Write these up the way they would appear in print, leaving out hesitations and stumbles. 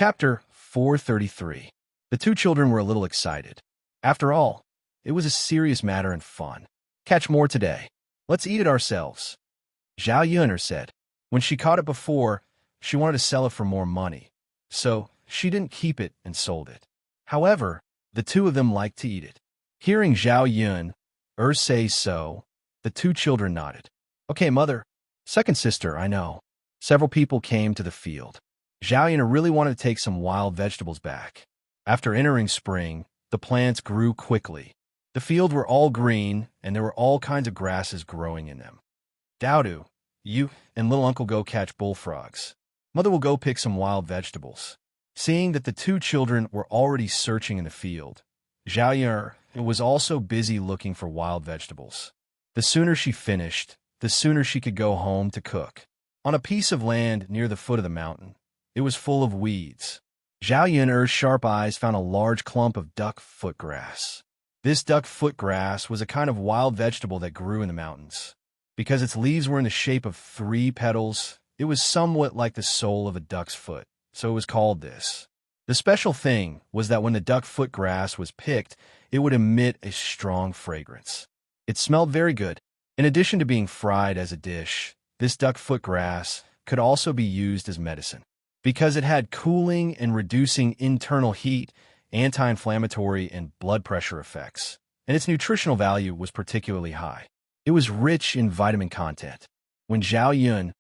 Chapter 433. The two children were a little excited. After all, it was a serious matter and fun. Catch more today. Let's eat it ourselves, Zhao Yuner said. When she caught it before, she wanted to sell it for more money, so she didn't keep it and sold it. However, the two of them liked to eat it. Hearing Zhao Yun say so, the two children nodded. Okay, mother. Second sister, I know. Several people came to the field. Zhao Yun really wanted to take some wild vegetables back. After entering spring, the plants grew quickly. The fields were all green, and there were all kinds of grasses growing in them. Dowdu, you and little uncle go catch bullfrogs. Mother will go pick some wild vegetables. Seeing that the two children were already searching in the field, Zhao Yun was also busy looking for wild vegetables. The sooner she finished, the sooner she could go home to cook. On a piece of land near the foot of the mountain, it was full of weeds. Zhao Yun's sharp eyes found a large clump of duck foot grass. This duck foot grass was a kind of wild vegetable that grew in the mountains. Because its leaves were in the shape of 3 petals, it was somewhat like the sole of a duck's foot, so it was called this. The special thing was that when the duck foot grass was picked, it would emit a strong fragrance. It smelled very good. In addition to being fried as a dish, this duck foot grass could also be used as medicine. Because it had cooling and reducing internal heat, anti-inflammatory, and blood pressure effects, and its nutritional value was particularly high. It was rich in vitamin content. When Zhao Yun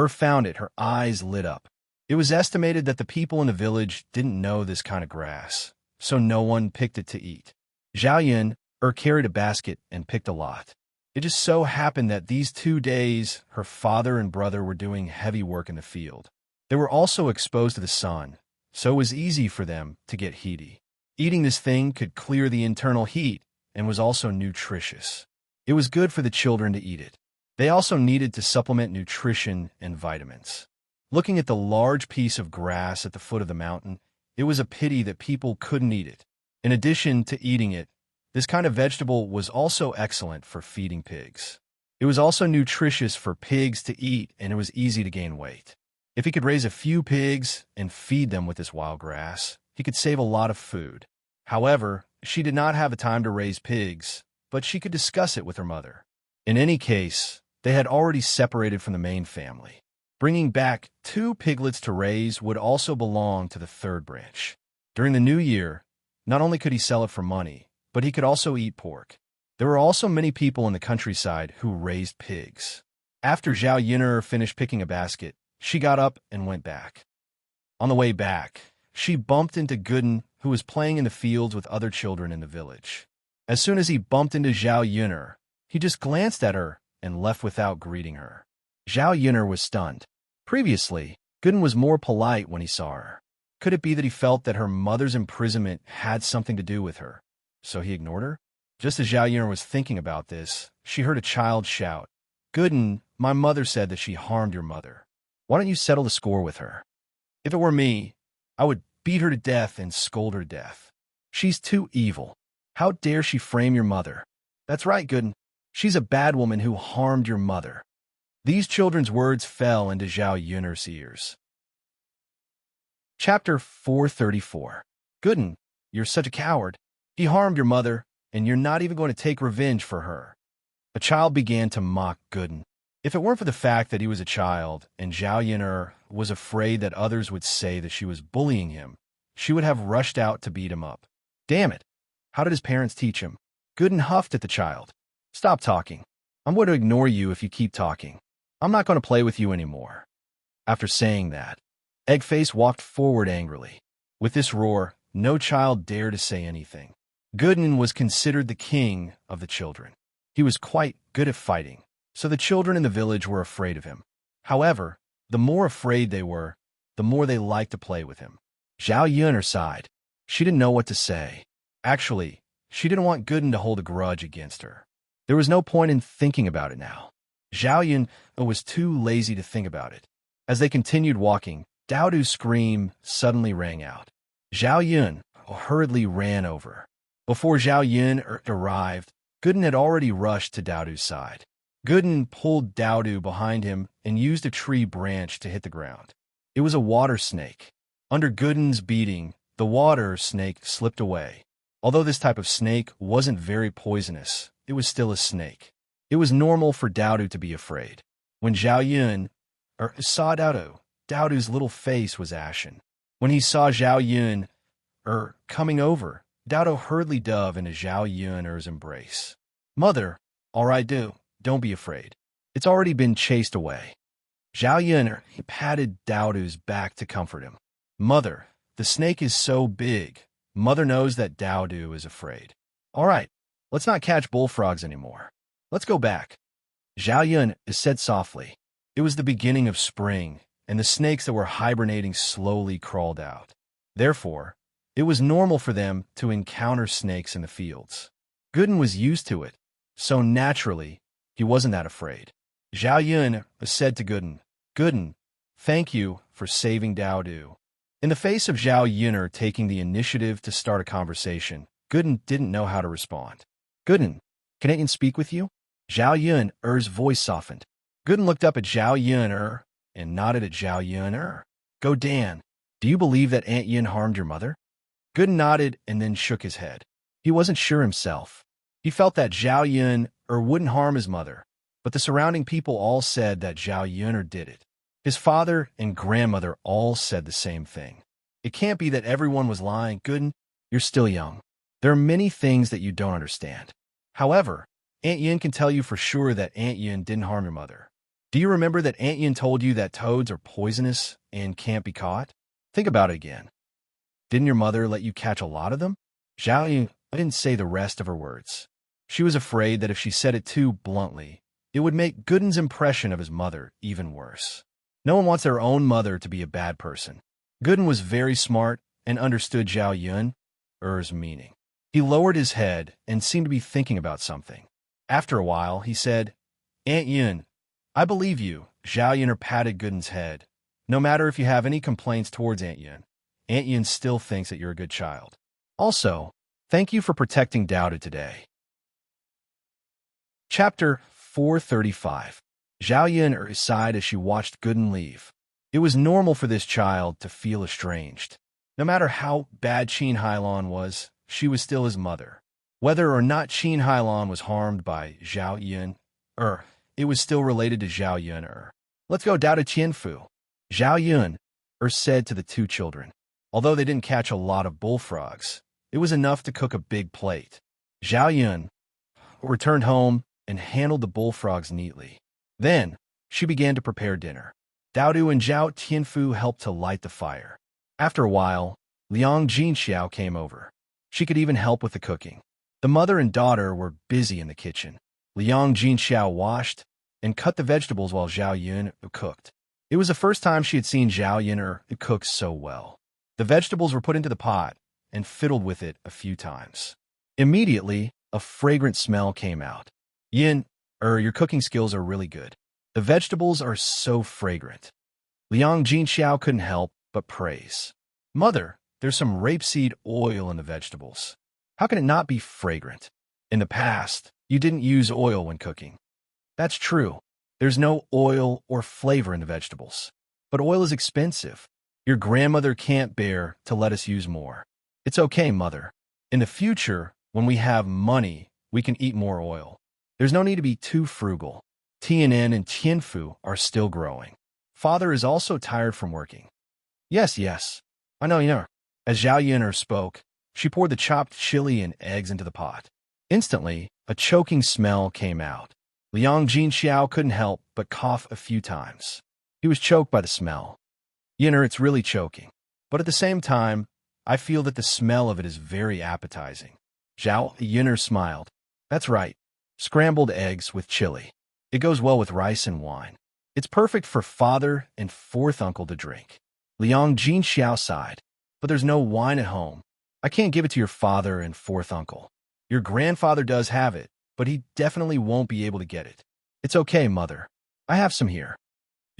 found it, her eyes lit up. It was estimated that the people in the village didn't know this kind of grass, so no one picked it to eat. Zhao Yun carried a basket and picked a lot. It just so happened that these 2 days, her father and brother were doing heavy work in the field. They were also exposed to the sun, so it was easy for them to get heaty. Eating this thing could clear the internal heat and was also nutritious. It was good for the children to eat it. They also needed to supplement nutrition and vitamins. Looking at the large piece of grass at the foot of the mountain, it was a pity that people couldn't eat it. In addition to eating it, this kind of vegetable was also excellent for feeding pigs. It was also nutritious for pigs to eat, and it was easy to gain weight. If he could raise a few pigs and feed them with this wild grass, he could save a lot of food. However, she did not have the time to raise pigs, but she could discuss it with her mother. In any case, they had already separated from the main family. Bringing back 2 piglets to raise would also belong to the third branch. During the new year, not only could he sell it for money, but he could also eat pork. There were also many people in the countryside who raised pigs. After Zhao Yun'er finished picking a basket, she got up and went back. On the way back, she bumped into Gooden, who was playing in the fields with other children in the village. As soon as he bumped into Zhao Yun'er, he just glanced at her and left without greeting her. Zhao Yun'er was stunned. Previously, Gooden was more polite when he saw her. Could it be that he felt that her mother's imprisonment had something to do with her, so he ignored her? Just as Zhao Yun'er was thinking about this, she heard a child shout, "Gooden, my mother said that she harmed your mother. Why don't you settle the score with her? If it were me, I would beat her to death and scold her to death. She's too evil. How dare she frame your mother? That's right, Gooden. She's a bad woman who harmed your mother." These children's words fell into Zhao Yun'er's ears. Chapter 434. Gooden, you're such a coward. He harmed your mother, and you're not even going to take revenge for her. A child began to mock Gooden. If it weren't for the fact that he was a child and Zhao Yun'er was afraid that others would say that she was bullying him, she would have rushed out to beat him up. Damn it! How did his parents teach him? Gooden huffed at the child. Stop talking. I'm going to ignore you if you keep talking. I'm not going to play with you anymore. After saying that, Eggface walked forward angrily. With this roar, no child dared to say anything. Gooden was considered the king of the children. He was quite good at fighting, so the children in the village were afraid of him. However, the more afraid they were, the more they liked to play with him. Zhao Yun'er sighed. She didn't know what to say. Actually, she didn't want Gooden to hold a grudge against her. There was no point in thinking about it now. Zhao Yun was too lazy to think about it. As they continued walking, Dowdu's scream suddenly rang out. Zhao Yun hurriedly ran over. Before Zhao Yun arrived, Gooden had already rushed to Dowdu's side. Gooden pulled Dowdu behind him and used a tree branch to hit the ground. It was a water snake. Under Gooden's beating, the water snake slipped away. Although this type of snake wasn't very poisonous, it was still a snake. It was normal for Dowdu to be afraid. When Zhao Yun saw Dowdu, Dowdu's little face was ashen. When he saw Zhao Yun coming over, Dowdu hurriedly dove into Zhao Yun's embrace. Mother, all right, don't be afraid. It's already been chased away. Zhao Yun he patted Dowdu's back to comfort him. Mother, the snake is so big. Mother knows that Dowdu is afraid. All right, let's not catch bullfrogs anymore. Let's go back. Zhao Yun said softly. It was the beginning of spring, and the snakes that were hibernating slowly crawled out. Therefore, it was normal for them to encounter snakes in the fields. Gooden was used to it, so naturally, he wasn't that afraid. Zhao Yun said to Gooden, Gooden, thank you for saving Dowdu. In the face of Zhao Yun taking the initiative to start a conversation, Gooden didn't know how to respond. Gooden, can I speak with you? Zhao Yun's voice softened. Gooden looked up at Zhao Yun and nodded at Zhao Yun. Go Dan, do you believe that Aunt Yin harmed your mother? Gooden nodded and then shook his head. He wasn't sure himself. He felt that Zhao Yun wouldn't harm his mother, but the surrounding people all said that Zhao Yun did it. His father and grandmother all said the same thing. It can't be that everyone was lying. Gooden, you're still young. There are many things that you don't understand. However, Aunt Yin can tell you for sure that Aunt Yin didn't harm your mother. Do you remember that Aunt Yin told you that toads are poisonous and can't be caught? Think about it again. Didn't your mother let you catch a lot of them? Zhao Yun didn't say the rest of her words. She was afraid that if she said it too bluntly, it would make Gooden's impression of his mother even worse. No one wants their own mother to be a bad person. Gooden was very smart and understood Zhao Yun's meaning. He lowered his head and seemed to be thinking about something. After a while, he said, Aunt Yun, I believe you. Zhao Yun patted Gooden's head. No matter if you have any complaints towards Aunt Yin still thinks that you're a good child. Also, thank you for protecting Dowdu today. Chapter 435. Zhao Yun sighed as she watched Gooden leave. It was normal for this child to feel estranged. No matter how bad Qin Hailon was, she was still his mother. Whether or not Qin Hailon was harmed by Zhao Yun, it was still related to Zhao Yun. Let's go down to Qianfu. Zhao Yun said to the two children. Although they didn't catch a lot of bullfrogs, it was enough to cook a big plate. Zhao Yun returned home and handled the bullfrogs neatly. Then, she began to prepare dinner. Dowdu and Zhao Tianfu helped to light the fire. After a while, Liang Jinxiao came over. She could even help with the cooking. The mother and daughter were busy in the kitchen. Liang Jinxiao washed and cut the vegetables while Zhao Yun cooked. It was the first time she had seen Zhao Yun cook so well. The vegetables were put into the pot and fiddled with it a few times. Immediately, a fragrant smell came out. Yin, your cooking skills are really good. The vegetables are so fragrant. Liang Jinxiao couldn't help but praise. Mother, there's some rapeseed oil in the vegetables. How can it not be fragrant? In the past, you didn't use oil when cooking. That's true. There's no oil or flavor in the vegetables. But oil is expensive. Your grandmother can't bear to let us use more. It's okay, Mother. In the future, when we have money, we can eat more oil. There's no need to be too frugal. Tianan and Tianfu are still growing. Father is also tired from working. Yes. I know. As Zhao Yun spoke, she poured the chopped chili and eggs into the pot. Instantly, a choking smell came out. Liang Jinxiao couldn't help but cough a few times. He was choked by the smell. Yinner, it's really choking. But at the same time, I feel that the smell of it is very appetizing. Zhao Yinner smiled. That's right. Scrambled eggs with chili. It goes well with rice and wine. It's perfect for father and fourth uncle to drink. Liang Jinxiao sighed. But there's no wine at home. I can't give it to your father and fourth uncle. Your grandfather does have it, but he definitely won't be able to get it. It's okay, Mother. I have some here.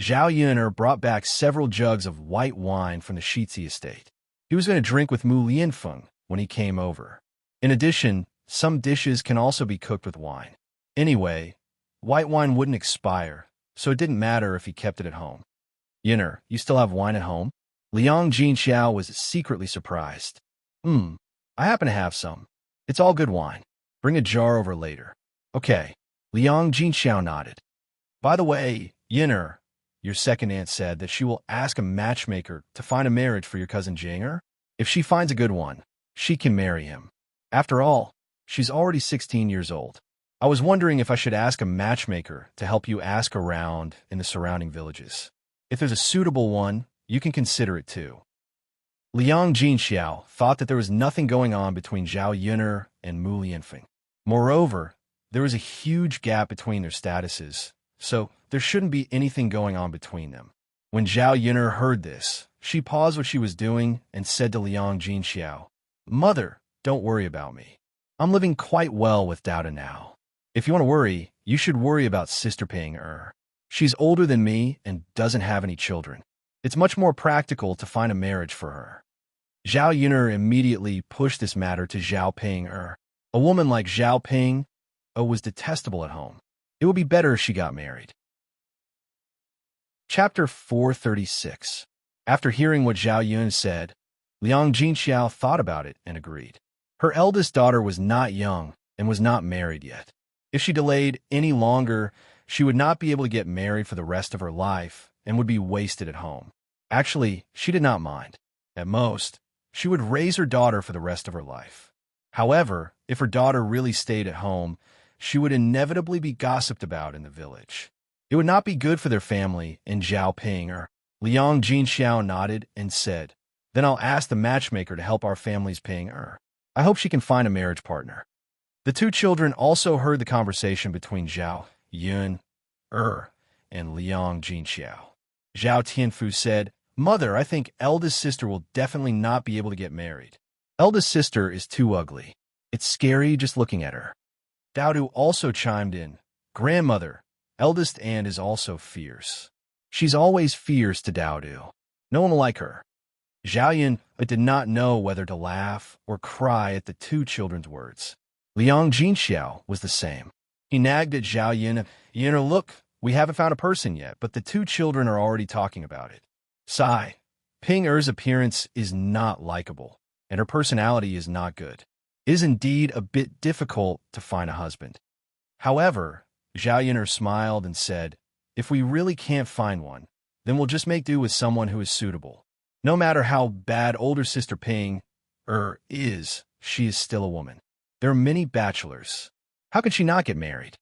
Zhao Yun'er brought back several jugs of white wine from the Shitzi estate. He was going to drink with Mu Lianfeng when he came over. In addition, some dishes can also be cooked with wine. Anyway, white wine wouldn't expire, so it didn't matter if he kept it at home. Yun'er, you still have wine at home? Liang Jinxiao was secretly surprised. I happen to have some. It's all good wine. Bring a jar over later. Okay. Liang Jinxiao nodded. By the way, Yin'er, your second aunt said that she will ask a matchmaker to find a marriage for your cousin Jinger. If she finds a good one, she can marry him. After all, she's already 16 years old. I was wondering if I should ask a matchmaker to help you ask around in the surrounding villages. If there's a suitable one, you can consider it too. Liang Jinxiao thought that there was nothing going on between Zhao Yun'er and Mu Lianfeng. Moreover, there was a huge gap between their statuses, so there shouldn't be anything going on between them. When Zhao Yun'er heard this, she paused what she was doing and said to Liang Jinxiao, "Mother, don't worry about me. I'm living quite well with Dao now. If you want to worry, you should worry about Sister Ping Er. She's older than me and doesn't have any children. It's much more practical to find a marriage for her." Zhao Yun'er immediately pushed this matter to Zhao Ping Er. A woman like Zhao Ping was detestable at home. It would be better if she got married. Chapter 436. After hearing what Zhao Yun said, Liang Jinxiao thought about it and agreed. Her eldest daughter was not young and was not married yet. If she delayed any longer, she would not be able to get married for the rest of her life and would be wasted at home. Actually, she did not mind. At most, she would raise her daughter for the rest of her life. However, if her daughter really stayed at home, she would inevitably be gossiped about in the village. It would not be good for their family and Zhao Ping or Liang Jinxiao nodded and said, "Then I'll ask the matchmaker to help our families Ping Er. I hope she can find a marriage partner." The two children also heard the conversation between Zhao Yun and Liang Jinxiao. Zhao Tianfu said, "Mother, I think eldest sister will definitely not be able to get married. Eldest sister is too ugly. It's scary just looking at her." Daodu also chimed in, "Grandmother, eldest aunt is also fierce. She's always fierce to Daodu. No one will like her." Zhao Yun did not know whether to laugh or cry at the two children's words. Liang Jinxiao was the same. He nagged at Zhao Yun, "Yun'er, look, we haven't found a person yet, but the two children are already talking about it." Sigh. Ping Er's appearance is not likable, and her personality is not good. It is indeed a bit difficult to find a husband. However, Zhao Yun'er smiled and said, "If we really can't find one, then we'll just make do with someone who is suitable. No matter how bad older sister Ping is, she is still a woman. There are many bachelors. How can she not get married?"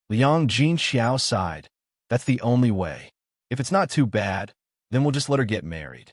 Liang Jinxiao sighed. "That's the only way. If it's not too bad, then we'll just let her get married."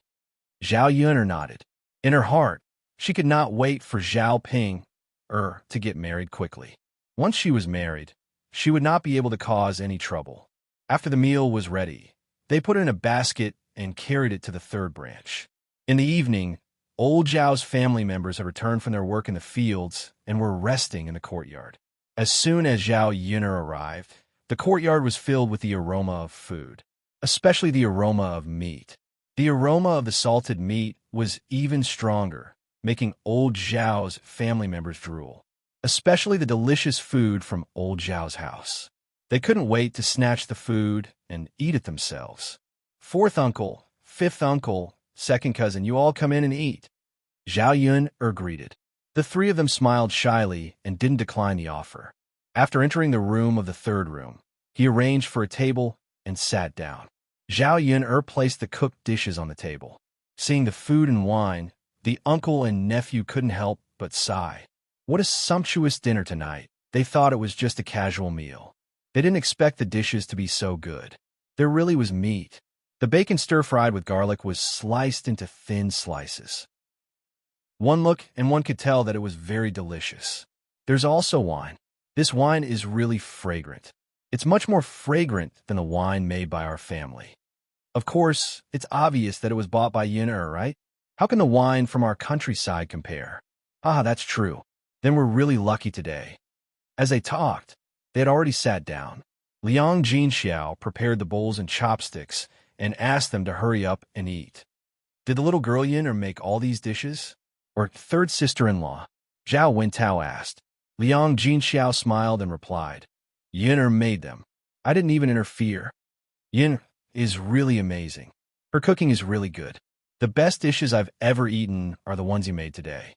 Zhao Yun'er nodded. In her heart, she could not wait for Zhao Ping to get married quickly. Once she was married, she would not be able to cause any trouble. After the meal was ready, they put it in a basket and carried it to the third branch. In the evening, old Zhao's family members had returned from their work in the fields and were resting in the courtyard. As soon as Zhao Yun'er arrived, the courtyard was filled with the aroma of food, especially the aroma of meat. The aroma of the salted meat was even stronger, making old Zhao's family members drool, especially the delicious food from old Zhao's house. They couldn't wait to snatch the food and eat it themselves. "Fourth uncle, fifth uncle, second cousin, you all come in and eat." Zhao Yun'er greeted. The three of them smiled shyly and didn't decline the offer. After entering the room of the third room, he arranged for a table and sat down. Zhao Yun'er placed the cooked dishes on the table. Seeing the food and wine, the uncle and nephew couldn't help but sigh. What a sumptuous dinner tonight. They thought it was just a casual meal. They didn't expect the dishes to be so good. There really was meat. The bacon stir-fried with garlic was sliced into thin slices. One look and one could tell that it was very delicious. There's also wine. This wine is really fragrant. It's much more fragrant than the wine made by our family. Of course, it's obvious that it was bought by Yun'er, right? How can the wine from our countryside compare? Ah, that's true. Then we're really lucky today. As they talked, they had already sat down. Liang Jinxiao prepared the bowls and chopsticks and asked them to hurry up and eat. Did the little girl Yun'er make all these dishes? Or third sister-in-law? Zhao Wintao asked. Liang Jinxiao smiled and replied, "Yun'er made them. I didn't even interfere. Yun'er is really amazing. Her cooking is really good. The best dishes I've ever eaten are the ones you made today.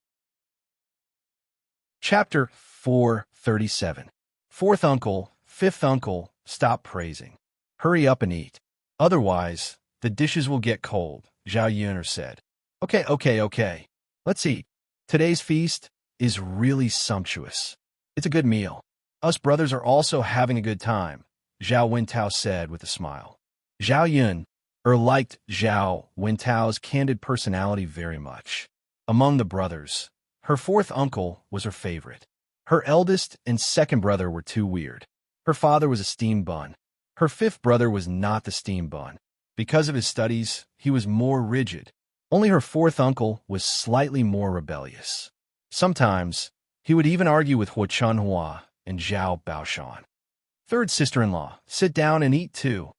Chapter 437. Fourth uncle, fifth uncle, stop praising. Hurry up and eat. Otherwise, the dishes will get cold, Zhao Yuner said. Okay. Let's eat. Today's feast is really sumptuous. It's a good meal. Us brothers are also having a good time, Zhao Wintao said with a smile. Zhao Yun liked Zhao Wintao's candid personality very much. Among the brothers, her fourth uncle was her favorite. Her eldest and second brother were too weird. Her father was a steam bun. Her fifth brother was not the steam bun. Because of his studies, he was more rigid. Only her fourth uncle was slightly more rebellious. Sometimes, he would even argue with Huo Chunhua and Zhao Baoshan. Third sister-in-law, sit down and eat too,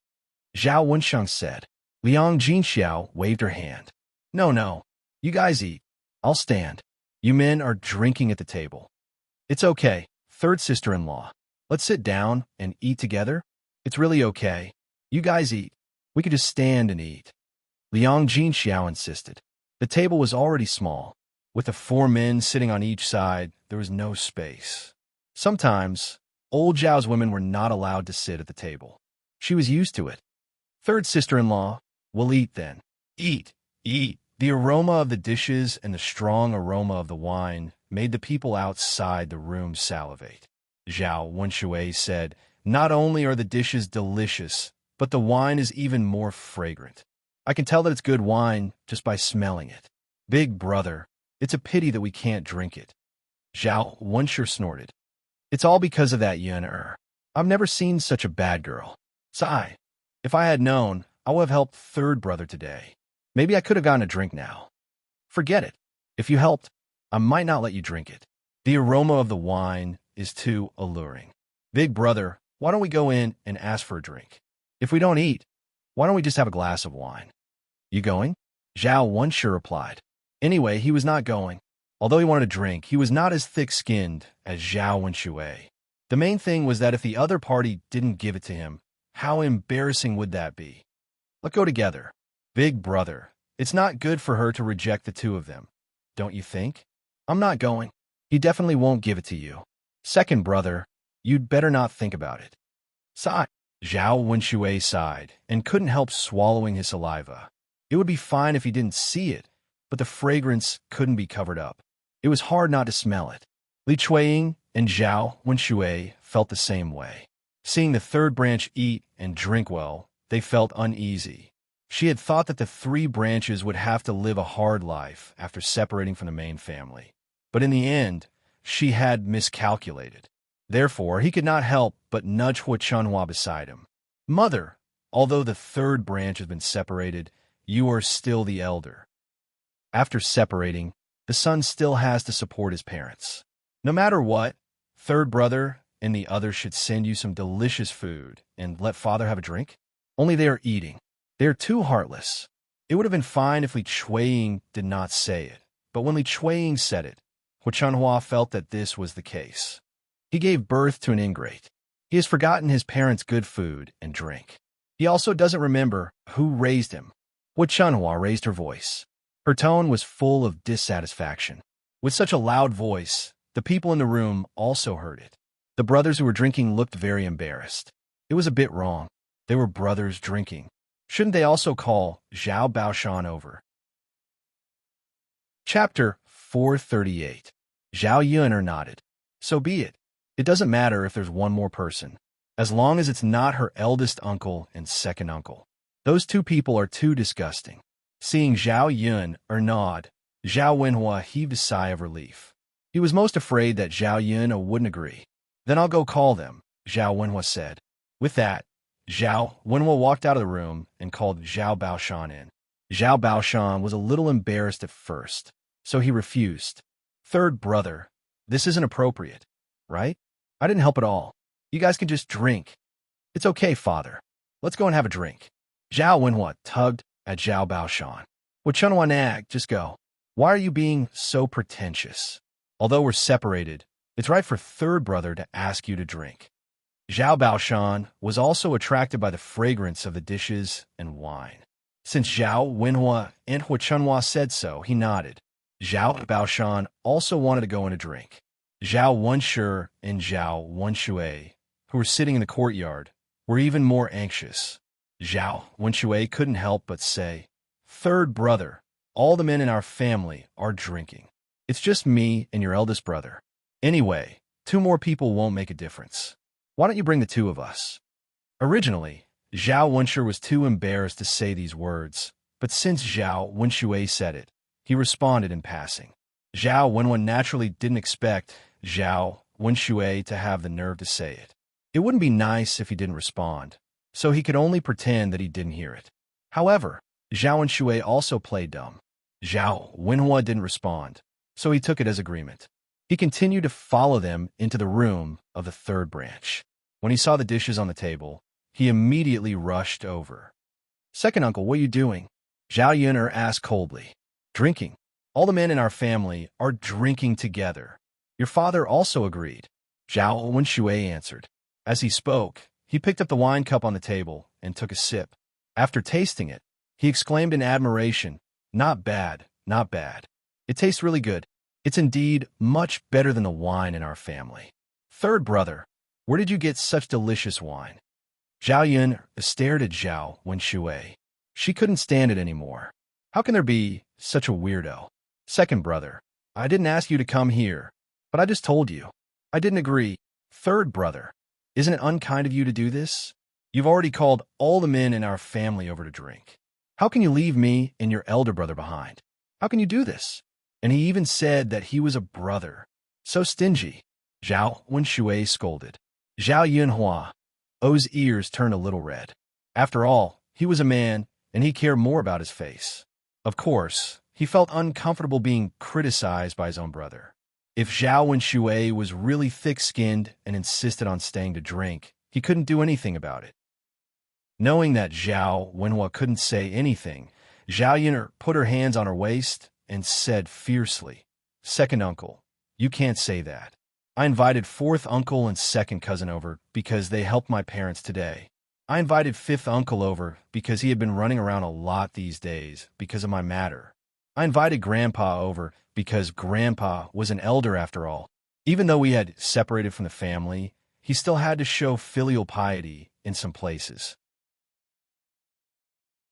Zhao Wensheng said. Liang Jinxiao waved her hand. No, you guys eat. I'll stand. You men are drinking at the table. It's okay, third sister-in-law. Let's sit down and eat together. It's really okay. You guys eat. We could just stand and eat. Liang Jinxiao insisted. The table was already small. With the 4 men sitting on each side, there was no space. Sometimes, old Zhao's women were not allowed to sit at the table. She was used to it. Third sister-in-law, we'll eat then. Eat. The aroma of the dishes and the strong aroma of the wine made the people outside the room salivate. Zhao Wenshui said, not only are the dishes delicious, but the wine is even more fragrant. I can tell that it's good wine just by smelling it. Big brother, it's a pity that we can't drink it. Zhao Wenshui snorted. It's all because of that Yuner. I've never seen such a bad girl. Sigh. If I had known, I would have helped third brother today. Maybe I could have gotten a drink now. Forget it. If you helped, I might not let you drink it. The aroma of the wine is too alluring. Big brother, why don't we go in and ask for a drink? If we don't eat, why don't we just have a glass of wine? You going? Zhao Wenshui replied. Anyway, he was not going. Although he wanted a drink, he was not as thick-skinned as Zhao Wenshui. The main thing was that if the other party didn't give it to him, how embarrassing would that be? Let's go together. Big brother, it's not good for her to reject the 2 of them. Don't you think? I'm not going. He definitely won't give it to you. Second brother, you'd better not think about it. Sigh. Zhao Wenshui sighed and couldn't help swallowing his saliva. It would be fine if he didn't see it, but the fragrance couldn't be covered up. It was hard not to smell it. Li Chuiying and Zhao Wenshui felt the same way. Seeing the third branch eat and drink well, they felt uneasy. She had thought that the 3 branches would have to live a hard life after separating from the main family. But in the end, she had miscalculated. Therefore, he could not help but nudge Huo Chunhua beside him. Mother, although the 3rd branch has been separated, you are still the elder. After separating, the son still has to support his parents. No matter what, third brother and the other should send you some delicious food and let father have a drink. Only they are eating. They are too heartless. It would have been fine if Li Chuiying did not say it, but when Li Chuiying said it, Huo Chunhua felt that this was the case. He gave birth to an ingrate. He has forgotten his parents' good food and drink. He also doesn't remember who raised him. Huo Chunhua raised her voice. Her tone was full of dissatisfaction. With such a loud voice, the people in the room also heard it. The brothers who were drinking looked very embarrassed. It was a bit wrong. They were brothers drinking. Shouldn't they also call Zhao Baoshan over? Chapter 438. Zhao Yuner nodded. So be it. It doesn't matter if there's one more person, as long as it's not her eldest uncle and second uncle. Those 2 people are too disgusting. Seeing Zhao Yun nod, Zhao Wenhua heaved a sigh of relief. He was most afraid that Zhao Yun wouldn't agree. Then I'll go call them, Zhao Wenhua said. With that, Zhao Wenhua walked out of the room and called Zhao Baoshan in. Zhao Baoshan was a little embarrassed at first, so he refused. Third brother, this isn't appropriate, right? I didn't help at all. You guys can just drink. It's okay, father. Let's go and have a drink. Zhao Wenhua tugged at Zhao Baoshan. Huo Chunhua nagged, just go. Why are you being so pretentious? Although we're separated, it's right for third brother to ask you to drink. Zhao Baoshan was also attracted by the fragrance of the dishes and wine. Since Zhao Wenhua and Hua Chunhua said so, he nodded. Zhao Baoshan also wanted to go in a drink. Zhao Wenshi and Zhao Wenshui, who were sitting in the courtyard, were even more anxious. Zhao Wenshui couldn't help but say, "Third brother, all the men in our family are drinking. It's just me and your eldest brother. Anyway, 2 more people won't make a difference. Why don't you bring the 2 of us?" Originally, Zhao Wenshi was too embarrassed to say these words, but since Zhao Wenshui said it, he responded in passing. Zhao Wenhua naturally didn't expect Zhao Wenshui to have the nerve to say it. It wouldn't be nice if he didn't respond, so he could only pretend that he didn't hear it. However, Zhao Wenshui also played dumb. Zhao Wenhua didn't respond, so he took it as agreement. He continued to follow them into the room of the 3rd branch. When he saw the dishes on the table, he immediately rushed over. "Second uncle, what are you doing?" Zhao Yun'er asked coldly. "Drinking. All the men in our family are drinking together. Your father also agreed," Zhao Wenshui answered. As he spoke, he picked up the wine cup on the table and took a sip. After tasting it, he exclaimed in admiration, "Not bad, not bad. It tastes really good. It's indeed much better than the wine in our family. Third brother, where did you get such delicious wine?" Zhao Yun stared at Zhao Wenshui. She couldn't stand it anymore. How can there be such a weirdo? "Second brother, I didn't ask you to come here, but I just told you. I didn't agree." "Third brother, isn't it unkind of you to do this? You've already called all the men in our family over to drink. How can you leave me and your elder brother behind? How can you do this?" And he even said that he was a brother. So stingy. Zhao Wenshui scolded. Zhao Yunhua's ears turned a little red. After all, he was a man, and he cared more about his face. Of course, he felt uncomfortable being criticized by his own brother. If Zhao Wenshui was really thick-skinned and insisted on staying to drink, he couldn't do anything about it. Knowing that Zhao Wenhua couldn't say anything, Zhao Yun'er put her hands on her waist and said fiercely, "Second uncle, you can't say that. I invited 4th uncle and 2nd cousin over because they helped my parents today. I invited 5th uncle over because he had been running around a lot these days because of my matter. I invited grandpa over because grandpa was an elder after all. Even though we had separated from the family, he still had to show filial piety in some places."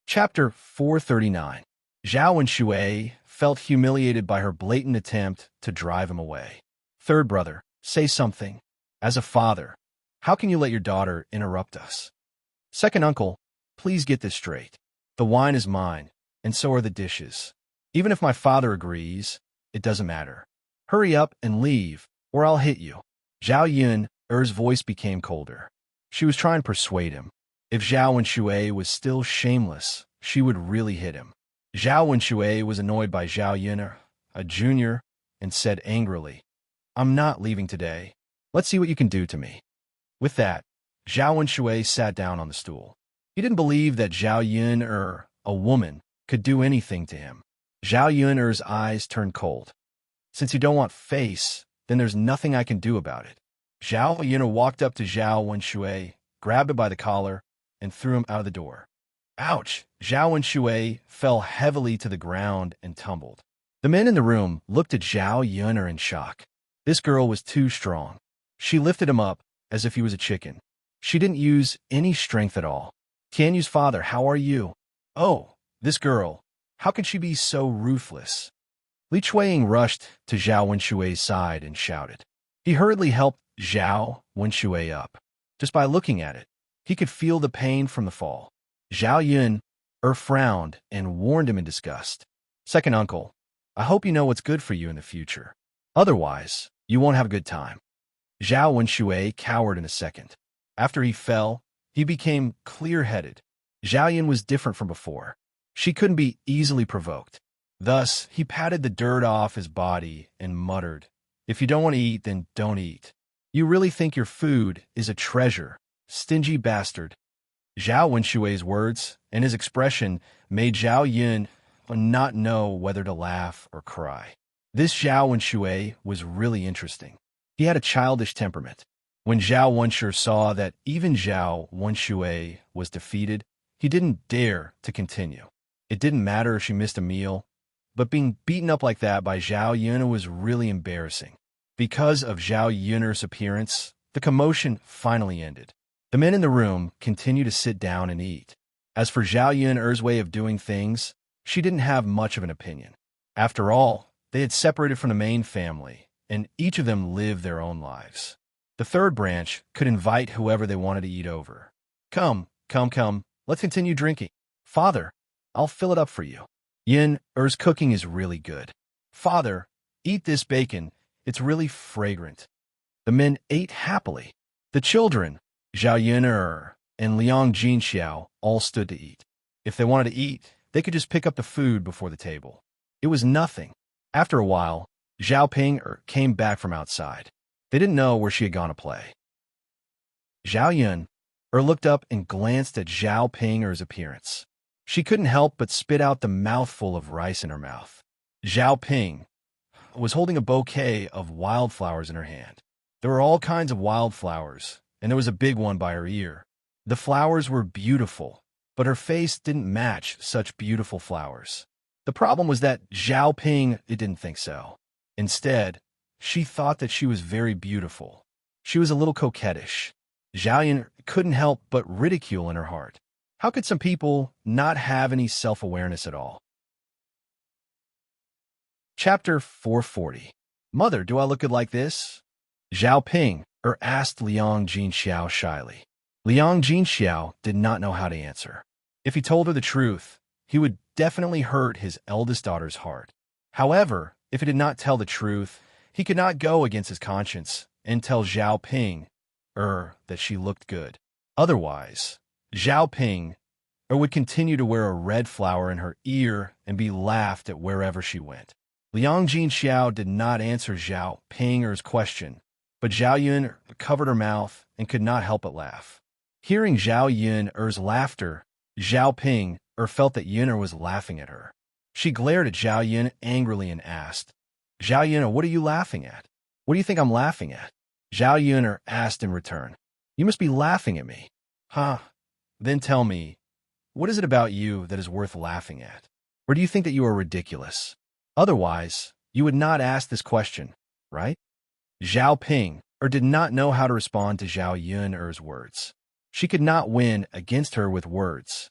Chapter 439. Zhao Wenshui felt humiliated by her blatant attempt to drive him away. "Third brother, say something. As a father, how can you let your daughter interrupt us?" "Second uncle, please get this straight. The wine is mine, and so are the dishes. Even if my father agrees, it doesn't matter. Hurry up and leave, or I'll hit you." Zhao Yun'er's voice became colder. She was trying to persuade him. If Zhao Wenshui was still shameless, she would really hit him. Zhao Wenshui was annoyed by Zhao Yun'er, a junior, and said angrily, "I'm not leaving today. Let's see what you can do to me." With that, Zhao Wenshui sat down on the stool. He didn't believe that Zhao Yun'er, a woman, could do anything to him. Zhao Yun'er's eyes turned cold. "Since you don't want face, then there's nothing I can do about it." Zhao Yun'er walked up to Zhao Wenshui, grabbed him by the collar, and threw him out of the door. Ouch! Zhao Wenshui fell heavily to the ground and tumbled. The men in the room looked at Zhao Yun'er in shock. This girl was too strong. She lifted him up as if he was a chicken. She didn't use any strength at all. "Tianyu's father, how are you?" "Oh, this girl. How can she be so ruthless?" Li Chuiying rushed to Zhao Wenshui's side and shouted. He hurriedly helped Zhao Wenshui up. Just by looking at it, he could feel the pain from the fall. Zhao Yun'er frowned and warned him in disgust. "Second uncle, I hope you know what's good for you in the future. Otherwise, you won't have a good time." Zhao Wenshui cowered in a second. After he fell, he became clear-headed. Zhao Yun was different from before. She couldn't be easily provoked. Thus, he patted the dirt off his body and muttered, "If you don't want to eat, then don't eat. You really think your food is a treasure, stingy bastard." Zhao Wenshui's words and his expression made Zhao Yun not know whether to laugh or cry. This Zhao Wenshui was really interesting. He had a childish temperament. When Zhao Wenshui saw that even Zhao Wenshui was defeated, he didn't dare to continue. It didn't matter if she missed a meal, but being beaten up like that by Zhao Yun was really embarrassing. Because of Zhao Yun's appearance, the commotion finally ended. The men in the room continued to sit down and eat. As for Zhao Yun's way of doing things, she didn't have much of an opinion. After all, they had separated from the main family, and each of them lived their own lives. The third branch could invite whoever they wanted to eat over. Come, let's continue drinking. Father, I'll fill it up for you. Yun's cooking is really good. Father, eat this bacon. It's really fragrant. The men ate happily. The children, Zhao Yun and Liang Jinxiao, all stood to eat. If they wanted to eat, they could just pick up the food before the table. It was nothing. After a while, Zhao Ping came back from outside. They didn't know where she had gone to play. Zhao Yun looked up and glanced at Zhao Ping's appearance. She couldn't help but spit out the mouthful of rice in her mouth. Zhao Ping was holding a bouquet of wildflowers in her hand. There were all kinds of wildflowers, and there was a big one by her ear. The flowers were beautiful, but her face didn't match such beautiful flowers. The problem was that Zhao Ping didn't think so. Instead, she thought that she was very beautiful. She was a little coquettish. Zhao Yun couldn't help but ridicule in her heart. How could some people not have any self-awareness at all? Chapter 440. Mother, do I look good like this? Zhao Ping asked Liang Jinxiao shyly. Liang Jinxiao did not know how to answer. If he told her the truth, he would definitely hurt his eldest daughter's heart. However, if he did not tell the truth, he could not go against his conscience and tell Zhao Ping that she looked good. Otherwise, Zhao Ping would continue to wear a red flower in her ear and be laughed at wherever she went. Liang Jinxiao did not answer Zhao Ping's question, but Zhao Yun covered her mouth and could not help but laugh. Hearing Zhao Yun's laughter, Zhao Ping felt that Yun was laughing at her. She glared at Zhao Yun angrily and asked, Zhao Yun, what are you laughing at? What do you think I'm laughing at? Zhao Yun asked in return, You must be laughing at me. Huh? Then tell me, what is it about you that is worth laughing at? Or do you think that you are ridiculous? Otherwise, you would not ask this question, right? Zhao Ping did not know how to respond to Zhao Yun's words. She could not win against her with words.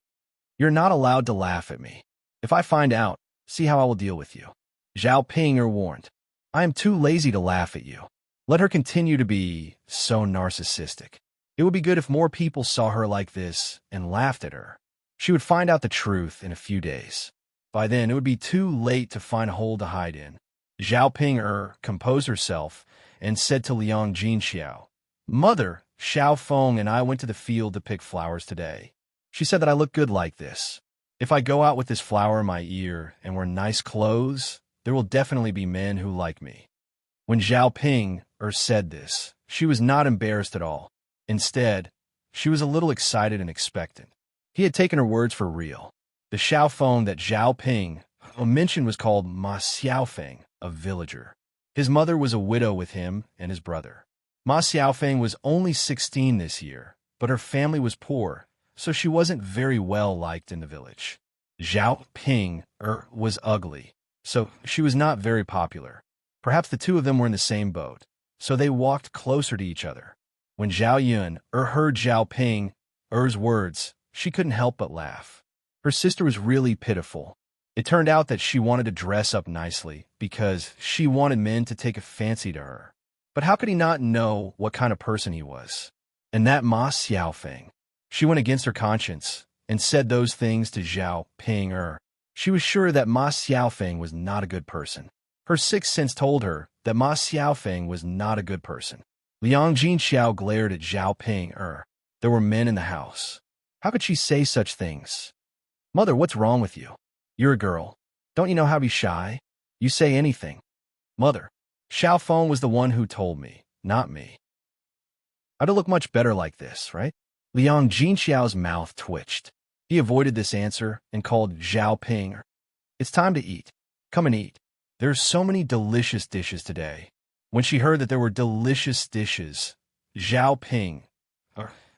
You're not allowed to laugh at me. If I find out, see how I will deal with you. Zhao Ping warned. I am too lazy to laugh at you. Let her continue to be so narcissistic. It would be good if more people saw her like this and laughed at her. She would find out the truth in a few days. By then, it would be too late to find a hole to hide in. Zhao Ping composed herself and said to Liang Jinxiao, Mother, Xiao Feng and I went to the field to pick flowers today. She said that I look good like this. If I go out with this flower in my ear and wear nice clothes, there will definitely be men who like me. When Zhao Ping said this, she was not embarrassed at all. Instead, she was a little excited and expectant. He had taken her words for real. The Xiao Feng that Zhao Ping mentioned was called Ma Xiaofeng, a villager. His mother was a widow with him and his brother. Ma Xiaofeng was only 16 this year, but her family was poor, so she wasn't very well liked in the village. Zhao Ping was ugly, so she was not very popular. Perhaps the two of them were in the same boat, so they walked closer to each other. When Zhao Yun heard Zhao Ping's words, she couldn't help but laugh. Her sister was really pitiful. It turned out that she wanted to dress up nicely because she wanted men to take a fancy to her. But how could he not know what kind of person he was? And that Ma Xiaofeng. She went against her conscience and said those things to Zhao Ping. She was sure that Ma Xiaofeng was not a good person. Her sixth sense told her that Ma Xiaofeng was not a good person. Liang Jinxiao glared at Zhao Ping. There were men in the house. How could she say such things? Mother, what's wrong with you? You're a girl. Don't you know how to be shy? You say anything. Mother, Xiao Feng was the one who told me, not me. I'd look much better like this, right? Liang Jinxiao's mouth twitched. He avoided this answer and called Zhao Ping. It's time to eat. Come and eat. There's so many delicious dishes today. When she heard that there were delicious dishes, Zhao Ping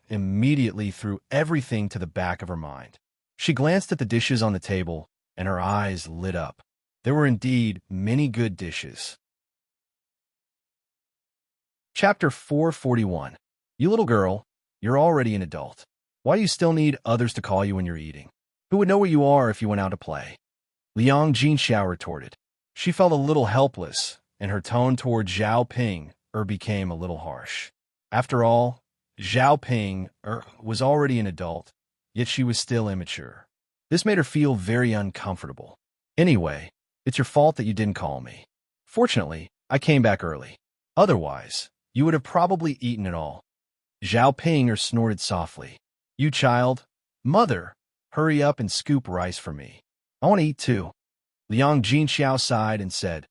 immediately threw everything to the back of her mind. She glanced at the dishes on the table and her eyes lit up. There were indeed many good dishes. Chapter 441. You little girl, you're already an adult. Why do you still need others to call you when you're eating? Who would know where you are if you went out to play? Liang Jinxiao retorted. She felt a little helpless, and her tone toward Zhao Ping became a little harsh. After all, Zhao Ping was already an adult, yet she was still immature. This made her feel very uncomfortable. Anyway, it's your fault that you didn't call me. Fortunately, I came back early. Otherwise, you would have probably eaten it all. Zhao Ping snorted softly. You child, mother, hurry up and scoop rice for me. I want to eat too. Liang Jinxiao sighed and said,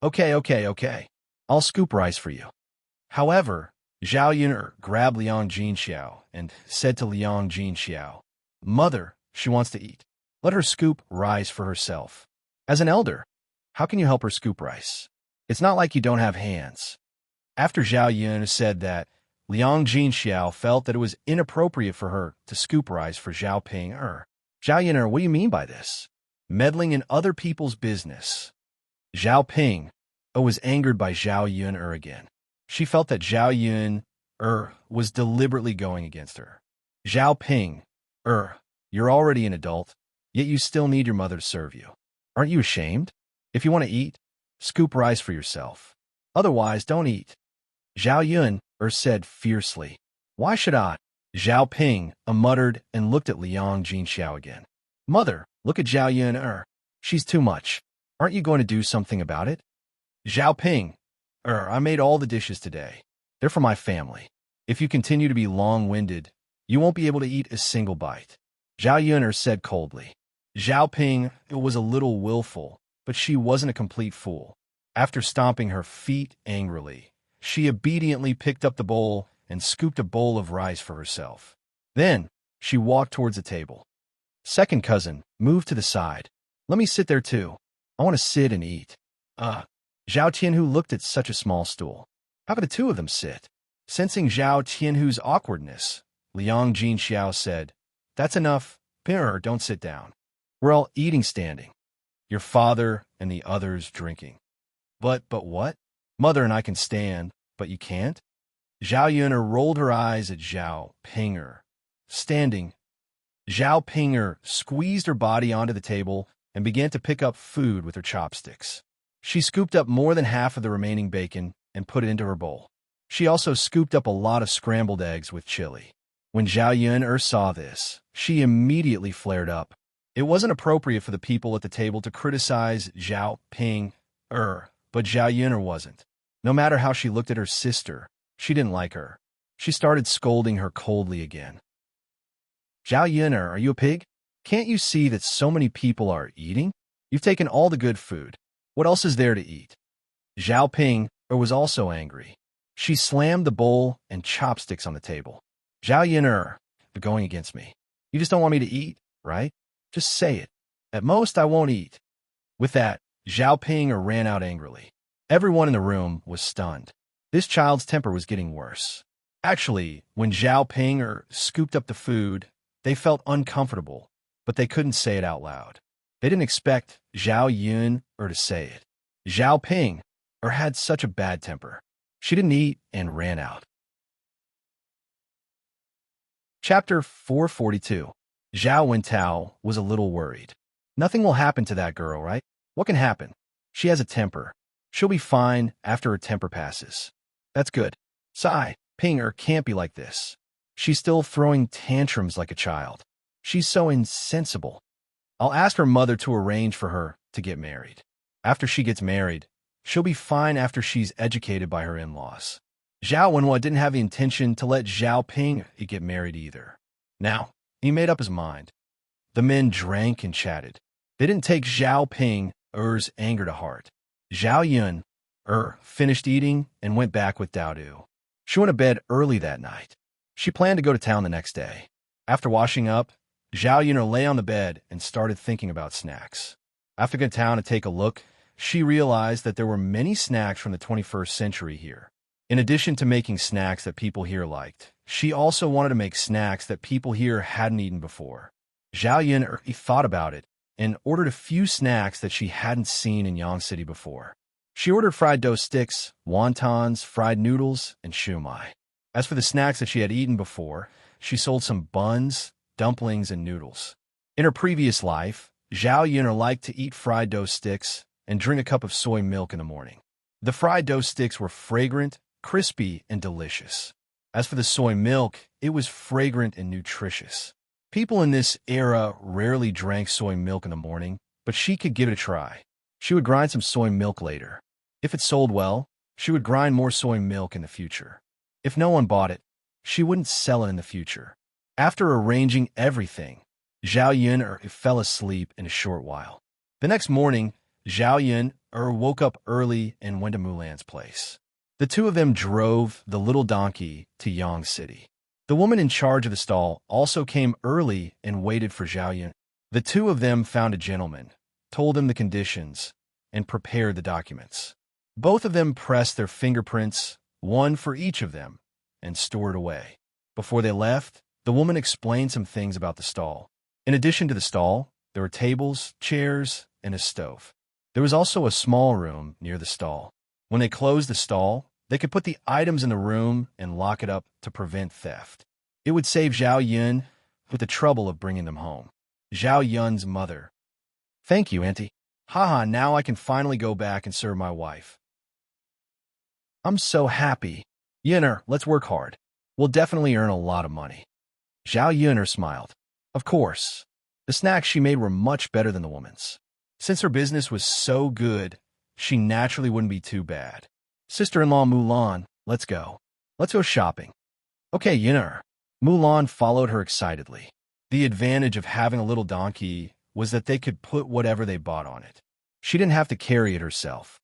Okay. I'll scoop rice for you. However, Zhao Yun grabbed Liang Jinxiao and said to Liang Jinxiao, Mother, she wants to eat. Let her scoop rice for herself. As an elder, how can you help her scoop rice? It's not like you don't have hands. After Zhao Yun said that, Liang Jinxiao felt that it was inappropriate for her to scoop rice for Zhao Ping. Zhao Yun, what do you mean by this? Meddling in other people's business. Zhao Ping was angered by Zhao Yun again. She felt that Zhao Yun was deliberately going against her. Zhao Ping, you're already an adult, yet you still need your mother to serve you. Aren't you ashamed? If you want to eat, scoop rice for yourself. Otherwise, don't eat. Zhao Yun said fiercely. Why should I? Zhao Ping muttered and looked at Liang Jinxiao again. Mother, look at Zhao Yun. She's too much. Aren't you going to do something about it? Zhao Ping, I made all the dishes today. They're for my family. If you continue to be long-winded, you won't be able to eat a single bite. Zhao Yun said coldly. Zhao Ping was a little willful, but she wasn't a complete fool. After stomping her feet angrily, she obediently picked up the bowl and scooped a bowl of rice for herself. Then, she walked towards the table. Second cousin moved to the side. Let me sit there too. I want to sit and eat. Zhao Tianhu looked at such a small stool. How could the two of them sit? Sensing Zhao Tianhu's awkwardness, Liang Jinxiao said, That's enough. Don't sit down. We're all eating standing. Your father and the others drinking. But what? Mother and I can stand, but you can't? Zhao Yun rolled her eyes at Zhao Ping. Standing, Zhao Ping squeezed her body onto the table and began to pick up food with her chopsticks. She scooped up more than half of the remaining bacon and put it into her bowl. She also scooped up a lot of scrambled eggs with chili. When Zhao Yun saw this, she immediately flared up. It wasn't appropriate for the people at the table to criticize Zhao Ping, but Zhao Yun wasn't. No matter how she looked at her sister, she didn't like her. She started scolding her coldly again. Zhao Yun, are you a pig? Can't you see that so many people are eating? You've taken all the good food. What else is there to eat? Zhao Ping was also angry. She slammed the bowl and chopsticks on the table. Zhao Yun, you're going against me. You just don't want me to eat, right? Just say it. At most, I won't eat. With that, Zhao Ping ran out angrily. Everyone in the room was stunned. This child's temper was getting worse. Actually, when Zhao Ping scooped up the food, they felt uncomfortable, but they couldn't say it out loud. They didn't expect Zhao Yun to say it. Zhao Ping had such a bad temper. She didn't eat and ran out. Chapter 442. Zhao Wentao was a little worried. Nothing will happen to that girl, right? What can happen? She has a temper. She'll be fine after her temper passes. That's good. Sigh, Ping can't be like this. She's still throwing tantrums like a child. She's so insensible. I'll ask her mother to arrange for her to get married. After she gets married, she'll be fine after she's educated by her in-laws. Zhao Wenhua didn't have the intention to let Zhao Ping get married either. Now, he made up his mind. The men drank and chatted. They didn't take Zhao Ping's anger to heart. Zhao Yun finished eating and went back with Dao Du. She went to bed early that night. She planned to go to town the next day. After washing up, Zhao Yun lay on the bed and started thinking about snacks. After going to town to take a look, she realized that there were many snacks from the 21st century here. In addition to making snacks that people here liked, she also wanted to make snacks that people here hadn't eaten before. Zhao Yun thought about it and ordered a few snacks that she hadn't seen in Yang City before. She ordered fried dough sticks, wontons, fried noodles, and shumai. As for the snacks that she had eaten before, she sold some buns, dumplings, and noodles. In her previous life, Zhao Yun'er liked to eat fried dough sticks and drink a cup of soy milk in the morning. The fried dough sticks were fragrant, crispy, and delicious. As for the soy milk, it was fragrant and nutritious. People in this era rarely drank soy milk in the morning, but she could give it a try. She would grind some soy milk later. If it sold well, she would grind more soy milk in the future. If no one bought it, she wouldn't sell it in the future. After arranging everything, Zhao Yun'er fell asleep in a short while. The next morning, Zhao Yun'er woke up early and went to Mulan's place. The two of them drove the little donkey to Yang City. The woman in charge of the stall also came early and waited for Zhao Yun. The two of them found a gentleman, told him the conditions, and prepared the documents. Both of them pressed their fingerprints, one for each of them, and stored away. Before they left, the woman explained some things about the stall. In addition to the stall, there were tables, chairs, and a stove. There was also a small room near the stall. When they closed the stall, they could put the items in the room and lock it up to prevent theft. It would save Zhao Yun with the trouble of bringing them home. Zhao Yun's mother. Thank you, Auntie. Haha, now I can finally go back and serve my wife. I'm so happy. Yun'er, let's work hard. We'll definitely earn a lot of money. Zhao Yun'er smiled. Of course. The snacks she made were much better than the woman's. Since her business was so good, she naturally wouldn't be too bad. Sister-in-law Mulan, let's go. Let's go shopping. Okay, Yun'er. Mulan followed her excitedly. The advantage of having a little donkey was that they could put whatever they bought on it. She didn't have to carry it herself.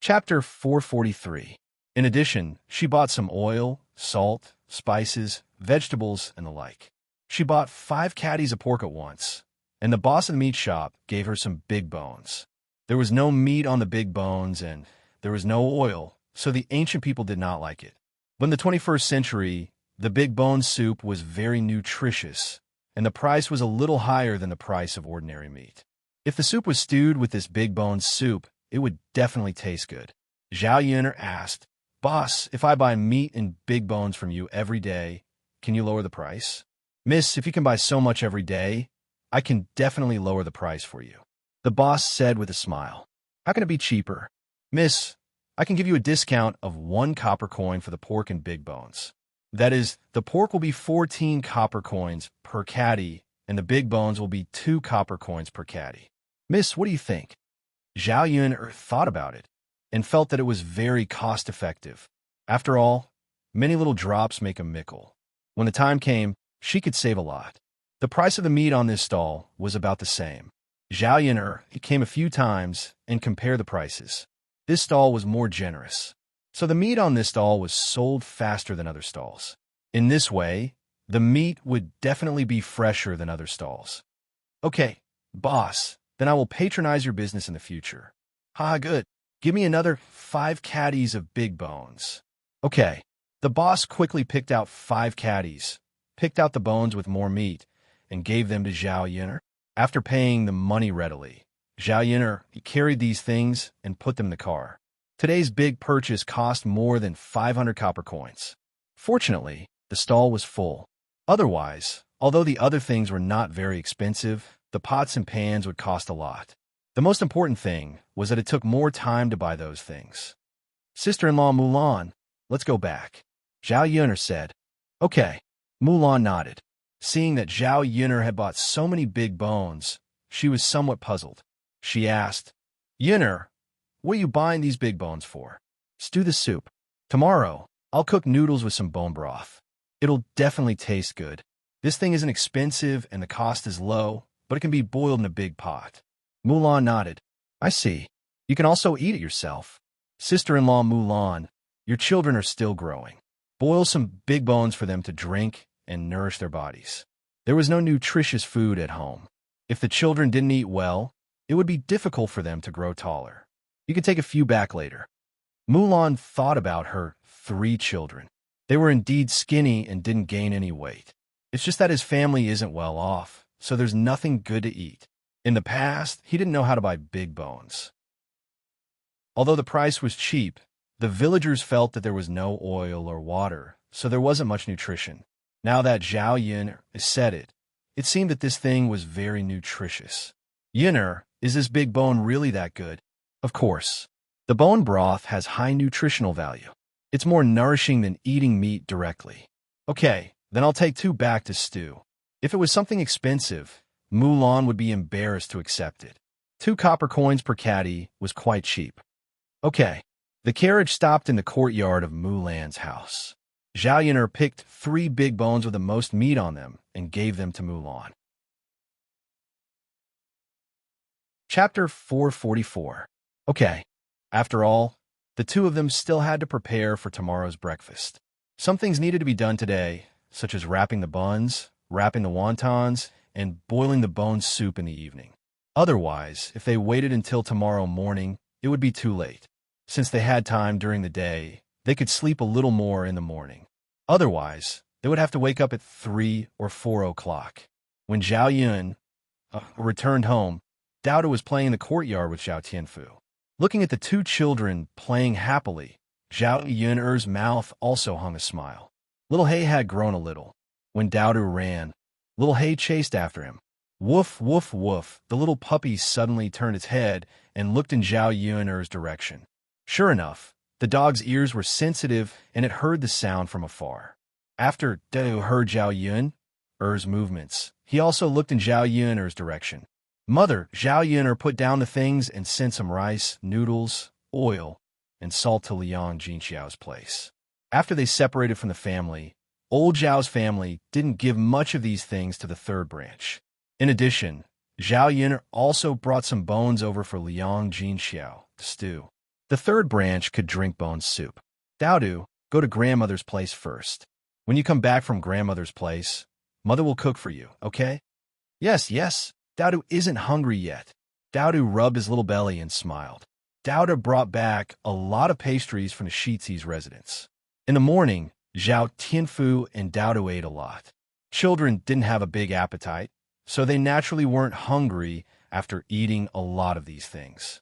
Chapter 443. In addition, she bought some oil, salt, spices, vegetables, and the like. She bought 5 caddies of pork at once, and the boss of the meat shop gave her some big bones. There was no meat on the big bones, and there was no oil, so the ancient people did not like it. But in the 21st century, the big bone soup was very nutritious, and the price was a little higher than the price of ordinary meat. If the soup was stewed with this big bone soup, it would definitely taste good. Zhao Yun'er asked, Boss, if I buy meat and big bones from you every day, can you lower the price? Miss, if you can buy so much every day, I can definitely lower the price for you. The boss said with a smile. How can it be cheaper? Miss, I can give you a discount of 1 copper coin for the pork and big bones. That is, the pork will be 14 copper coins per caddy, and the big bones will be 2 copper coins per caddy. Miss, what do you think? Zhao Yun'er thought about it and felt that it was very cost-effective. After all, many little drops make a mickle. When the time came, she could save a lot. The price of the meat on this stall was about the same. Zhao Yun'er came a few times and compared the prices. This stall was more generous, so the meat on this stall was sold faster than other stalls. In this way, the meat would definitely be fresher than other stalls. Okay, boss, then I will patronize your business in the future. Ha, good. Give me another 5 caddies of big bones. Okay. The boss quickly picked out 5 caddies, picked out the bones with more meat, and gave them to Zhao Yun'er. After paying the money readily, Zhao Yun'er carried these things and put them in the car. Today's big purchase cost more than 500 copper coins. Fortunately, the stall was full. Otherwise, although the other things were not very expensive, the pots and pans would cost a lot. The most important thing was that it took more time to buy those things. Sister-in-law Mulan, let's go back. Zhao Yun'er said. Okay. Mulan nodded. Seeing that Zhao Yun'er had bought so many big bones, she was somewhat puzzled. She asked, Yun'er, what are you buying these big bones for? Stew the soup. Tomorrow, I'll cook noodles with some bone broth. It'll definitely taste good. This thing isn't expensive and the cost is low, but it can be boiled in a big pot. Mulan nodded. I see. You can also eat it yourself. Sister-in-law Mulan, your children are still growing. Boil some big bones for them to drink and nourish their bodies. There was no nutritious food at home. If the children didn't eat well, it would be difficult for them to grow taller. You could take a few back later. Mulan thought about her 3 children. They were indeed skinny and didn't gain any weight. It's just that his family isn't well off, so there's nothing good to eat. In the past, he didn't know how to buy big bones. Although the price was cheap, the villagers felt that there was no oil or water, so there wasn't much nutrition. Now that Zhao Yun said it, it seemed that this thing was very nutritious. Yun'er, is this big bone really that good? Of course. The bone broth has high nutritional value. It's more nourishing than eating meat directly. Okay, then I'll take 2 back to stew. If it was something expensive, Mulan would be embarrassed to accept it. 2 copper coins per caddy was quite cheap. Okay. The carriage stopped in the courtyard of Mulan's house. Zhao Yun'er picked 3 big bones with the most meat on them and gave them to Mulan. Chapter 444. Okay. After all, the 2 of them still had to prepare for tomorrow's breakfast. Some things needed to be done today, such as wrapping the buns, wrapping the wontons, and boiling the bone soup in the evening. Otherwise, if they waited until tomorrow morning, it would be too late. Since they had time during the day, they could sleep a little more in the morning. Otherwise, they would have to wake up at 3 or 4 o'clock. When Zhao Yun returned home, Dao was playing in the courtyard with Zhao Tianfu. Looking at the 2 children playing happily, Zhao Yun'er's mouth also hung a smile. Little Hay had grown a little. When Dao ran, Little Hay chased after him. Woof, woof, woof, the little puppy suddenly turned its head and looked in Zhao Yun'er's direction. Sure enough, the dog's ears were sensitive and it heard the sound from afar. After Dao heard Zhao Yun'er's movements, he also looked in Zhao Yun'er's direction. Mother, Zhao Yun'er put down the things and sent some rice, noodles, oil, and salt to Liang Jinxiao's place. After they separated from the family, old Zhao's family didn't give much of these things to the 3rd branch. In addition, Zhao Yun'er also brought some bones over for Liang Jinxiao to stew. The 3rd branch could drink bone soup. Dao, go to grandmother's place first. When you come back from grandmother's place, mother will cook for you, okay? Yes, yes. Dao isn't hungry yet. Dao rubbed his little belly and smiled. Dao brought back a lot of pastries from the Shizi's residence. In the morning, Zhao Tianfu and Dao ate a lot. Children didn't have a big appetite, so they naturally weren't hungry after eating a lot of these things.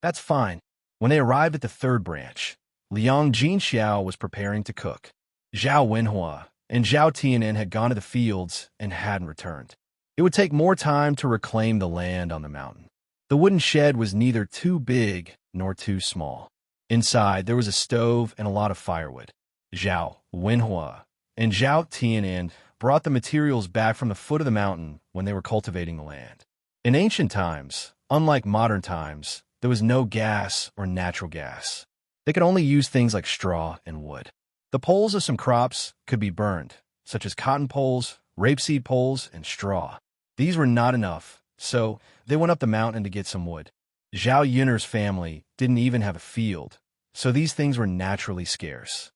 That's fine. When they arrived at the 3rd branch, Liang Jinxiao was preparing to cook. Zhao Wenhua and Zhao Tianan had gone to the fields and hadn't returned. It would take more time to reclaim the land on the mountain. The wooden shed was neither too big nor too small. Inside, there was a stove and a lot of firewood. Zhao Wenhua and Zhao Tianan brought the materials back from the foot of the mountain when they were cultivating the land. In ancient times, unlike modern times, there was no gas or natural gas. They could only use things like straw and wood. The poles of some crops could be burned, such as cotton poles, rapeseed poles, and straw. These were not enough, so they went up the mountain to get some wood. Zhao Yun'er's family didn't even have a field, so these things were naturally scarce.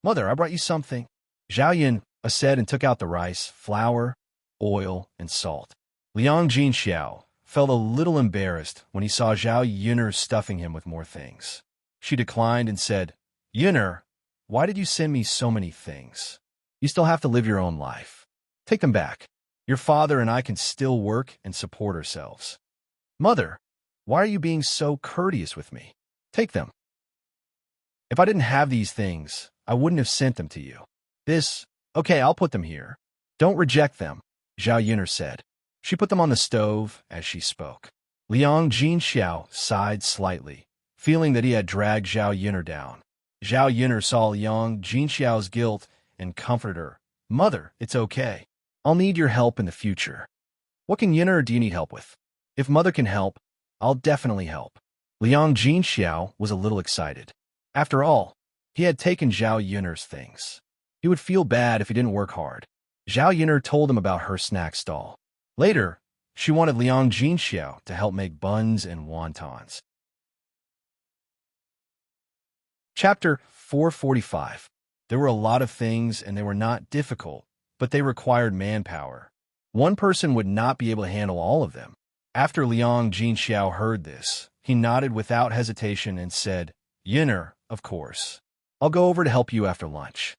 Mother, I brought you something. Zhao Yun said and took out the rice, flour, oil, and salt. Liang Jinxiao felt a little embarrassed when he saw Zhao Yun'er stuffing him with more things. She declined and said, Yun'er, why did you send me so many things? You still have to live your own life. Take them back. Your father and I can still work and support ourselves. Mother, why are you being so courteous with me? Take them. If I didn't have these things, I wouldn't have sent them to you. Okay, I'll put them here. Don't reject them, Zhao Yun'er said. She put them on the stove as she spoke. Liang Jinxiao sighed slightly, feeling that he had dragged Zhao Yun'er down. Zhao Yun'er saw Liang Jinxiao's guilt and comforted her. Mother, it's okay. I'll need your help in the future. What can Yun'er do you need help with? If Mother can help, I'll definitely help. Liang Jinxiao was a little excited. After all, he had taken Zhao Yun'er's things. He would feel bad if he didn't work hard. Zhao Yun'er told him about her snack stall. Later, she wanted Liang Jinxiao to help make buns and wontons. Chapter 445. There were a lot of things and they were not difficult, but they required manpower. One person would not be able to handle all of them. After Liang Jinxiao heard this, he nodded without hesitation and said, Yun'er, of course. I'll go over to help you after lunch.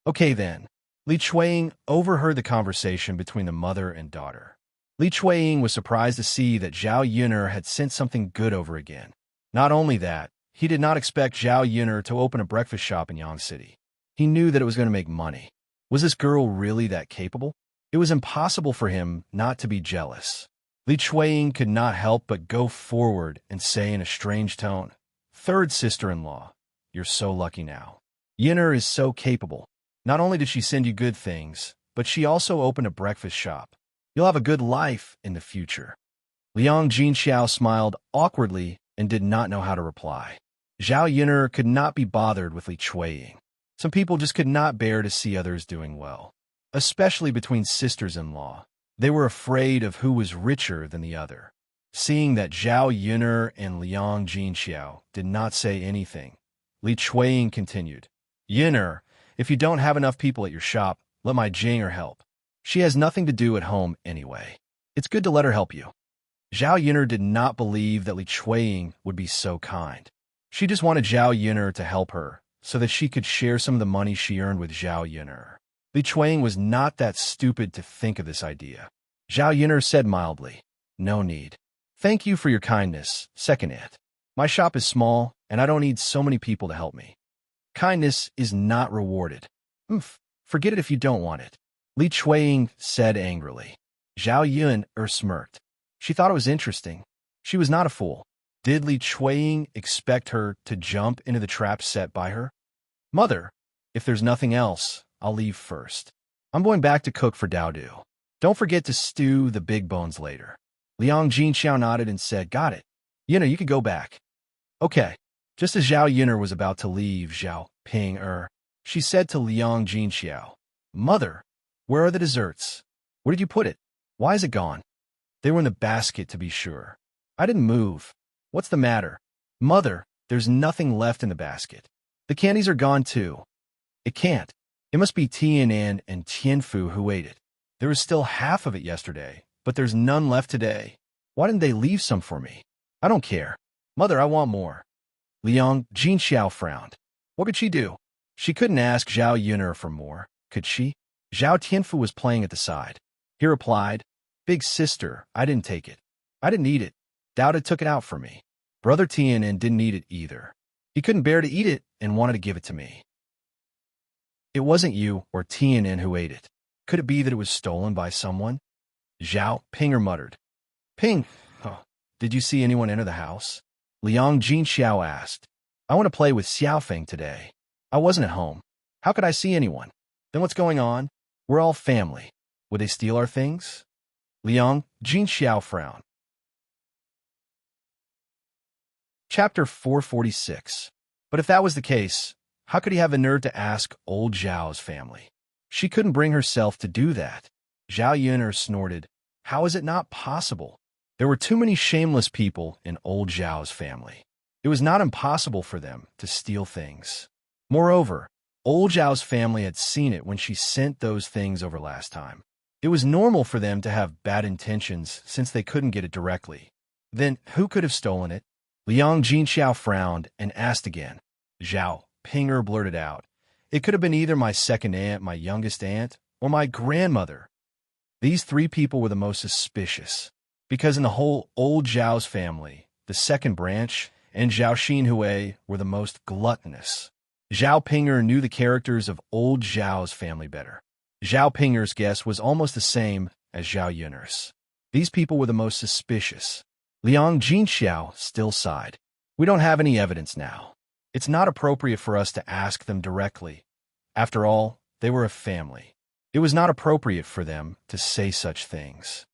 Okay then. Li Chuiying overheard the conversation between the mother and daughter. Li Chuiying was surprised to see that Zhao Yuner had sent something good over again. Not only that, he did not expect Zhao Yuner to open a breakfast shop in Yang City. He knew that it was going to make money. Was this girl really that capable? It was impossible for him not to be jealous. Li Chuiying could not help but go forward and say in a strange tone, "Third sister-in-law, you're so lucky now. Yuner is so capable. Not only did she send you good things, but she also opened a breakfast shop. You'll have a good life in the future." Liang Jinxiao smiled awkwardly and did not know how to reply. Zhao Yuner could not be bothered with Li Chuiying. Some people just could not bear to see others doing well, especially between sisters-in-law. They were afraid of who was richer than the other. Seeing that Zhao Yuner and Liang Jinxiao did not say anything, Li Chuiying continued, "Yuner, if you don't have enough people at your shop, let my Jinger help. She has nothing to do at home anyway. It's good to let her help you." Zhao Yuner did not believe that Li Chuiying would be so kind. She just wanted Zhao Yuner to help her so that she could share some of the money she earned with Zhao Yuner. Li Chuiying was not that stupid to think of this idea. Zhao Yuner said mildly, "No need. Thank you for your kindness, second aunt. My shop is small, and I don't need so many people to help me. Kindness is not rewarded. Forget it if you don't want it," Li Chuiying said angrily. Zhao Yuner smirked. She thought it was interesting. She was not a fool. Did Li Chuiying expect her to jump into the trap set by her? "Mother, if there's nothing else, I'll leave first. I'm going back to cook for Daodu. Don't forget to stew the big bones later." Liang Jinxiao nodded and said, "Got it. Yuner, you could go back." "Okay." Just as Zhao Yuner was about to leave Zhao Ping she said to Liang Jinxiao, "Mother, where are the desserts? Where did you put it? Why is it gone?" "They were in the basket, to be sure. I didn't move. What's the matter?" "Mother, there's nothing left in the basket. The candies are gone too." "It can't. It must be Tianan and Tianfu who ate it. There was still half of it yesterday, but there's none left today. Why didn't they leave some for me? I don't care. Mother, I want more." Liang Jinxiao frowned. What could she do? She couldn't ask Zhao Yuner for more, could she? Zhao Tianfu was playing at the side. He replied, "Big sister, I didn't take it. I didn't eat it. Dowda took it out for me. Brother Tianan didn't eat it either. He couldn't bear to eat it and wanted to give it to me." "It wasn't you or Tianan who ate it. Could it be that it was stolen by someone?" Zhao Pinger muttered. "Ping, did you see anyone enter the house?" Liang Jinxiao asked. "I want to play with Xiaofeng today. I wasn't at home. How could I see anyone? Then what's going on? We're all family. Would they steal our things?" Liang Jinxiao frowned. Chapter 446. But if that was the case, how could he have the nerve to ask old Zhao's family? She couldn't bring herself to do that. Zhao Yuner snorted. How is it not possible? There were too many shameless people in old Zhao's family. It was not impossible for them to steal things. Moreover, old Zhao's family had seen it when she sent those things over last time. It was normal for them to have bad intentions since they couldn't get it directly. Then who could have stolen it? Liang Jinxiao frowned and asked again. Zhao Pinger blurted out, "It could have been either my second aunt, my youngest aunt, or my grandmother." These three people were the most suspicious, because in the whole old Zhao's family, the second branch and Zhao Xinhui were the most gluttonous. Zhao Pinger knew the characters of old Zhao's family better. Zhao Pinger's guess was almost the same as Zhao Yuner's. These people were the most suspicious. Liang Jinxiao still sighed. "We don't have any evidence now. It's not appropriate for us to ask them directly. After all, they were a family. It was not appropriate for them to say such things.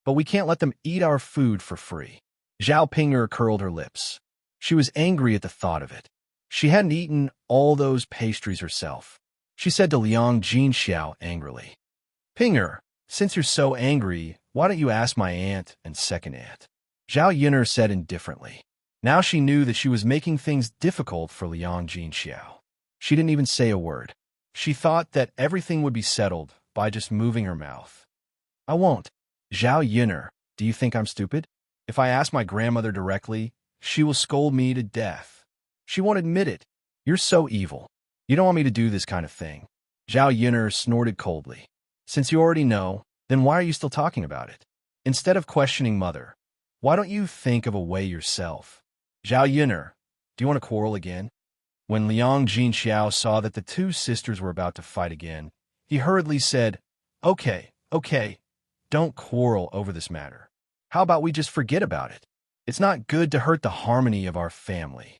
But we can't let them eat our food for free." Zhao Pinger curled her lips. She was angry at the thought of it. She hadn't eaten all those pastries herself. She said to Liang Jinxiao angrily, "Pinger, since you're so angry, why don't you ask my aunt and second aunt?" Zhao Yuner said indifferently. Now she knew that she was making things difficult for Liang Jinxiao. She didn't even say a word. She thought that everything would be settled by just moving her mouth. "I won't." "Zhao Yuner, do you think I'm stupid? If I ask my grandmother directly, she will scold me to death. She won't admit it. You're so evil. You don't want me to do this kind of thing." Zhao Yuner snorted coldly. "Since you already know, then why are you still talking about it? Instead of questioning Mother, why don't you think of a way yourself? Zhao Yun'er, do you want to quarrel again? When Liang Jinxiao saw that the two sisters were about to fight again, he hurriedly said, Okay, don't quarrel over this matter. How about we just forget about it? It's not good to hurt the harmony of our family.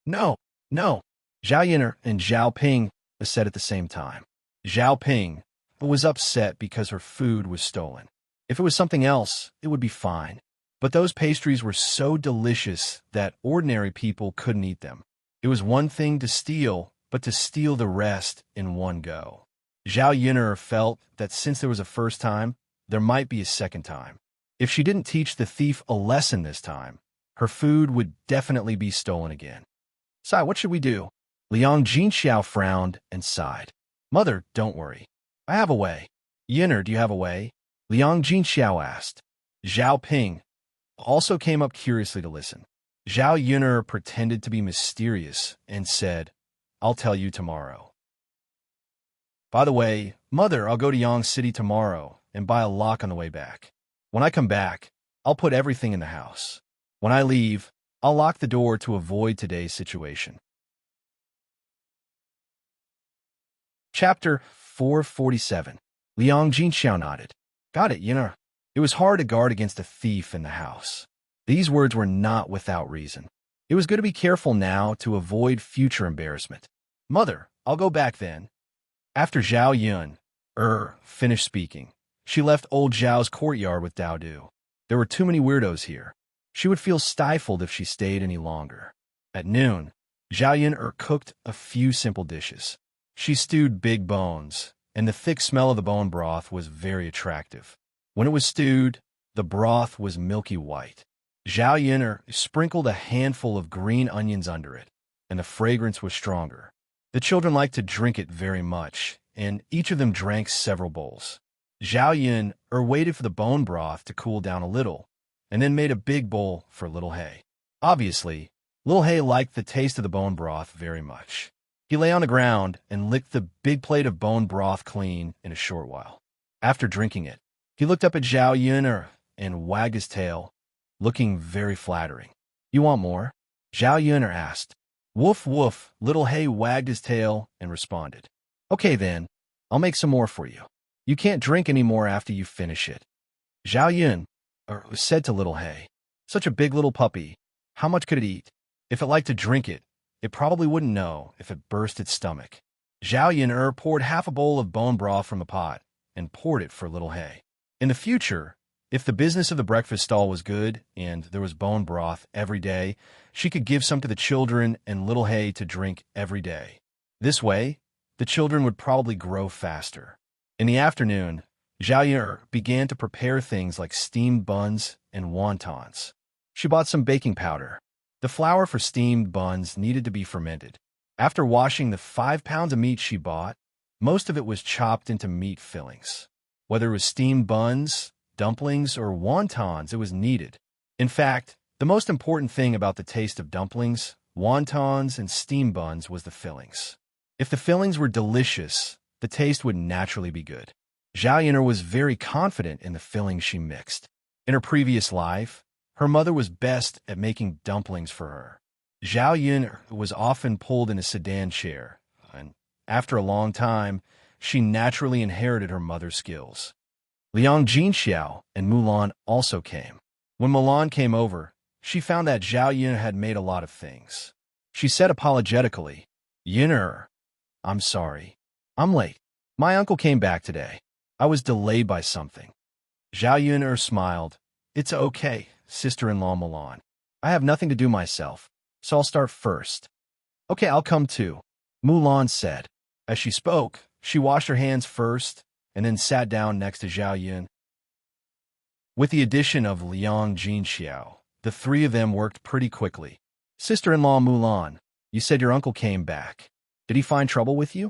No, no, Zhao Yun'er and Zhao Ping said at the same time. Zhao Ping was upset because her food was stolen. If it was something else, it would be fine. But those pastries were so delicious that ordinary people couldn't eat them. It was one thing to steal, but to steal the rest in one go. Zhao Yun'er felt that since there was a first time, there might be a second time. If she didn't teach the thief a lesson this time, her food would definitely be stolen again. Sai, what should we do? Liang Jinxiao frowned and sighed. Mother, don't worry. I have a way. Yun'er, do you have a way? Liang Jinxiao asked. Zhao Ping also came up curiously to listen. Zhao Yun'er pretended to be mysterious and said, I'll tell you tomorrow. By the way, Mother, I'll go to Yang City tomorrow and buy a lock on the way back. When I come back, I'll put everything in the house. When I leave, I'll lock the door to avoid today's situation. Chapter 447. Liang Jinxiao nodded. Got it, Yun'er. It was hard to guard against a thief in the house. These words were not without reason. It was good to be careful now to avoid future embarrassment. Mother, I'll go back then. After Zhao Yun'er finished speaking, she left old Zhao's courtyard with Dao Du. There were too many weirdos here. She would feel stifled if she stayed any longer. At noon, Zhao Yun'er cooked a few simple dishes. She stewed big bones, and the thick smell of the bone broth was very attractive. When it was stewed, the broth was milky white. Zhao Yun'er sprinkled a handful of green onions under it, and the fragrance was stronger. The children liked to drink it very much, and each of them drank several bowls. Zhao Yun'er waited for the bone broth to cool down a little, and then made a big bowl for Little Hay. Obviously, Little Hay liked the taste of the bone broth very much. He lay on the ground and licked the big plate of bone broth clean in a short while. After drinking it, he looked up at Zhao Yun'er and wagged his tail, looking very flattering. You want more? Zhao Yun'er asked. Woof woof, Little Hay wagged his tail and responded. Okay then, I'll make some more for you. You can't drink any more after you finish it. Zhao Yun'er said to Little Hay. Such a big little puppy. How much could it eat? If it liked to drink it, it probably wouldn't know if it burst its stomach. Zhao Yun'er poured half a bowl of bone broth from the pot and poured it for Little Hay. In the future, if the business of the breakfast stall was good and there was bone broth every day, she could give some to the children and Little Hay to drink every day. This way, the children would probably grow faster. In the afternoon, Zhao Yun'er began to prepare things like steamed buns and wontons. She bought some baking powder. The flour for steamed buns needed to be fermented. After washing the 5 pounds of meat she bought, most of it was chopped into meat fillings. Whether it was steamed buns, dumplings, or wontons, it was needed. In fact, the most important thing about the taste of dumplings, wontons, and steamed buns was the fillings. If the fillings were delicious, the taste would naturally be good. Zhao Yun'er was very confident in the fillings she mixed. In her previous life, her mother was best at making dumplings for her. Zhao Yun'er was often pulled in a sedan chair, and after a long time, she naturally inherited her mother's skills. Liang Jinxiao and Mulan also came. When Mulan came over, she found that Zhao Yun'er had made a lot of things. She said apologetically, Yun'er, I'm sorry. I'm late. My uncle came back today. I was delayed by something. Zhao Yun'er smiled. It's okay, sister-in-law Mulan. I have nothing to do myself, so I'll start first. Okay, I'll come too, Mulan said. As she spoke, she washed her hands first and then sat down next to Zhao Yun. With the addition of Liang Jinxiao, the three of them worked pretty quickly. Sister-in-law Mulan, you said your uncle came back. Did he find trouble with you?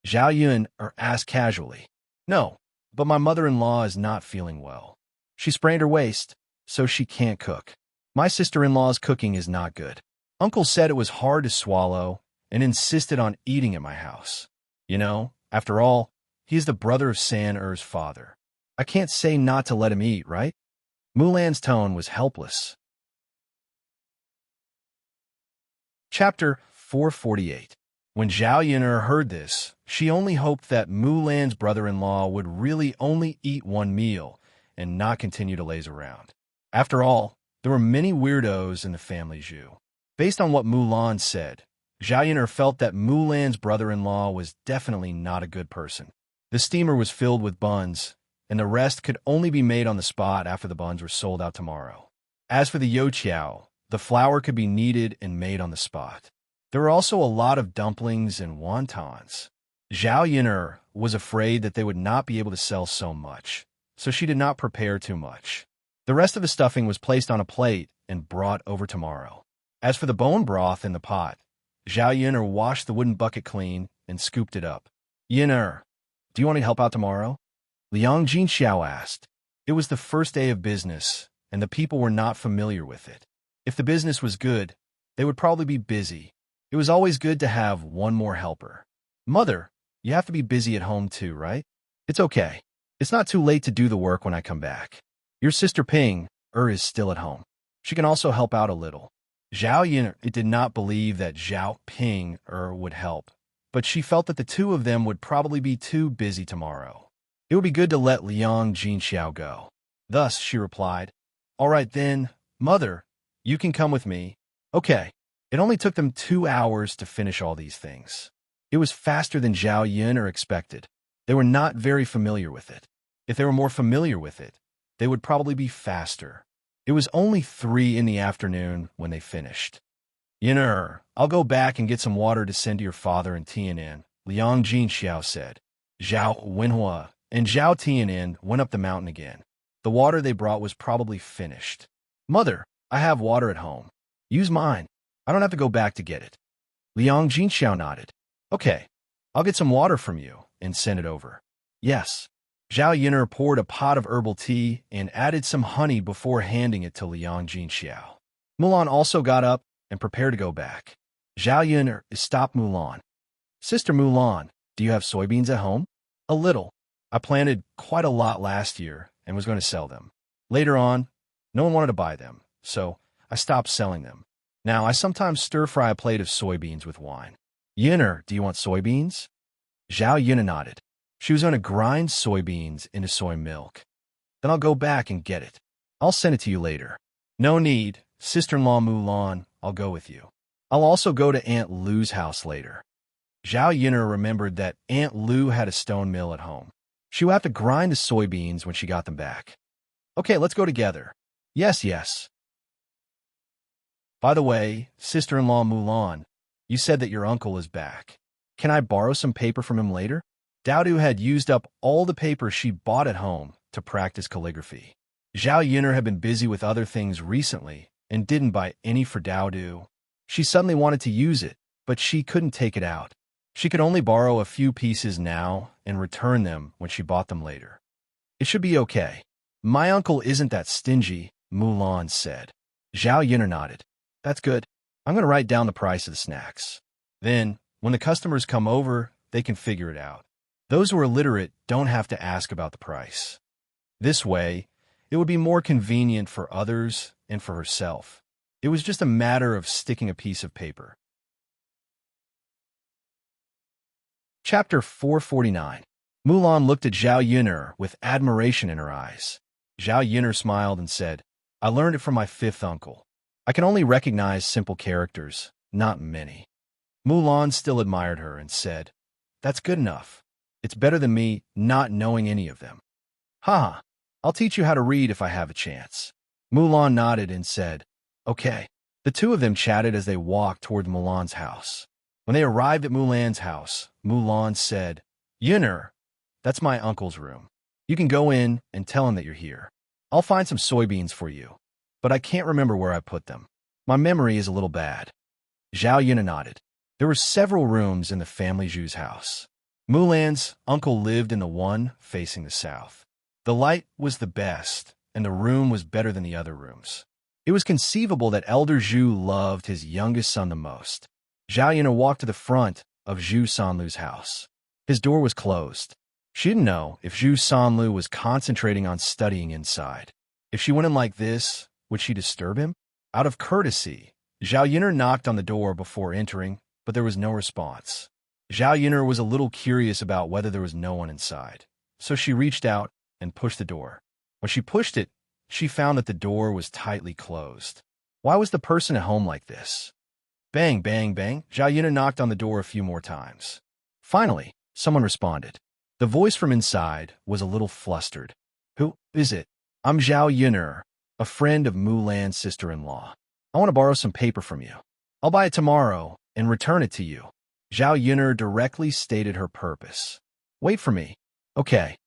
Zhao Yun asked casually. No, but my mother-in-law is not feeling well. She sprained her waist, so she can't cook. My sister-in-law's cooking is not good. Uncle said it was hard to swallow and insisted on eating at my house. You know, after all, he is the brother of San Er's father. I can't say not to let him eat, right? Mulan's tone was helpless. Chapter 448. When Zhao Yun'er heard this, she only hoped that Mulan's brother-in-law would really only eat one meal and not continue to laze around. After all, there were many weirdos in the family Zhu. Based on what Mulan said, Zhao Yun'er felt that Mulan's brother-in-law was definitely not a good person. The steamer was filled with buns, and the rest could only be made on the spot after the buns were sold out tomorrow. As for the youtiao, the flour could be kneaded and made on the spot. There were also a lot of dumplings and wontons. Zhao Yun'er was afraid that they would not be able to sell so much, so she did not prepare too much. The rest of the stuffing was placed on a plate and brought over tomorrow. As for the bone broth in the pot, Zhao Yun'er washed the wooden bucket clean and scooped it up. Yun'er, do you want to help out tomorrow? Liang Jinxiao asked. It was the first day of business, and the people were not familiar with it. If the business was good, they would probably be busy. It was always good to have one more helper. Mother, you have to be busy at home too, right? It's okay. It's not too late to do the work when I come back. Your sister Ping is still at home. She can also help out a little. Zhao Yun'er did not believe that Zhao Ping would help, but she felt that the two of them would probably be too busy tomorrow. It would be good to let Liang Jinxiao go. Thus, she replied, All right then, Mother, you can come with me. Okay. It only took them 2 hours to finish all these things. It was faster than Zhao Yun'er expected. They were not very familiar with it. If they were more familiar with it, they would probably be faster. It was only 3 in the afternoon when they finished. Yun'er, I'll go back and get some water to send to your father in Tianan, Liang Jinxiao said. Zhao Wenhua and Zhao Tianan went up the mountain again. The water they brought was probably finished. Mother, I have water at home. Use mine. I don't have to go back to get it. Liang Jinxiao nodded. Okay, I'll get some water from you and send it over. Yes. Zhao Yun'er poured a pot of herbal tea and added some honey before handing it to Liang Jinxiao. Mulan also got up and prepared to go back. Zhao Yun'er stopped Mulan. Sister Mulan, do you have soybeans at home? A little. I planted quite a lot last year and was going to sell them. Later on, no one wanted to buy them, so I stopped selling them. Now, I sometimes stir-fry a plate of soybeans with wine. Yun'er, do you want soybeans? Zhao Yun'er nodded. She was going to grind soybeans into soy milk. Then I'll go back and get it. I'll send it to you later. No need. Sister-in-law Mulan, I'll go with you. I'll also go to Aunt Lu's house later. Zhao Yun'er remembered that Aunt Lu had a stone mill at home. She would have to grind the soybeans when she got them back. Okay, let's go together. Yes. By the way, sister-in-law Mulan, you said that your uncle is back. Can I borrow some paper from him later? Daodu had used up all the paper she bought at home to practice calligraphy. Zhao Yun'er had been busy with other things recently and didn't buy any for Daodu. She suddenly wanted to use it, but she couldn't take it out. She could only borrow a few pieces now and return them when she bought them later. It should be okay. My uncle isn't that stingy, Mulan said. Zhao Yun'er nodded. That's good. I'm going to write down the price of the snacks. Then, when the customers come over, they can figure it out. Those who are illiterate don't have to ask about the price. This way, it would be more convenient for others and for herself. It was just a matter of sticking a piece of paper. Chapter 449. Mulan looked at Zhao Yun'er with admiration in her eyes. Zhao Yun'er smiled and said, I learned it from my 5th uncle. I can only recognize simple characters, not many. Mulan still admired her and said, That's good enough. It's better than me not knowing any of them. Ha! I'll teach you how to read if I have a chance. Mulan nodded and said, Okay. The two of them chatted as they walked toward Mulan's house. When they arrived at Mulan's house, Mulan said, Yun'er, that's my uncle's room. You can go in and tell him that you're here. I'll find some soybeans for you, but I can't remember where I put them. My memory is a little bad. Zhao Yun'er nodded. There were several rooms in the family Zhu's house. Mulan's uncle lived in the one facing the south. The light was the best, and the room was better than the other rooms. It was conceivable that Elder Zhu loved his youngest son the most. Zhao Yun'er walked to the front of Zhu Sanlu's house. His door was closed. She didn't know if Zhu Sanlu was concentrating on studying inside. If she went in like this, would she disturb him? Out of courtesy, Zhao Yun'er knocked on the door before entering, but there was no response. Zhao Yun'er was a little curious about whether there was no one inside, so she reached out and pushed the door. When she pushed it, she found that the door was tightly closed. Why was the person at home like this? Bang, bang, bang. Zhao Yun'er knocked on the door a few more times. Finally, someone responded. The voice from inside was a little flustered. Who is it? I'm Zhao Yun'er, a friend of Mulan's sister-in-law. I want to borrow some paper from you. I'll buy it tomorrow and return it to you. Zhao Yun'er directly stated her purpose. Wait for me. Okay.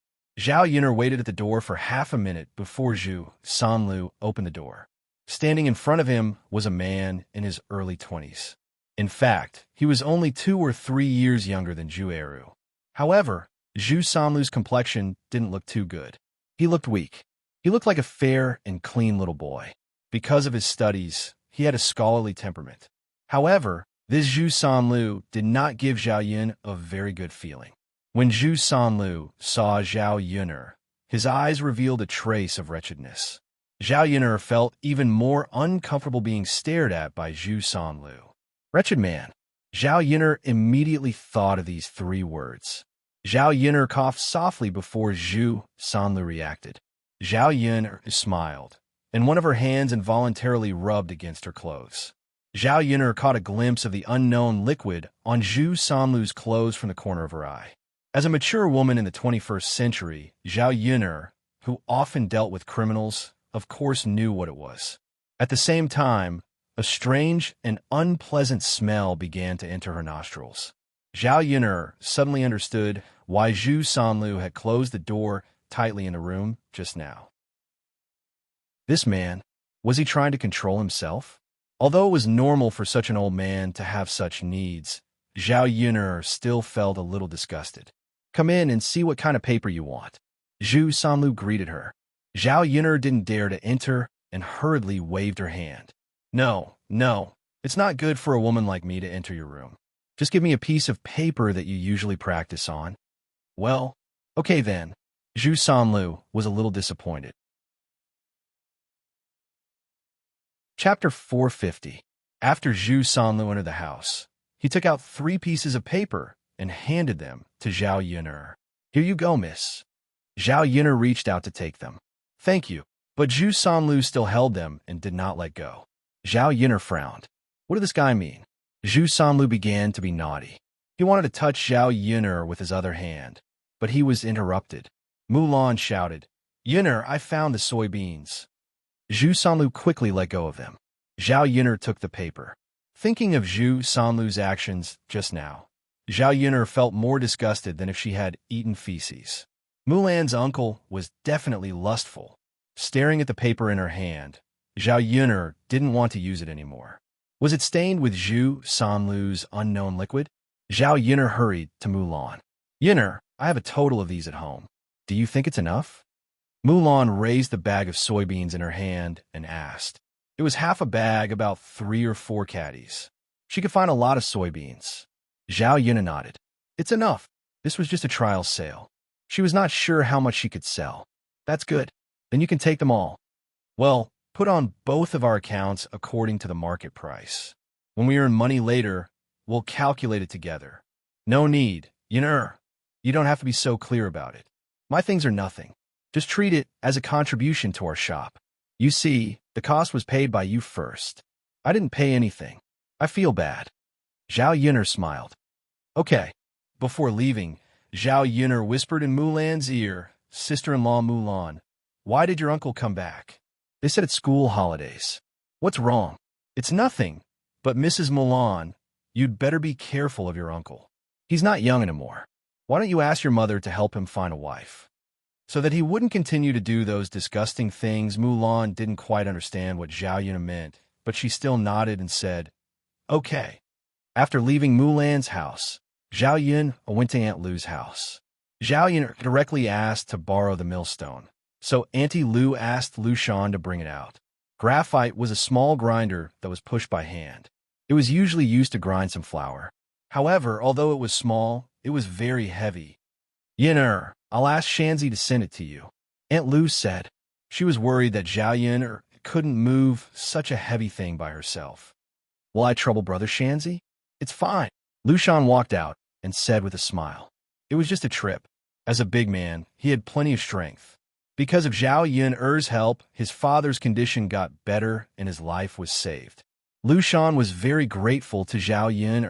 Zhao Yun'er waited at the door for half a minute before Zhu Sanlu opened the door. Standing in front of him was a man in his early 20s. In fact, he was only 2 or 3 years younger than Zhu Eru. However, Zhu Sanlu's complexion didn't look too good. He looked weak. He looked like a fair and clean little boy. Because of his studies, he had a scholarly temperament. However, this Zhu Sanlu did not give Zhao Yun a very good feeling. When Zhu Sanlu saw Zhao Yun'er, his eyes revealed a trace of wretchedness. Zhao Yun'er felt even more uncomfortable being stared at by Zhu Sanlu. Wretched man. Zhao Yun'er immediately thought of these 3 words. Zhao Yun'er coughed softly before Zhu Sanlu reacted. Zhao Yun'er smiled, and one of her hands involuntarily rubbed against her clothes. Zhao Yun'er caught a glimpse of the unknown liquid on Zhu Sanlu's clothes from the corner of her eye. As a mature woman in the 21st century, Zhao Yun'er, who often dealt with criminals, of course knew what it was. At the same time, a strange and unpleasant smell began to enter her nostrils. Zhao Yun'er suddenly understood why Zhu Sanlu had closed the door tightly in the room just now. This man, was he trying to control himself? Although it was normal for such an old man to have such needs, Zhao Yun'er still felt a little disgusted. Come in and see what kind of paper you want. Zhu Sanlu greeted her. Zhao Yun'er didn't dare to enter and hurriedly waved her hand. No, it's not good for a woman like me to enter your room. Just give me a piece of paper that you usually practice on. Well, okay then. Zhu Sanlu was a little disappointed. Chapter 450. After Zhu Sanlu entered the house, he took out 3 pieces of paper and handed them to Zhao Yun'er. Here you go, miss. Zhao Yun'er reached out to take them. Thank you. But Zhu Sanlu still held them and did not let go. Zhao Yun'er frowned. What did this guy mean? Zhu Sanlu began to be naughty. He wanted to touch Zhao Yun'er with his other hand, but he was interrupted. Mulan shouted, Yun'er, I found the soybeans. Zhu Sanlu quickly let go of them. Zhao Yun'er took the paper. Thinking of Zhu Sanlu's actions just now, Zhao Yun'er felt more disgusted than if she had eaten feces. Mulan's uncle was definitely lustful. Staring at the paper in her hand, Zhao Yun'er didn't want to use it anymore. Was it stained with Zhu Sanlu's unknown liquid? Zhao Yun'er hurried to Mulan. Yun'er, I have a total of these at home. Do you think it's enough? Mulan raised the bag of soybeans in her hand and asked. It was half a bag, about 3 or 4 caddies. She could find a lot of soybeans. Zhao Yun'er nodded. It's enough. This was just a trial sale. She was not sure how much she could sell. That's good. Then you can take them all. Well, put on both of our accounts according to the market price. When we earn money later, we'll calculate it together. No need, Yun'er. You don't have to be so clear about it. My things are nothing. Just treat it as a contribution to our shop. You see, the cost was paid by you first. I didn't pay anything. I feel bad. Zhao Yun'er smiled. Okay. Before leaving, Zhao Yun'er whispered in Mulan's ear, Sister-in-law Mulan, why did your uncle come back? They said it's school holidays. What's wrong? It's nothing. But Mrs. Mulan, you'd better be careful of your uncle. He's not young anymore. Why don't you ask your mother to help him find a wife? So that he wouldn't continue to do those disgusting things. Mulan didn't quite understand what Zhao Yun'er meant, but she still nodded and said, okay. After leaving Mulan's house, Zhao Yun went to Aunt Lu's house. Zhao Yun directly asked to borrow the millstone, so Auntie Lu asked Lu Shan to bring it out. Graphite was a small grinder that was pushed by hand. It was usually used to grind some flour. However, although it was small, it was very heavy. Yun'er, I'll ask Shanzi to send it to you. Aunt Lu said. She was worried that Zhao Yun couldn't move such a heavy thing by herself. Will I trouble Brother Shanzi? It's fine. Lu Shan walked out and said with a smile. It was just a trip. As a big man, he had plenty of strength. Because of Zhao Yun's help, his father's condition got better and his life was saved. Lu Shan was very grateful to Zhao Yun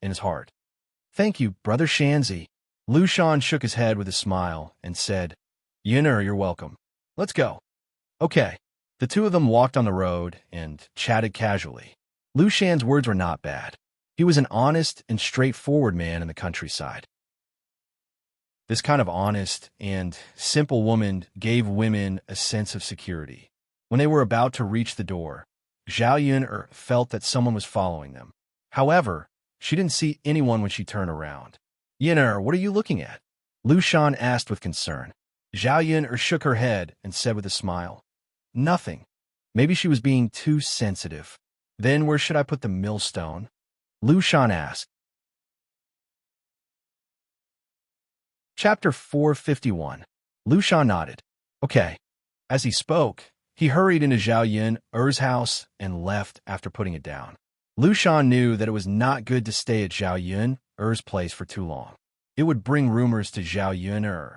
in his heart. Thank you, Brother Shanzi. Lu Shan shook his head with a smile and said, Yun, you're welcome. Let's go. Okay. The two of them walked on the road and chatted casually. Lu Shan's words were not bad. He was an honest and straightforward man in the countryside. This kind of honest and simple woman gave women a sense of security. When they were about to reach the door, Zhao Yun felt that someone was following them. However, she didn't see anyone when she turned around. Yun, what are you looking at? Lu Shan asked with concern. Zhao Yun shook her head and said with a smile, Nothing. Maybe she was being too sensitive. Then where should I put the millstone? Lu Shan asked. Chapter 451. Lu Shan nodded. Okay. As he spoke, he hurried into Zhao Yun's house and left after putting it down. Lu Shan knew that it was not good to stay at Zhao Yun's place for too long. It would bring rumors to Zhao Yun.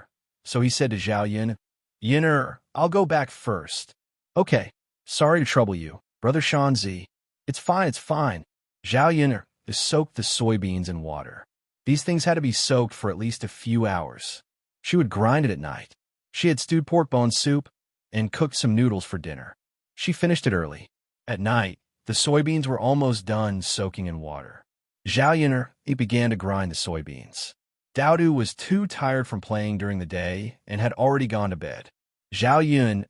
So he said to Zhao Yun, Yun, I'll go back first. Okay. Sorry to trouble you, Brother Shanzi. It's fine, it's fine. Zhao Yun soaked the soybeans in water. These things had to be soaked for at least a few hours. She would grind it at night. She had stewed pork bone soup and cooked some noodles for dinner. She finished it early. At night, the soybeans were almost done soaking in water. Zhao Yun began to grind the soybeans. Daodu was too tired from playing during the day and had already gone to bed. Zhao Yun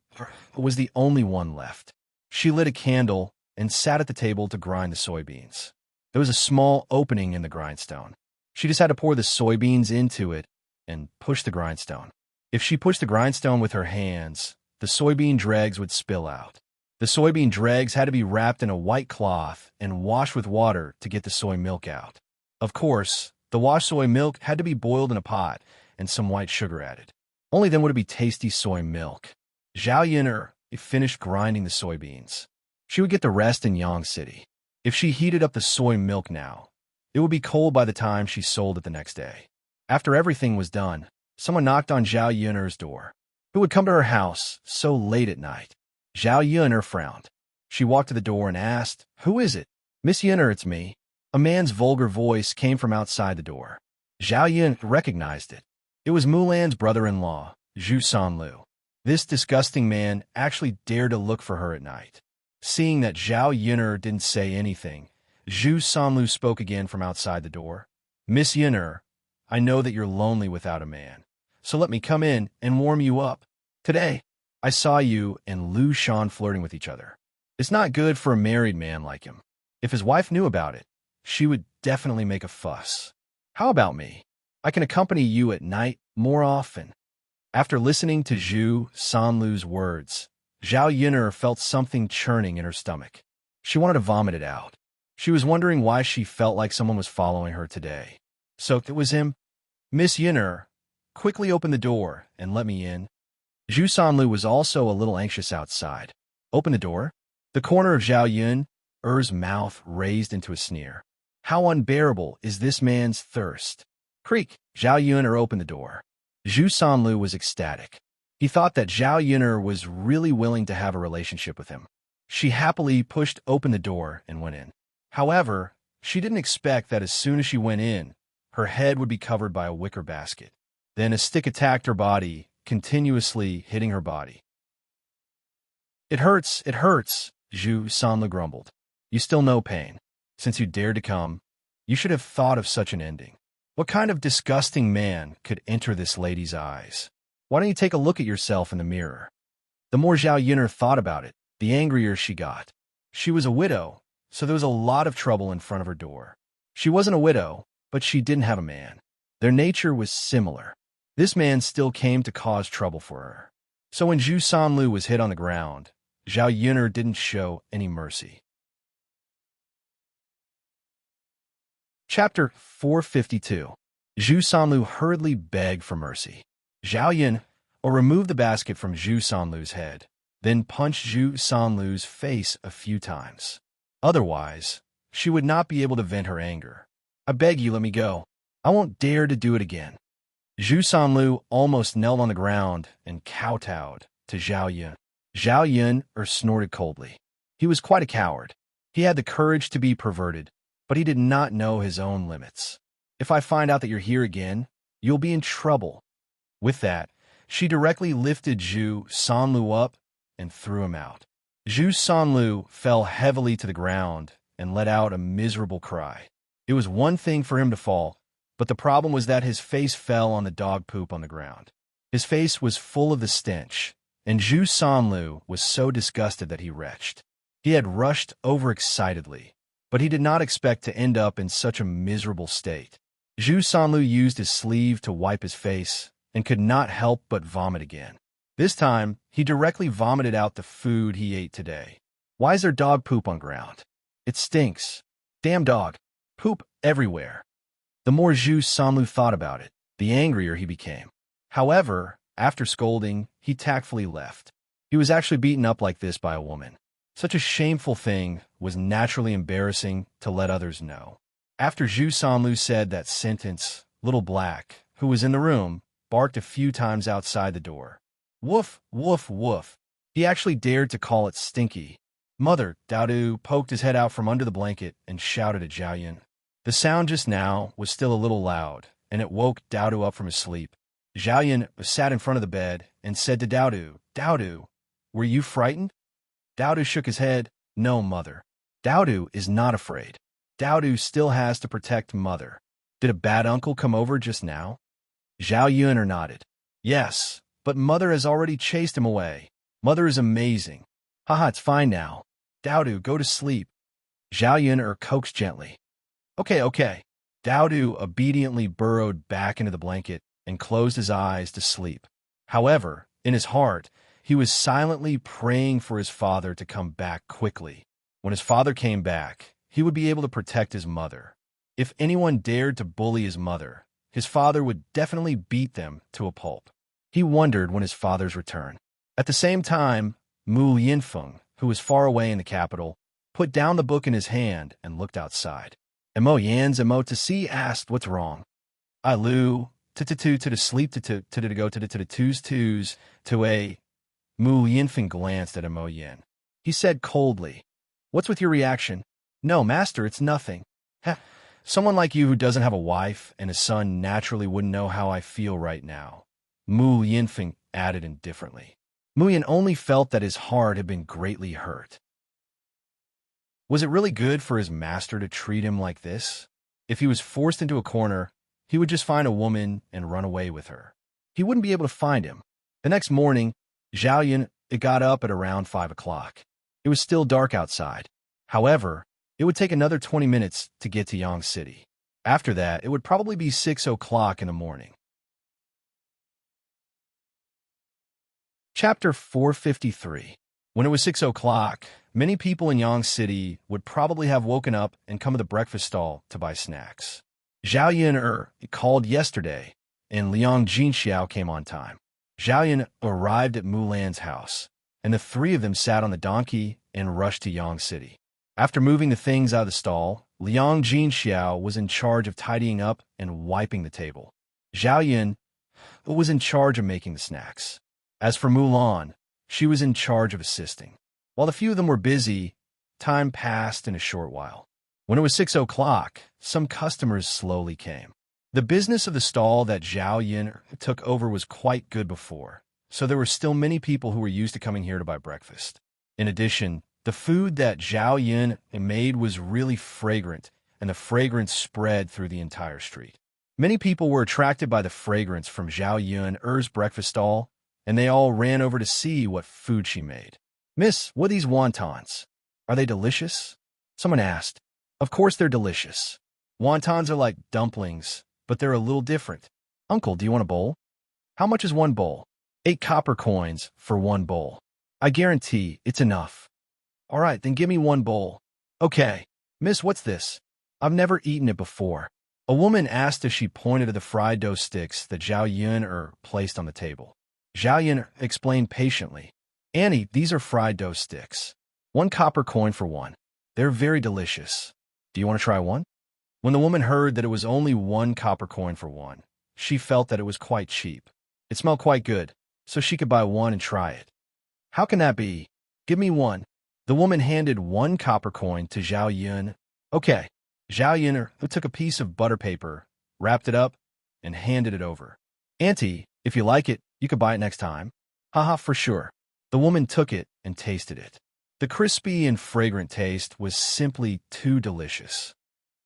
was the only one left. She lit a candle and sat at the table to grind the soybeans. There was a small opening in the grindstone. She just had to pour the soybeans into it and push the grindstone. If she pushed the grindstone with her hands, the soybean dregs would spill out. The soybean dregs had to be wrapped in a white cloth and washed with water to get the soy milk out. Of course, the washed soy milk had to be boiled in a pot and some white sugar added. Only then would it be tasty soy milk. Zhao Yun finished grinding the soybeans. She would get the rest in Yang City. If she heated up the soy milk now, it would be cold by the time she sold it the next day. After everything was done, someone knocked on Zhao Yun's door. Who would come to her house so late at night? Zhao Yun frowned. She walked to the door and asked, Who is it? Miss Yun, it's me. A man's vulgar voice came from outside the door. Zhao Yun recognized it. It was Mulan's brother-in-law, Zhu Sanlu. This disgusting man actually dared to look for her at night. Seeing that Zhao Yun didn't say anything, Zhu Sanlu spoke again from outside the door. Miss Yun, I know that you're lonely without a man, so let me come in and warm you up. Today, I saw you and Lu Shan flirting with each other. It's not good for a married man like him. If his wife knew about it, she would definitely make a fuss. How about me? I can accompany you at night more often. After listening to Zhu Sanlu's words, Zhao Yun felt something churning in her stomach. She wanted to vomit it out. She was wondering why she felt like someone was following her today. So it was him. Miss Yun, quickly open the door and let me in. Zhu Sanlu was also a little anxious outside. Open the door? The corner of Zhao Yun's mouth raised into a sneer. How unbearable is this man's thirst? Creak! Zhao Yun opened the door. Zhu Sanlu was ecstatic. He thought that Zhao Yun was really willing to have a relationship with him. She happily pushed open the door and went in. However, she didn't expect that as soon as she went in, her head would be covered by a wicker basket. Then a stick attacked her body, continuously hitting her body. It hurts, Zhu Sanlu grumbled. You still know pain. Since you dared to come, you should have thought of such an ending. What kind of disgusting man could enter this lady's eyes? Why don't you take a look at yourself in the mirror? The more Zhao Yun thought about it, the angrier she got. She was a widow, so there was a lot of trouble in front of her door. She wasn't a widow, but she didn't have a man. Their nature was similar. This man still came to cause trouble for her. So when Zhu Sanlu was hit on the ground, Zhao Yun didn't show any mercy. Chapter 452. Zhu Sanlu hurriedly begged for mercy. Zhao Yun removed the basket from Zhu Sanlu's head, then punch Zhu Sanlu's face a few times. Otherwise, she would not be able to vent her anger. I beg you, let me go. I won't dare to do it again. Zhu Sanlu almost knelt on the ground and kowtowed to Zhao Yun. Zhao Yun snorted coldly. He was quite a coward. He had the courage to be perverted, but he did not know his own limits. If I find out that you're here again, you'll be in trouble. With that, she directly lifted Zhu Sanlu up and threw him out. Zhu Sanlu fell heavily to the ground and let out a miserable cry. It was one thing for him to fall, but the problem was that his face fell on the dog poop on the ground. His face was full of the stench, and Zhu Sanlu was so disgusted that he retched. He had rushed overexcitedly, but he did not expect to end up in such a miserable state. Zhu Sanlu used his sleeve to wipe his face and could not help but vomit again. This time, he directly vomited out the food he ate today. Why is there dog poop on ground? It stinks. Damn dog. Poop everywhere. The more Zhu Sanlu thought about it, the angrier he became. However, after scolding, he tactfully left. He was actually beaten up like this by a woman. Such a shameful thing was naturally embarrassing to let others know. After Zhu Sanlu said that sentence, Little Black, who was in the room, barked a few times outside the door. Woof, woof, woof. He actually dared to call it stinky. Mother, Daodu poked his head out from under the blanket and shouted at Zhao Yun. The sound just now was still a little loud, and it woke Daodu up from his sleep. Zhao Yun sat in front of the bed and said to Daodu, Daodu, were you frightened? Daodu shook his head. No, Mother. Daodu is not afraid. Daodu still has to protect Mother. Did a bad uncle come over just now? Zhao Yun nodded. Yes, but Mother has already chased him away. Mother is amazing. Haha, it's fine now. Daodu, go to sleep. Zhao Yun coaxed gently. Okay. Daodu obediently burrowed back into the blanket and closed his eyes to sleep. However, in his heart, he was silently praying for his father to come back quickly. When his father came back, he would be able to protect his mother. If anyone dared to bully his mother, his father would definitely beat them to a pulp. He wondered when his father's return. At the same time, Mu Yinfeng, who was far away in the capital, put down the book in his hand and looked outside. Emo Yan's Emo to see asked what's wrong. I Lu, to the sleep to go to the twos to a. Mu Yinfeng glanced at Emo Yan. He said coldly, What's with your reaction? No, master, it's nothing. Heh. Someone like you who doesn't have a wife and a son naturally wouldn't know how I feel right now. Mu Yinfeng added indifferently. Mu Yin only felt that his heart had been greatly hurt. Was it really good for his master to treat him like this? If he was forced into a corner, he would just find a woman and run away with her. He wouldn't be able to find him. The next morning, Zhao Yun got up at around 5 o'clock. It was still dark outside. However, it would take another 20 minutes to get to Yang City. After that, it would probably be 6 o'clock in the morning. Chapter 453. When it was 6 o'clock, many people in Yang City would probably have woken up and come to the breakfast stall to buy snacks. Zhao Yun called yesterday, and Liang Jinxiao came on time. Zhao Yun arrived at Mulan's house, and the three of them sat on the donkey and rushed to Yang City. After moving the things out of the stall, Liang Jinxiao was in charge of tidying up and wiping the table. Zhao Yun was in charge of making the snacks. As for Mulan, she was in charge of assisting. While the few of them were busy, time passed in a short while. When it was 6 o'clock, some customers slowly came. The business of the stall that Zhao Yun took over was quite good before, so there were still many people who were used to coming here to buy breakfast. In addition, the food that Zhao Yun made was really fragrant, and the fragrance spread through the entire street. Many people were attracted by the fragrance from Zhao Yun's breakfast stall, and they all ran over to see what food she made. Miss, what are these wontons? Are they delicious? Someone asked. Of course they're delicious. Wontons are like dumplings, but they're a little different. Uncle, do you want a bowl? How much is one bowl? 8 copper coins for one bowl. I guarantee it's enough. All right, then give me one bowl. Okay. Miss, what's this? I've never eaten it before. A woman asked as she pointed to the fried dough sticks that Zhao Yun placed on the table. Zhao Yun explained patiently. Annie, these are fried dough sticks. 1 copper coin for one. They're very delicious. Do you want to try one? When the woman heard that it was only 1 copper coin for one, she felt that it was quite cheap. It smelled quite good, so she could buy one and try it. How can that be? Give me one. The woman handed 1 copper coin to Zhao Yun. Okay. Zhao Yun who took a piece of butter paper, wrapped it up, and handed it over. Auntie, if you like it, you could buy it next time. Haha, for sure. The woman took it and tasted it. The crispy and fragrant taste was simply too delicious.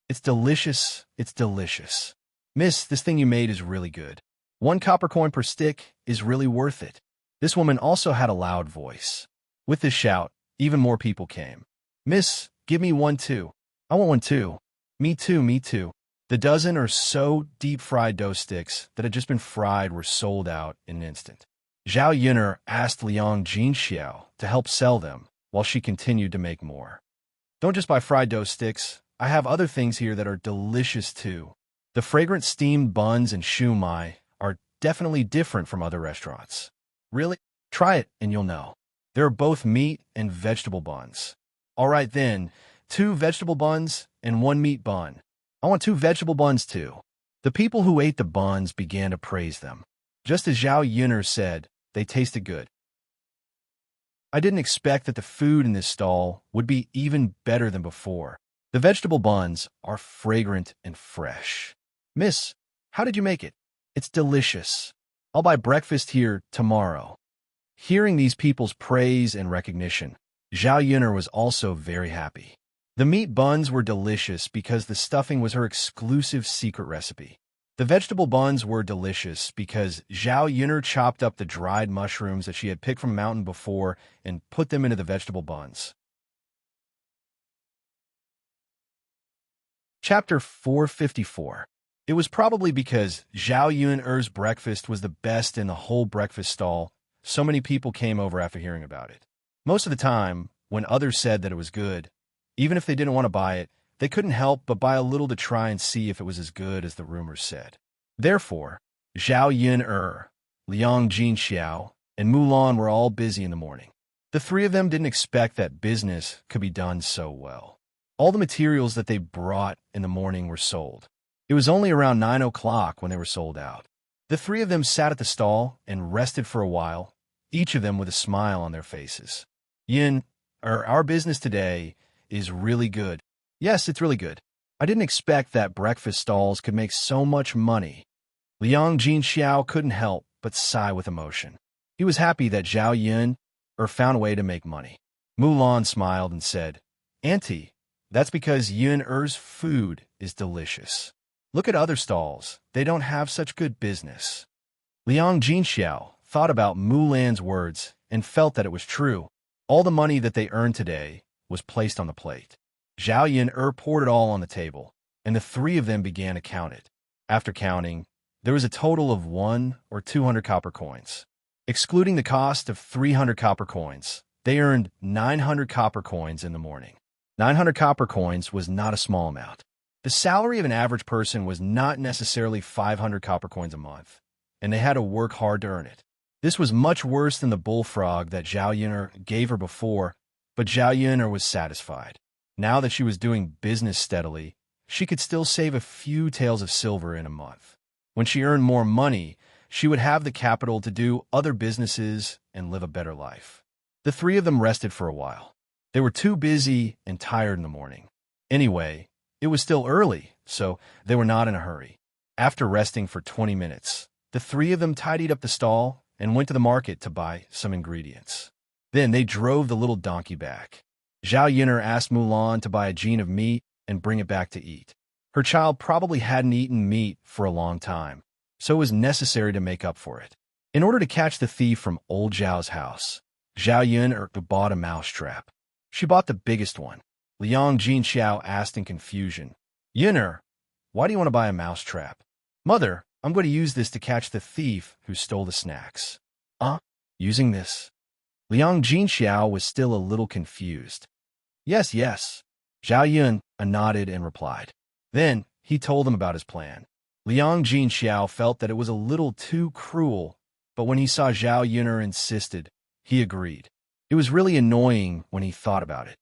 It's delicious, it's delicious. Miss, this thing you made is really good. 1 copper coin per stick is really worth it. This woman also had a loud voice. With this shout, even more people came. Miss, give me one too. I want one too. Me too, me too. The dozen or so deep-fried dough sticks that had just been fried were sold out in an instant. Zhao Yun'er asked Liang Jinxiao to help sell them while she continued to make more. Don't just buy fried dough sticks. I have other things here that are delicious too. The fragrant steamed buns and shumai are definitely different from other restaurants. Really? Try it and you'll know. There are both meat and vegetable buns. All right then, 2 vegetable buns and 1 meat bun. I want 2 vegetable buns too. The people who ate the buns began to praise them. Just as Zhao Yun'er said, they tasted good. I didn't expect that the food in this stall would be even better than before. The vegetable buns are fragrant and fresh. Miss, how did you make it? It's delicious. I'll buy breakfast here tomorrow. Hearing these people's praise and recognition, Zhao Yun'er was also very happy. The meat buns were delicious because the stuffing was her exclusive secret recipe. The vegetable buns were delicious because Zhao Yun'er chopped up the dried mushrooms that she had picked from a mountain before and put them into the vegetable buns. Chapter 454. It was probably because Zhao Yun'er's breakfast was the best in the whole breakfast stall, so many people came over after hearing about it. Most of the time, when others said that it was good, even if they didn't want to buy it, they couldn't help but buy a little to try and see if it was as good as the rumors said. Therefore, Zhao Yun'er, Liang Jinxiao, and Mulan were all busy in the morning. The 3 of them didn't expect that business could be done so well. All the materials that they brought in the morning were sold. It was only around 9 o'clock when they were sold out. The 3 of them sat at the stall and rested for a while, each of them with a smile on their faces. Our business today is really good. Yes, it's really good. I didn't expect that breakfast stalls could make so much money. Liang Jinxiao couldn't help but sigh with emotion. He was happy that Zhao Yun'er found a way to make money. Mulan smiled and said, Auntie, that's because Yun'er's food is delicious. Look at other stalls. They don't have such good business. Liang Jinxiao thought about Mulan's words and felt that it was true. All the money that they earned today was placed on the plate. Zhao Yun'er poured it all on the table, and the 3 of them began to count it. After counting, there was a total of 1 or 200 copper coins. Excluding the cost of 300 copper coins, they earned 900 copper coins in the morning. 900 copper coins was not a small amount. The salary of an average person was not necessarily 500 copper coins a month, and they had to work hard to earn it. This was much worse than the bullfrog that Zhao Yun'er gave her before, but Zhao Yun'er was satisfied. Now that she was doing business steadily, she could still save a few taels of silver in a month. When she earned more money, she would have the capital to do other businesses and live a better life. The 3 of them rested for a while. They were too busy and tired in the morning. Anyway, it was still early, so they were not in a hurry. After resting for 20 minutes, the 3 of them tidied up the stall and went to the market to buy some ingredients. Then they drove the little donkey back. Zhao Yun'er asked Mulan to buy a gene of meat and bring it back to eat. Her child probably hadn't eaten meat for a long time, so it was necessary to make up for it. In order to catch the thief from old Zhao's house, Zhao Yun'er bought a mousetrap. She bought the biggest one. Liang Jinxiao asked in confusion, Yun'er, why do you want to buy a mousetrap? Mother, I'm going to use this to catch the thief who stole the snacks. Using this? Liang Jinxiao was still a little confused. Yes. Zhao Yun nodded and replied. Then he told them about his plan. Liang Jinxiao felt that it was a little too cruel, but when he saw Zhao Yun'er insisted, he agreed. It was really annoying when he thought about it.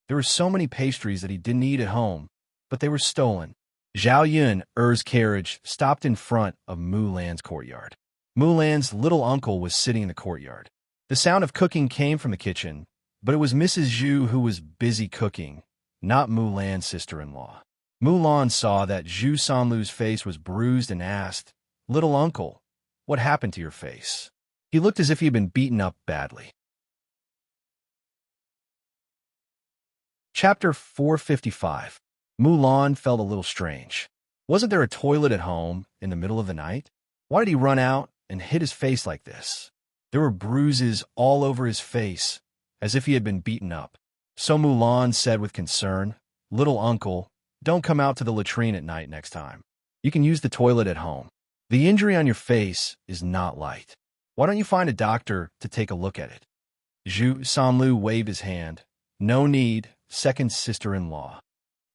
There were so many pastries that he didn't eat at home, but they were stolen. Zhao Yun's carriage stopped in front of Mulan's courtyard. Mulan's little uncle was sitting in the courtyard. The sound of cooking came from the kitchen, but it was Mrs. Zhu who was busy cooking, not Mulan's sister-in-law. Mulan saw that Zhu Sanlu's face was bruised and asked, "Little uncle, what happened to your face?" He looked as if he had been beaten up badly. Chapter 455. Mulan felt a little strange. Wasn't there a toilet at home in the middle of the night? Why did he run out and hit his face like this? There were bruises all over his face, as if he had been beaten up. So Mulan said with concern, "Little uncle, don't come out to the latrine at night next time. You can use the toilet at home. The injury on your face is not light. Why don't you find a doctor to take a look at it?" Zhu Sanlu waved his hand. "No need, second sister-in-law."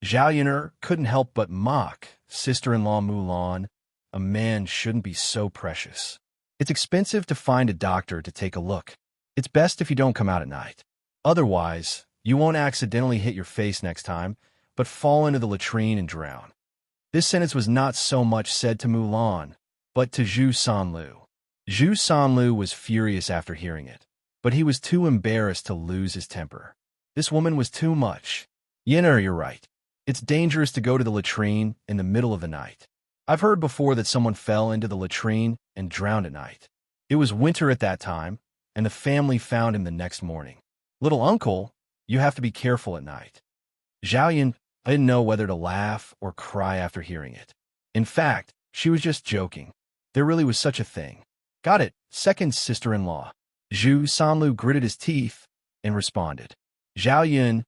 Zhao Yun'er couldn't help but mock sister-in-law Mulan. A man shouldn't be so precious. It's expensive to find a doctor to take a look. It's best if you don't come out at night. Otherwise, you won't accidentally hit your face next time, but fall into the latrine and drown. This sentence was not so much said to Mulan, but to Zhu Sanlu. Zhu Sanlu was furious after hearing it, but he was too embarrassed to lose his temper. This woman was too much. "Yun'er, you're right. It's dangerous to go to the latrine in the middle of the night. I've heard before that someone fell into the latrine and drowned at night. It was winter at that time, and the family found him the next morning. Little uncle, you have to be careful at night." Zhao Yun didn't know whether to laugh or cry after hearing it. In fact, she was just joking. There really was such a thing. "Got it, second sister-in-law." Zhu Sanlu gritted his teeth and responded. Zhao Yun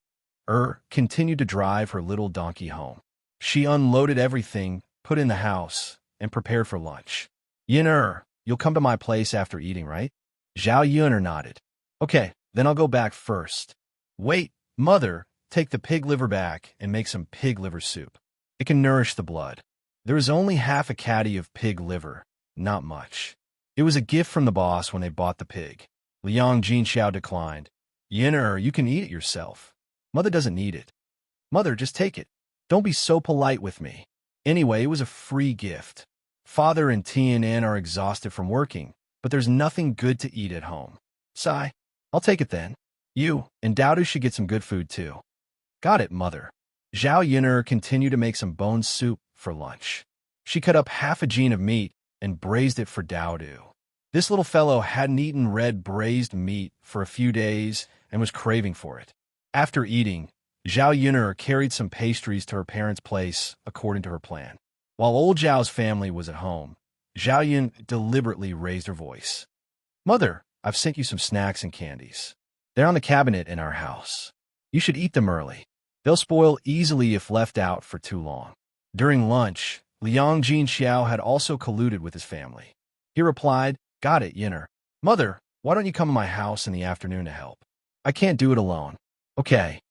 continued to drive her little donkey home. She unloaded everything, put in the house, and prepared for lunch. "Yun'er, you'll come to my place after eating, right?" Zhao Yun'er nodded. "Okay, then I'll go back first." "Wait, mother, take the pig liver back and make some pig liver soup. It can nourish the blood." There was only half a caddy of pig liver, not much. It was a gift from the boss when they bought the pig. Liang Jinxiao declined. "Yun'er, you can eat it yourself. Mother doesn't need it." "Mother, just take it. Don't be so polite with me. Anyway, it was a free gift. Father and Tianan are exhausted from working, but there's nothing good to eat at home. Sigh, I'll take it then. You and Dowdu should get some good food too." "Got it, mother." Zhao Yun'er continued to make some bone soup for lunch. She cut up half a gene of meat and braised it for Dowdu. This little fellow hadn't eaten red braised meat for a few days and was craving for it. After eating, Zhao Yun'er carried some pastries to her parents' place according to her plan. While old Zhao's family was at home, Zhao Yun deliberately raised her voice. "Mother, I've sent you some snacks and candies. They're on the cabinet in our house. You should eat them early. They'll spoil easily if left out for too long." During lunch, Liang Jinxiao had also colluded with his family. He replied, "Got it, Yun'er. Mother, why don't you come to my house in the afternoon to help? I can't do it alone." "Okay."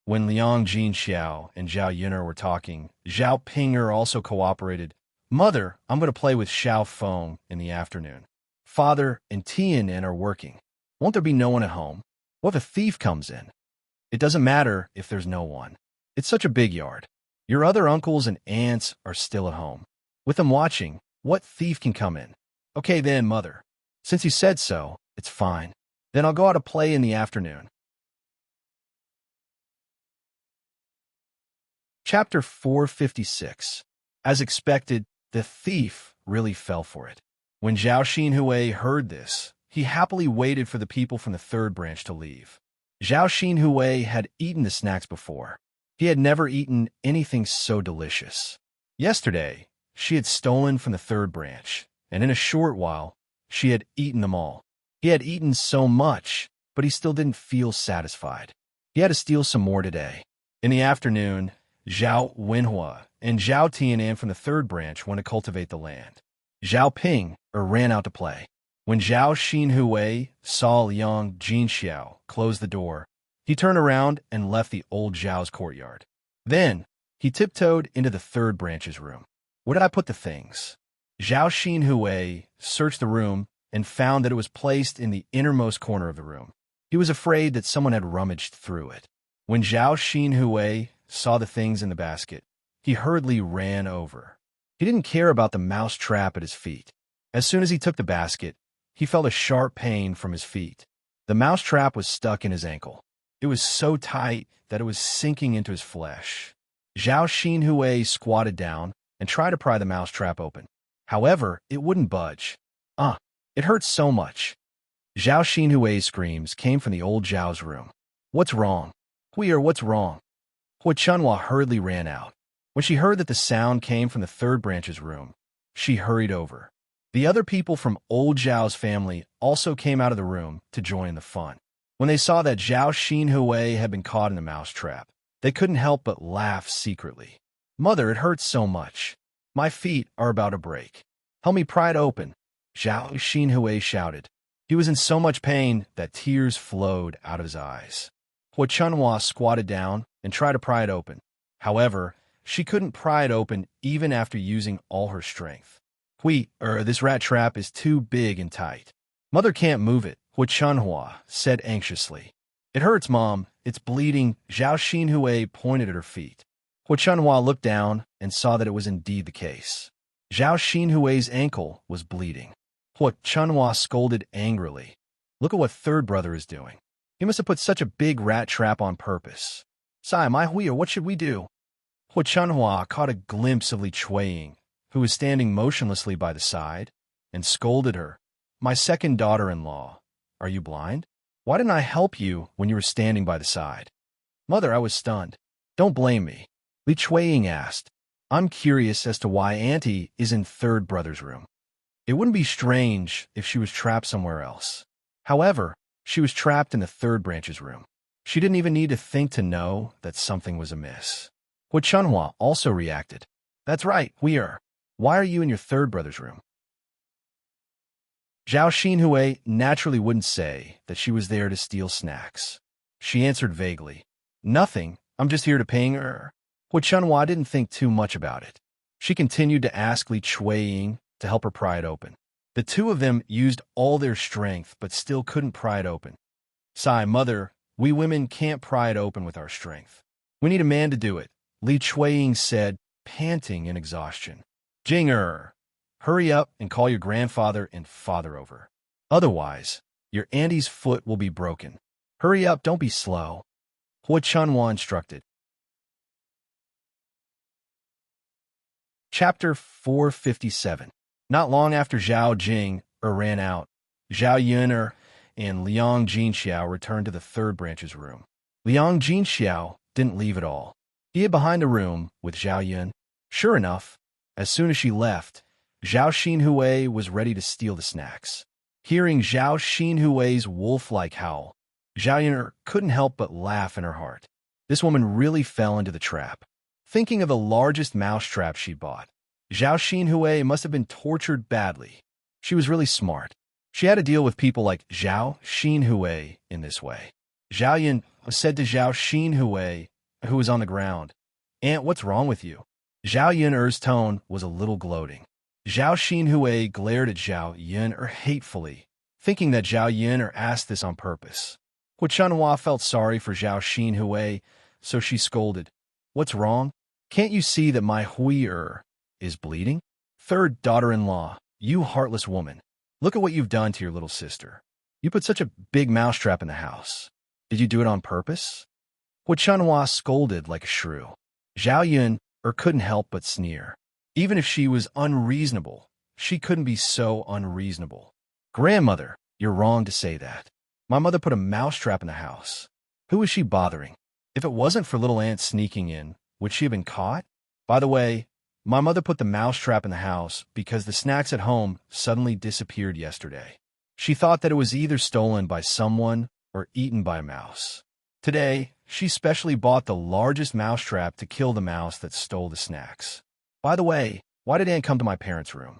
When Liang Jinxiao and Zhao Yun'er were talking, Zhao Ping'er also cooperated. "Mother, I'm going to play with Xiao Feng in the afternoon. Father and Tianan are working. Won't there be no one at home? What if a thief comes in?" "It doesn't matter if there's no one. It's such a big yard. Your other uncles and aunts are still at home. With them watching, what thief can come in?" "Okay then, mother. Since you said so, it's fine. Then I'll go out to play in the afternoon." Chapter 456. As expected, the thief really fell for it. When Zhao Xinhui heard this, he happily waited for the people from the third branch to leave. Zhao Xinhui had eaten the snacks before. He had never eaten anything so delicious. Yesterday, she had stolen from the third branch, and in a short while, she had eaten them all. He had eaten so much, but he still didn't feel satisfied. He had to steal some more today. In the afternoon, Zhao Wenhua and Zhao Tianan from the third branch went to cultivate the land. Zhao Ping ran out to play. When Zhao Xinhui saw Liang Jinxiao close the door, he turned around and left the old Zhao's courtyard. Then, he tiptoed into the third branch's room. "Where did I put the things?" Zhao Xinhui searched the room and found that it was placed in the innermost corner of the room. He was afraid that someone had rummaged through it. When Zhao Xinhui saw the things in the basket, he hurriedly ran over. He didn't care about the mouse trap at his feet. As soon as he took the basket, he felt a sharp pain from his feet. The mouse trap was stuck in his ankle. It was so tight that it was sinking into his flesh. Zhao Xinhui squatted down and tried to pry the mouse trap open. However, it wouldn't budge. It hurt so much. Zhao Xinhui's screams came from the old Zhao's room. What's wrong? What's wrong? Hua Chunhua hurriedly ran out. When she heard that the sound came from the third branch's room, she hurried over. The other people from old Zhao's family also came out of the room to join the fun. When they saw that Zhao Xinhui had been caught in the mouse trap, they couldn't help but laugh secretly. Mother, it hurts so much. My feet are about to break. Help me pry it open, Zhao Xinhui shouted. He was in so much pain that tears flowed out of his eyes. Hua Chunhua squatted down and tried to pry it open. However, she couldn't pry it open even after using all her strength. This rat trap is too big and tight. Mother can't move it, Hua Chunhua said anxiously. It hurts, Mom. It's bleeding. Zhao Xinhui pointed at her feet. Hua Chunhua looked down and saw that it was indeed the case. Zhao Xinhui's ankle was bleeding. Hua Chunhua scolded angrily. Look at what third brother is doing. He must have put such a big rat trap on purpose. Sai, my Hui, what should we do? Hua Chunhua caught a glimpse of Li Chuiying, who was standing motionlessly by the side, and scolded her. My second daughter-in-law, are you blind? Why didn't I help you when you were standing by the side? Mother, I was stunned. Don't blame me. Li Chuiying asked. I'm curious as to why Auntie is in third brother's room. It wouldn't be strange if she was trapped somewhere else. However, she was trapped in the third branch's room. She didn't even need to think to know that something was amiss. Hua Chunhua also reacted. That's right, we are. Why are you in your third brother's room? Zhao Xinhui naturally wouldn't say that she was there to steal snacks. She answered vaguely. Nothing, I'm just here to ping her. Hua Chunhua didn't think too much about it. She continued to ask Li Chuiying to help her pry it open. The two of them used all their strength but still couldn't pry it open. Sigh, Mother, we women can't pry it open with our strength. We need a man to do it, Li Chuiying said, panting in exhaustion. Jinger, hurry up and call your grandfather and father over. Otherwise, your auntie's foot will be broken. Hurry up, don't be slow. Hua Chunhua instructed. Chapter 457. Not long after Zhao Jing ran out, Zhao Yun and Liang Jinxiao returned to the third branch's room. Liang Jinxiao didn't leave at all. He hid behind the room with Zhao Yun. Sure enough, as soon as she left, Zhao Xinhui was ready to steal the snacks. Hearing Zhao Xinhui's wolf-like howl, Zhao Yun couldn't help but laugh in her heart. This woman really fell into the trap. Thinking of the largest mouse trap she bought, Zhao Xinhui must have been tortured badly. She was really smart. She had to deal with people like Zhao Xinhui in this way. Zhao Yun said to Zhao Xinhui, who was on the ground, Aunt, what's wrong with you? Zhao Yun's tone was a little gloating. Zhao Xinhui glared at Zhao Yun hatefully, thinking that Zhao Yun asked this on purpose. Hua Chunhua felt sorry for Zhao Xinhui, so she scolded. What's wrong? Can't you see that my Hui is bleeding? Third daughter-in-law, you heartless woman. Look at what you've done to your little sister. You put such a big mousetrap in the house. Did you do it on purpose? Hua Chunhua scolded like a shrew. Zhao Yun couldn't help but sneer. Even if she was unreasonable, she couldn't be so unreasonable. Grandmother, you're wrong to say that. My mother put a mousetrap in the house. Who is she bothering? If it wasn't for little Aunt sneaking in, would she have been caught? By the way, my mother put the mousetrap in the house because the snacks at home suddenly disappeared yesterday. She thought that it was either stolen by someone or eaten by a mouse. Today, she specially bought the largest mousetrap to kill the mouse that stole the snacks. By the way, why did Aunt come to my parents' room?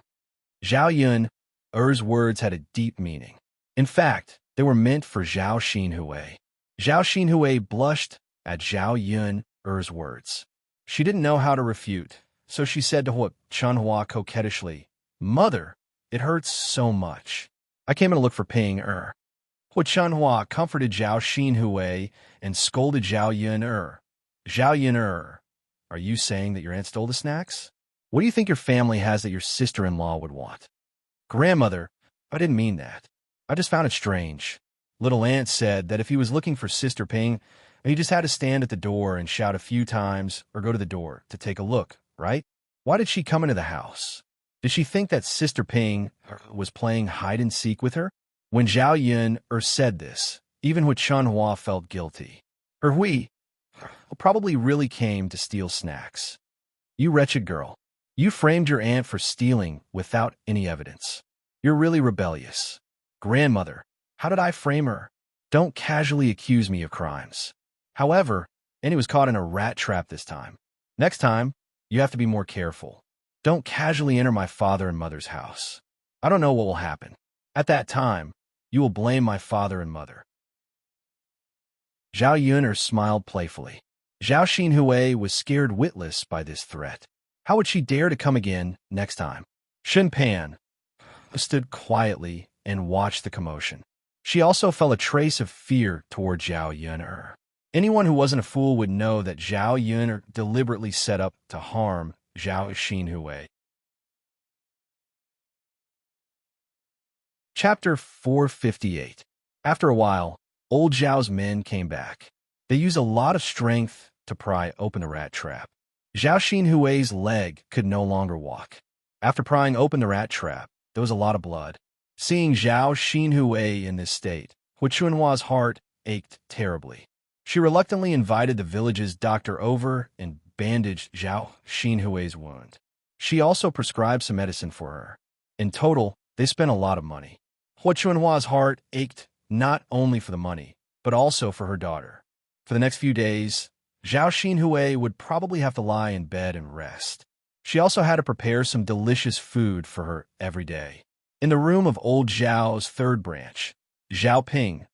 Zhao Yun's words had a deep meaning. In fact, they were meant for Zhao Xinhui. Zhao Xinhui blushed at Zhao Yun's words. She didn't know how to refute, so she said to Hua Chunhua coquettishly, Mother, it hurts so much. I came in to look for Ping Er. Hu Chunhua comforted Zhao Xinhui and scolded Zhao Yun Er. Zhao Yun Er, are you saying that your aunt stole the snacks? What do you think your family has that your sister-in-law would want? Grandmother, I didn't mean that. I just found it strange. Little Aunt said that if he was looking for Sister Ping, he just had to stand at the door and shout a few times or go to the door to take a look, right? Why did she come into the house? Did she think that Sister Ping was playing hide-and-seek with her? When Zhao Yun said this, even Hu Chunhua felt guilty. Hui probably really came to steal snacks. You wretched girl. You framed your aunt for stealing without any evidence. You're really rebellious. Grandmother, how did I frame her? Don't casually accuse me of crimes. However, Annie was caught in a rat trap this time. Next time, you have to be more careful. Don't casually enter my father and mother's house. I don't know what will happen. At that time, you will blame my father and mother. Zhao Yun smiled playfully. Zhao Xinhui was scared witless by this threat. How would she dare to come again next time? Shen Pan stood quietly and watched the commotion. She also felt a trace of fear toward Zhao Yun. Anyone who wasn't a fool would know that Zhao Yun deliberately set up to harm Zhao Xinhui. Chapter 458. After a while, old Zhao's men came back. They used a lot of strength to pry open the rat trap. Zhao Xinhui's leg could no longer walk. After prying open the rat trap, there was a lot of blood. Seeing Zhao Xinhui in this state, Hu Chunhua's heart ached terribly. She reluctantly invited the village's doctor over and bandaged Zhao Xinhui's wound. She also prescribed some medicine for her. In total, they spent a lot of money. Hu Chunhua's heart ached not only for the money, but also for her daughter. For the next few days, Zhao Xinhui would probably have to lie in bed and rest. She also had to prepare some delicious food for her every day. In the room of old Zhao's third branch, Zhao Ping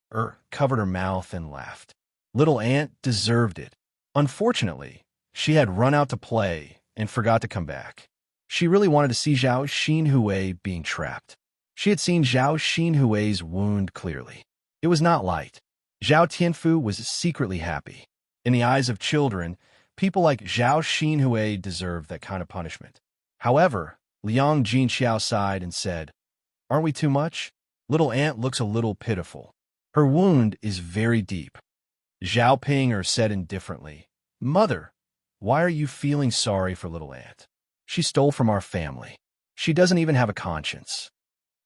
covered her mouth and laughed. Little Aunt deserved it. Unfortunately, she had run out to play and forgot to come back. She really wanted to see Zhao Xinhui being trapped. She had seen Zhao Xinhui's wound clearly. It was not light. Zhao Tianfu was secretly happy. In the eyes of children, people like Zhao Xinhui deserved that kind of punishment. However, Liang Jinxiao sighed and said, "Aren't we too much? Little Aunt looks a little pitiful. Her wound is very deep." Zhao Ping said indifferently, "Mother, why are you feeling sorry for Little Aunt? She stole from our family. She doesn't even have a conscience."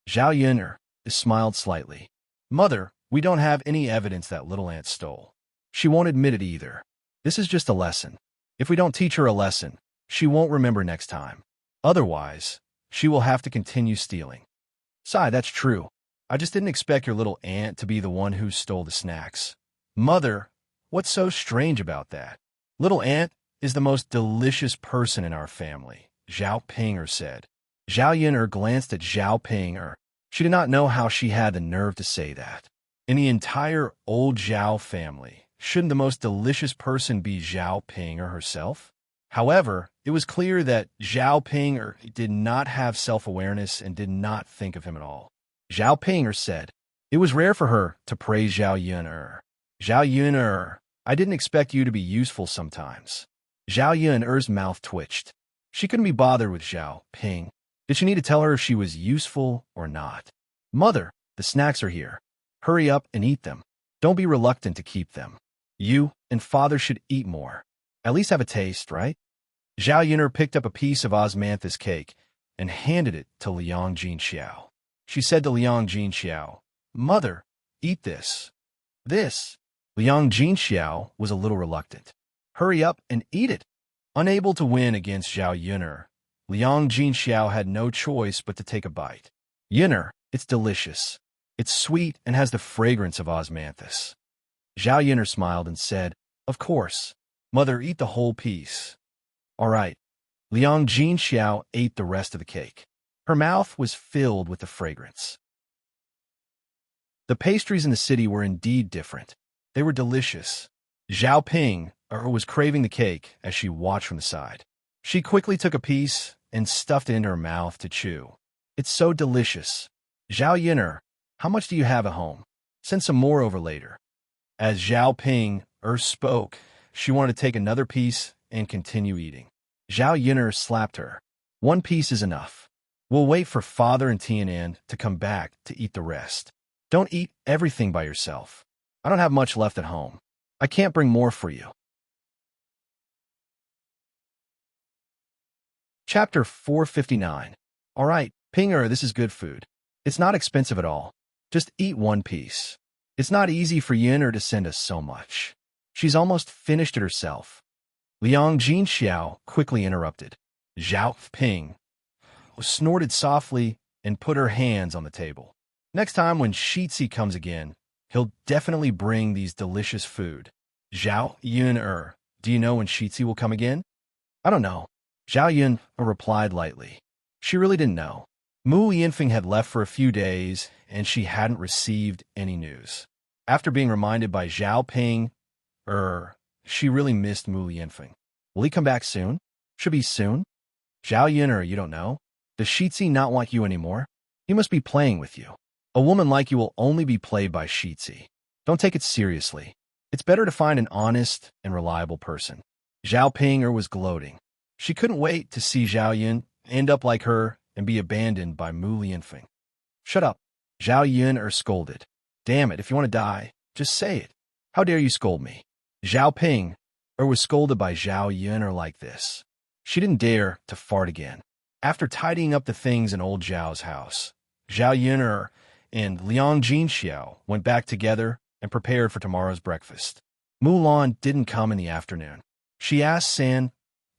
Zhao Yun smiled slightly. "Mother, we don't have any evidence that Little Aunt stole. She won't admit it either. This is just a lesson. If we don't teach her a lesson, she won't remember next time. Otherwise, she will have to continue stealing." "Sai, that's true. I just didn't expect your little aunt to be the one who stole the snacks." "Mother, what's so strange about that? Little Aunt is the most delicious person in our family," Zhao Ping said. Zhao Yun glanced at Zhao Ping. She did not know how she had the nerve to say that. In the entire old Zhao family, shouldn't the most delicious person be Zhao Ping herself? However, it was clear that Zhao Ping did not have self-awareness and did not think of him at all. Zhao Ping said, "It was rare for her to praise Zhao Yun. Zhao Yun, I didn't expect you to be useful sometimes." Zhao Yun's mouth twitched. She couldn't be bothered with Zhao Ping. Did she need to tell her if she was useful or not? "Mother, the snacks are here. Hurry up and eat them. Don't be reluctant to keep them. You and Father should eat more. At least have a taste, right?" Zhao Yun picked up a piece of osmanthus cake and handed it to Liang Jinxiao. She said to Liang Jinxiao, "Mother, eat this." "This?" Liang Jinxiao was a little reluctant. "Hurry up and eat it." Unable to win against Zhao Yun, Liang Jinxiao had no choice but to take a bite. "Yun, it's delicious. It's sweet and has the fragrance of osmanthus." Zhao Yun smiled and said, "Of course. Mother, eat the whole piece." "All right." Liang Jinxiao ate the rest of the cake. Her mouth was filled with the fragrance. The pastries in the city were indeed different. They were delicious. Zhao Ping was craving the cake as she watched from the side. She quickly took a piece and stuffed it into her mouth to chew. "It's so delicious." Zhao Yun How much do you have at home? Send some more over later. As Zhao Ping spoke, she wanted to take another piece and continue eating. Zhao Yun'er slapped her. One piece is enough. We'll wait for Father and Tianan to come back to eat the rest. Don't eat everything by yourself. I don't have much left at home. I can't bring more for you. Chapter 459. All right, Pinger, this is good food. It's not expensive at all. Just eat one piece. It's not easy for Yun'er to send us so much. She's almost finished it herself. Liang Jinxiao quickly interrupted. Zhao Ping snorted softly and put her hands on the table. Next time when Shitzi comes again, he'll definitely bring these delicious food. Zhao Yun'er, do you know when Shitzi will come again? I don't know. Zhao Yun replied lightly. She really didn't know. Mu Yinfeng had left for a few days, and she hadn't received any news. After being reminded by Zhao Ping, she really missed Mu Yinfeng. Will he come back soon? Should be soon. Zhao Yun, you don't know? Does Shitzi not want you anymore? He must be playing with you. A woman like you will only be played by Shitzi. Don't take it seriously. It's better to find an honest and reliable person. Zhao Ping was gloating. She couldn't wait to see Zhao Yun end up like her and be abandoned by Mu Lianfeng. Shut up. Zhao Yun scolded. Damn it, if you want to die, just say it. How dare you scold me? Zhao Ping was scolded by Zhao Yun like this. She didn't dare to fart again. After tidying up the things in old Zhao's house, Zhao Yun and Liang Jinxiao went back together and prepared for tomorrow's breakfast. Mulan didn't come in the afternoon. She asked San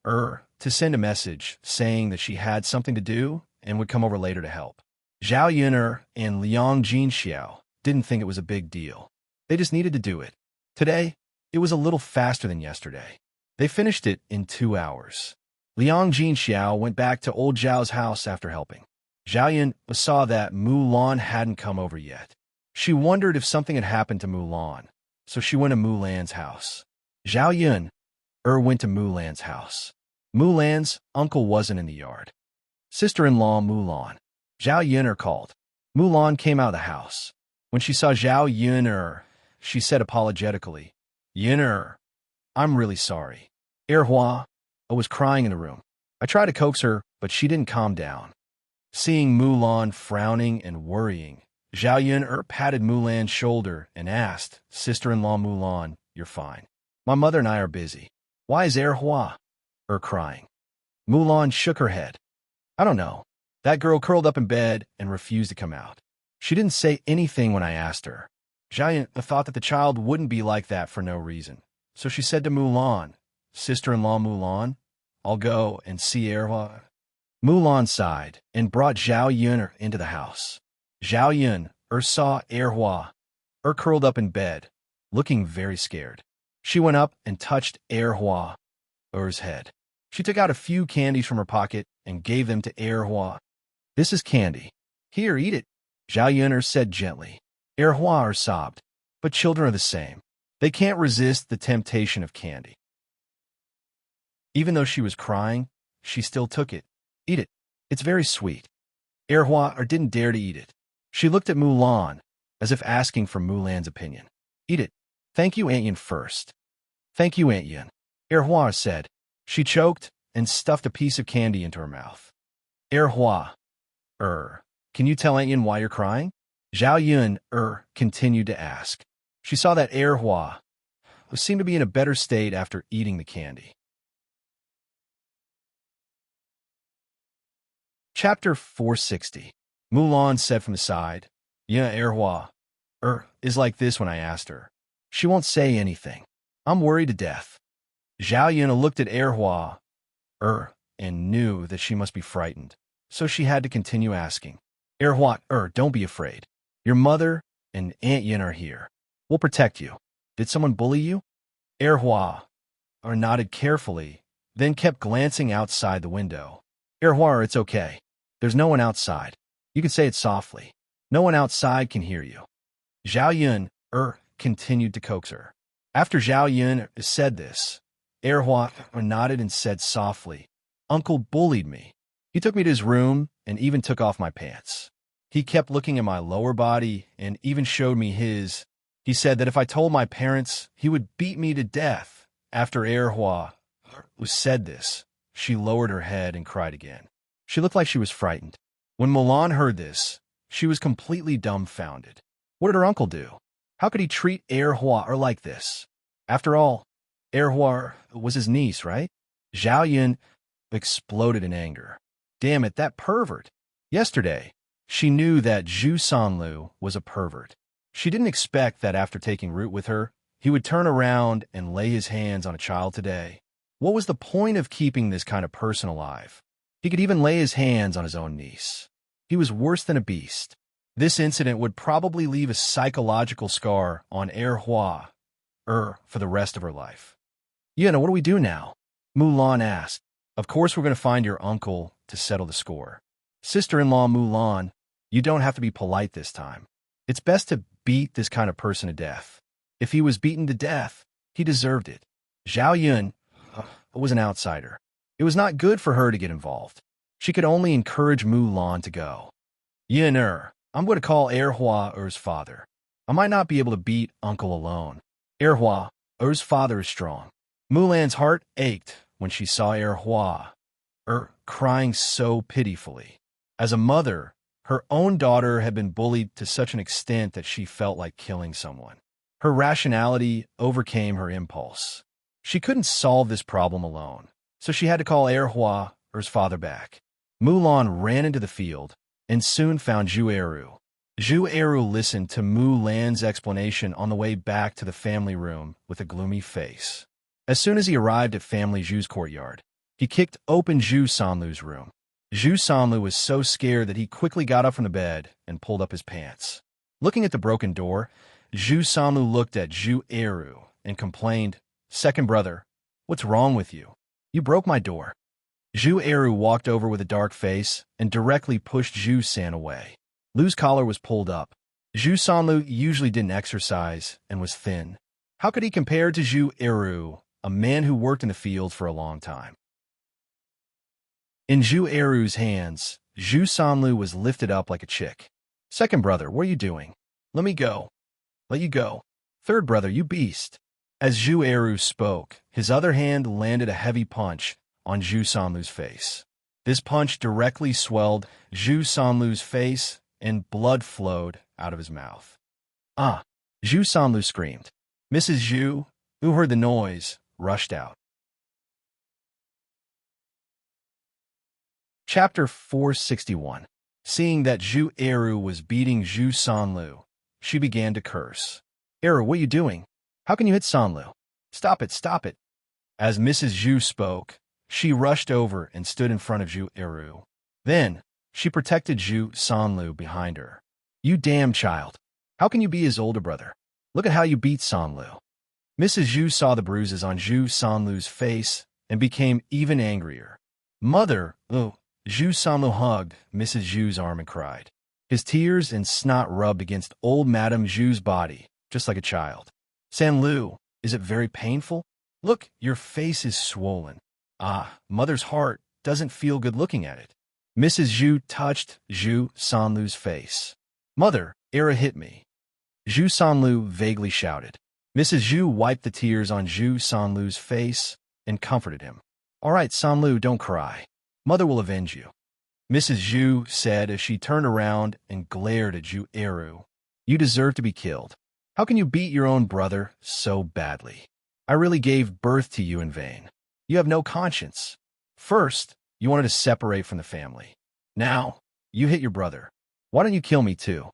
to send a message saying that she had something to do and would come over later to help. Zhao Yun and Liang Jinxiao didn't think it was a big deal. They just needed to do it. Today, it was a little faster than yesterday. They finished it in 2 hours. Liang Jinxiao went back to old Zhao's house after helping. Zhao Yun saw that Mulan hadn't come over yet. She wondered if something had happened to Mulan, so she went to Mulan's house. Zhao Yun went to Mulan's house. Mulan's uncle wasn't in the yard. Sister-in-law Mulan. Zhao Yun called. Mulan came out of the house. When she saw Zhao Yun, she said apologetically, Yun, I'm really sorry. Erhua was crying in the room. I tried to coax her, but she didn't calm down. Seeing Mulan frowning and worrying, Zhao Yun patted Mulan's shoulder and asked, Sister-in-law Mulan, you're fine. My mother and I are busy. Why is Erhua crying? Mulan shook her head. I don't know. That girl curled up in bed and refused to come out. She didn't say anything when I asked her. Zhao Yun thought that the child wouldn't be like that for no reason. So she said to Mulan, Sister-in-law Mulan, I'll go and see Erhua. Mulan sighed and brought Zhao Yun into the house. Zhao Yun saw Erhua curled up in bed, looking very scared. She went up and touched Erhua's head. She took out a few candies from her pocket and gave them to Erhua. This is candy. Here, eat it, Zhao Yun said gently. Erhua sobbed. But children are the same. They can't resist the temptation of candy. Even though she was crying, she still took it. Eat it. It's very sweet. Erhua didn't dare to eat it. She looked at Mulan, as if asking for Mulan's opinion. Eat it. Thank you, Aunt Yin first. Thank you, Aunt Yin, Erhua said. She choked and stuffed a piece of candy into her mouth. Erhua, can you tell Aunt Yin why you're crying? Zhao Yun, continued to ask. She saw that Erhua seemed to be in a better state after eating the candy. Chapter 460. Mulan said from the side, Yeah, Erhua, is like this when I asked her. She won't say anything. I'm worried to death. Zhao Yun looked at Erhua, and knew that she must be frightened, so she had to continue asking. Erhua, don't be afraid. Your mother and Aunt Yin are here. We'll protect you. Did someone bully you? Erhua nodded carefully, then kept glancing outside the window. Erhua, it's okay. There's no one outside. You can say it softly. No one outside can hear you. Zhao Yun, continued to coax her. After Zhao Yun said this, Erhua nodded and said softly, Uncle bullied me. He took me to his room and even took off my pants. He kept looking at my lower body and even showed me his. He said that if I told my parents, he would beat me to death. After Erhua said this, she lowered her head and cried again. She looked like she was frightened. When Mulan heard this, she was completely dumbfounded. What did her uncle do? How could he treat Erhua like this? After all, Erhua was his niece, right? Zhao Yun exploded in anger. Damn it, that pervert. Yesterday, she knew that Zhu Sanlu was a pervert. She didn't expect that after taking root with her, he would turn around and lay his hands on a child today. What was the point of keeping this kind of person alive? He could even lay his hands on his own niece. He was worse than a beast. This incident would probably leave a psychological scar on Erhua for the rest of her life. What do we do now? Mulan asked. Of course we're going to find your uncle to settle the score. Sister-in-law Mulan, you don't have to be polite this time. It's best to beat this kind of person to death. If he was beaten to death, he deserved it. Zhao Yun was an outsider. It was not good for her to get involved. She could only encourage Mulan to go. Yun I'm going to call Erhua's father. I might not be able to beat uncle alone. Erhua's father is strong. Mulan's heart ached when she saw Erhua crying so pitifully. As a mother, her own daughter had been bullied to such an extent that she felt like killing someone. Her rationality overcame her impulse. She couldn't solve this problem alone, so she had to call Erhua's father back. Mulan ran into the field and soon found Zhu Eru. Zhu Eru listened to Mulan's explanation on the way back to the family room with a gloomy face. As soon as he arrived at family Zhu's courtyard, he kicked open Zhu Sanlu's room. Zhu Sanlu was so scared that he quickly got up from the bed and pulled up his pants. Looking at the broken door, Zhu Sanlu looked at Zhu Eru and complained, "Second brother, what's wrong with you? You broke my door." Zhu Eru walked over with a dark face and directly pushed Zhu San away. Lu's collar was pulled up. Zhu Sanlu usually didn't exercise and was thin. How could he compare to Zhu Eru, a man who worked in the field for a long time? In Zhu Eru's hands, Zhu Sanlu was lifted up like a chick. "Second brother, what are you doing? Let me go. Let you go. Third brother, you beast." As Zhu Eru spoke, his other hand landed a heavy punch on Zhu Sanlu's face. This punch directly swelled Zhu Sanlu's face and blood flowed out of his mouth. "Ah!" Zhu Sanlu screamed. Mrs. Zhu, who heard the noise, rushed out. Chapter 461. Seeing that Zhu Eru was beating Zhu Sanlu, she began to curse. "Eru, what are you doing? How can you hit Sanlu? Stop it, stop it." As Mrs. Zhu spoke, she rushed over and stood in front of Zhu Eru. Then, she protected Zhu Sanlu behind her. "You damn child. How can you be his older brother? Look at how you beat Sanlu." Mrs. Zhu saw the bruises on Zhu Sanlu's face and became even angrier. "Mother, Zhu Sanlu hugged Mrs. Zhu's arm and cried. His tears and snot rubbed against old Madame Zhu's body, just like a child. "Sanlu, is it very painful? Look, your face is swollen. Ah, mother's heart doesn't feel good looking at it." Mrs. Zhu touched Zhu Sanlu's face. "Mother, Era hit me." Zhu Sanlu vaguely shouted. Mrs. Zhu wiped the tears on Zhu Sanlu's face and comforted him. "All right, Sanlu, don't cry. Mother will avenge you." Mrs. Zhu said as she turned around and glared at Zhu Eru. "You deserve to be killed. How can you beat your own brother so badly? I really gave birth to you in vain. You have no conscience. First, you wanted to separate from the family. Now, you hit your brother. Why don't you kill me too?"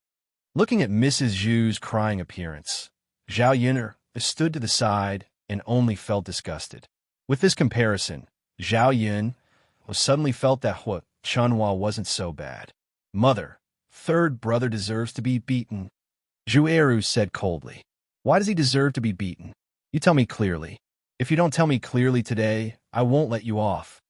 Looking at Mrs. Zhu's crying appearance, Zhao Yun'er stood to the side and only felt disgusted. With this comparison, Zhao Yun suddenly felt that Chunhua wasn't so bad. "Mother, third brother deserves to be beaten," Zhu Eru said coldly. "Why does he deserve to be beaten? You tell me clearly. If you don't tell me clearly today, I won't let you off."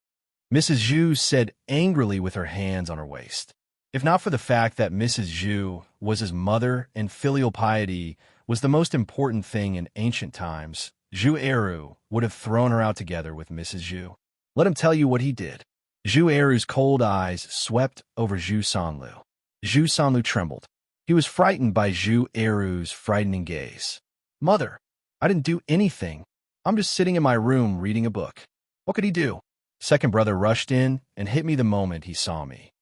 Mrs. Zhu said angrily with her hands on her waist. If not for the fact that Mrs. Zhu was his mother and filial piety was the most important thing in ancient times, Zhu Eru would have thrown her out together with Mrs. Zhu. Let him tell you what he did. Zhu Eru's cold eyes swept over Zhu Sanlu. Zhu Sanlu trembled. He was frightened by Zhu Eru's frightening gaze. Mother, I didn't do anything. I'm just sitting in my room reading a book. What could he do? Second brother rushed in and hit me the moment he saw me.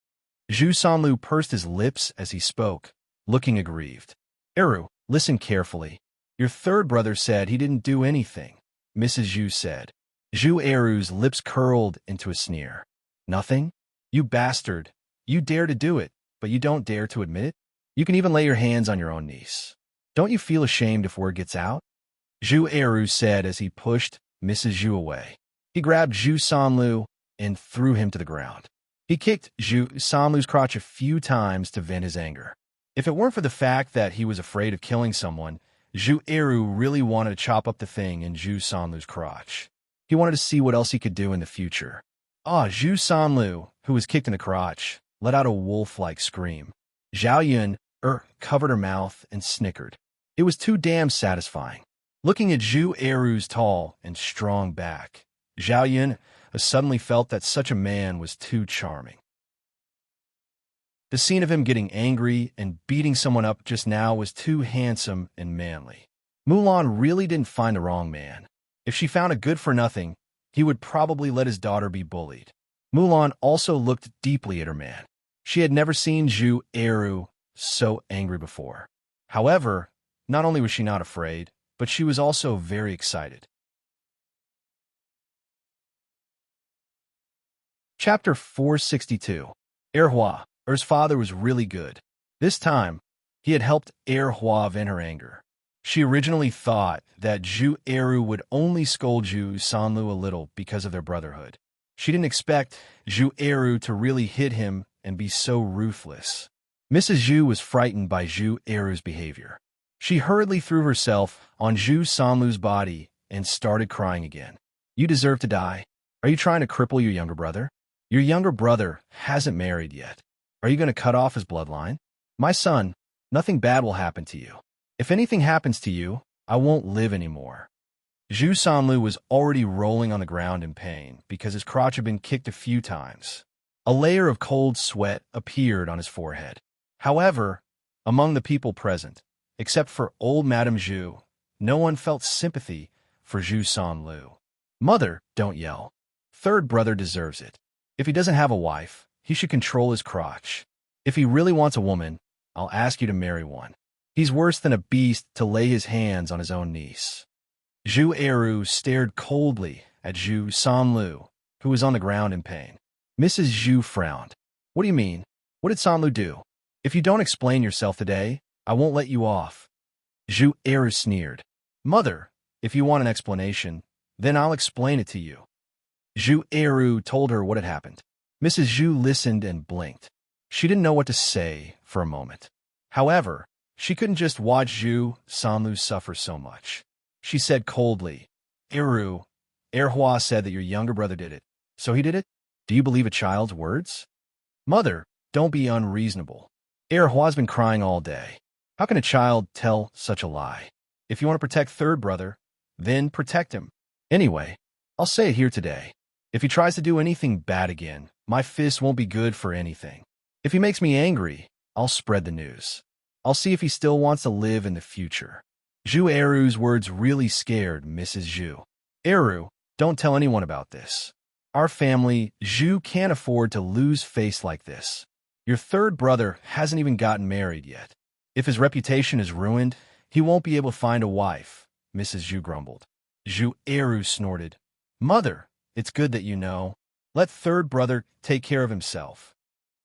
Zhu Sanlu pursed his lips as he spoke, looking aggrieved. Eru, listen carefully. Your third brother said he didn't do anything, Mrs. Zhu said. Zhu Eru's lips curled into a sneer. Nothing? You bastard. You dare to do it, but you don't dare to admit it? You can even lay your hands on your own niece. Don't you feel ashamed if word gets out? Zhu Eru said as he pushed Mrs. Zhu away. He grabbed Zhu Sanlu and threw him to the ground. He kicked Zhu Sanlu's crotch a few times to vent his anger. If it weren't for the fact that he was afraid of killing someone, Zhu Eru really wanted to chop up the thing in Zhu Sanlu's crotch. He wanted to see what else he could do in the future. Zhu Sanlu, who was kicked in the crotch, let out a wolf-like scream. Zhao Yun covered her mouth and snickered. It was too damn satisfying. Looking at Zhu Eru's tall and strong back, Zhao Yun suddenly felt that such a man was too charming. The scene of him getting angry and beating someone up just now was too handsome and manly. Mulan really didn't find the wrong man. If she found a good-for-nothing, he would probably let his daughter be bullied. Mulan also looked deeply at her man. She had never seen Zhu Eru so angry before. However, not only was she not afraid, but she was also very excited. Chapter 462. Er's father was really good. This time, he had helped Hua vent her anger. She originally thought that Zhu Eru would only scold Zhu Sanlu a little because of their brotherhood. She didn't expect Zhu Eru to really hit him and be so ruthless. Mrs. Zhu was frightened by Zhu Eru's behavior. She hurriedly threw herself on Zhu Sanlu's body and started crying again. You deserve to die. Are you trying to cripple your younger brother? Your younger brother hasn't married yet. Are you going to cut off his bloodline? My son, nothing bad will happen to you. If anything happens to you, I won't live anymore. Zhu Sanlu was already rolling on the ground in pain because his crotch had been kicked a few times. A layer of cold sweat appeared on his forehead. However, among the people present, except for old Madame Zhu, no one felt sympathy for Zhu Sanlu. Mother, don't yell. Third brother deserves it. If he doesn't have a wife, he should control his crotch. If he really wants a woman, I'll ask you to marry one. He's worse than a beast to lay his hands on his own niece. Zhu Eru stared coldly at Zhu Sanlu, who was on the ground in pain. Mrs. Zhu frowned. What do you mean? What did Sanlu do? If you don't explain yourself today, I won't let you off. Zhu Eru sneered. Mother, if you want an explanation, then I'll explain it to you. Zhu Eru told her what had happened. Mrs. Zhu listened and blinked. She didn't know what to say for a moment. However, she couldn't just watch Zhu Sanlu suffer so much. She said coldly, Hua said that your younger brother did it. So he did it? Do you believe a child's words? Mother, don't be unreasonable. Hua's been crying all day. How can a child tell such a lie? If you want to protect third brother, then protect him. Anyway, I'll say it here today. If he tries to do anything bad again, my fist won't be good for anything. If he makes me angry, I'll spread the news. I'll see if he still wants to live in the future. Zhu Eru's words really scared Mrs. Zhu. Eru, don't tell anyone about this. Our family, Zhu, can't afford to lose face like this. Your third brother hasn't even gotten married yet. If his reputation is ruined, he won't be able to find a wife, Mrs. Zhu grumbled. Zhu Eru snorted. Mother, it's good that you know. Let third brother take care of himself.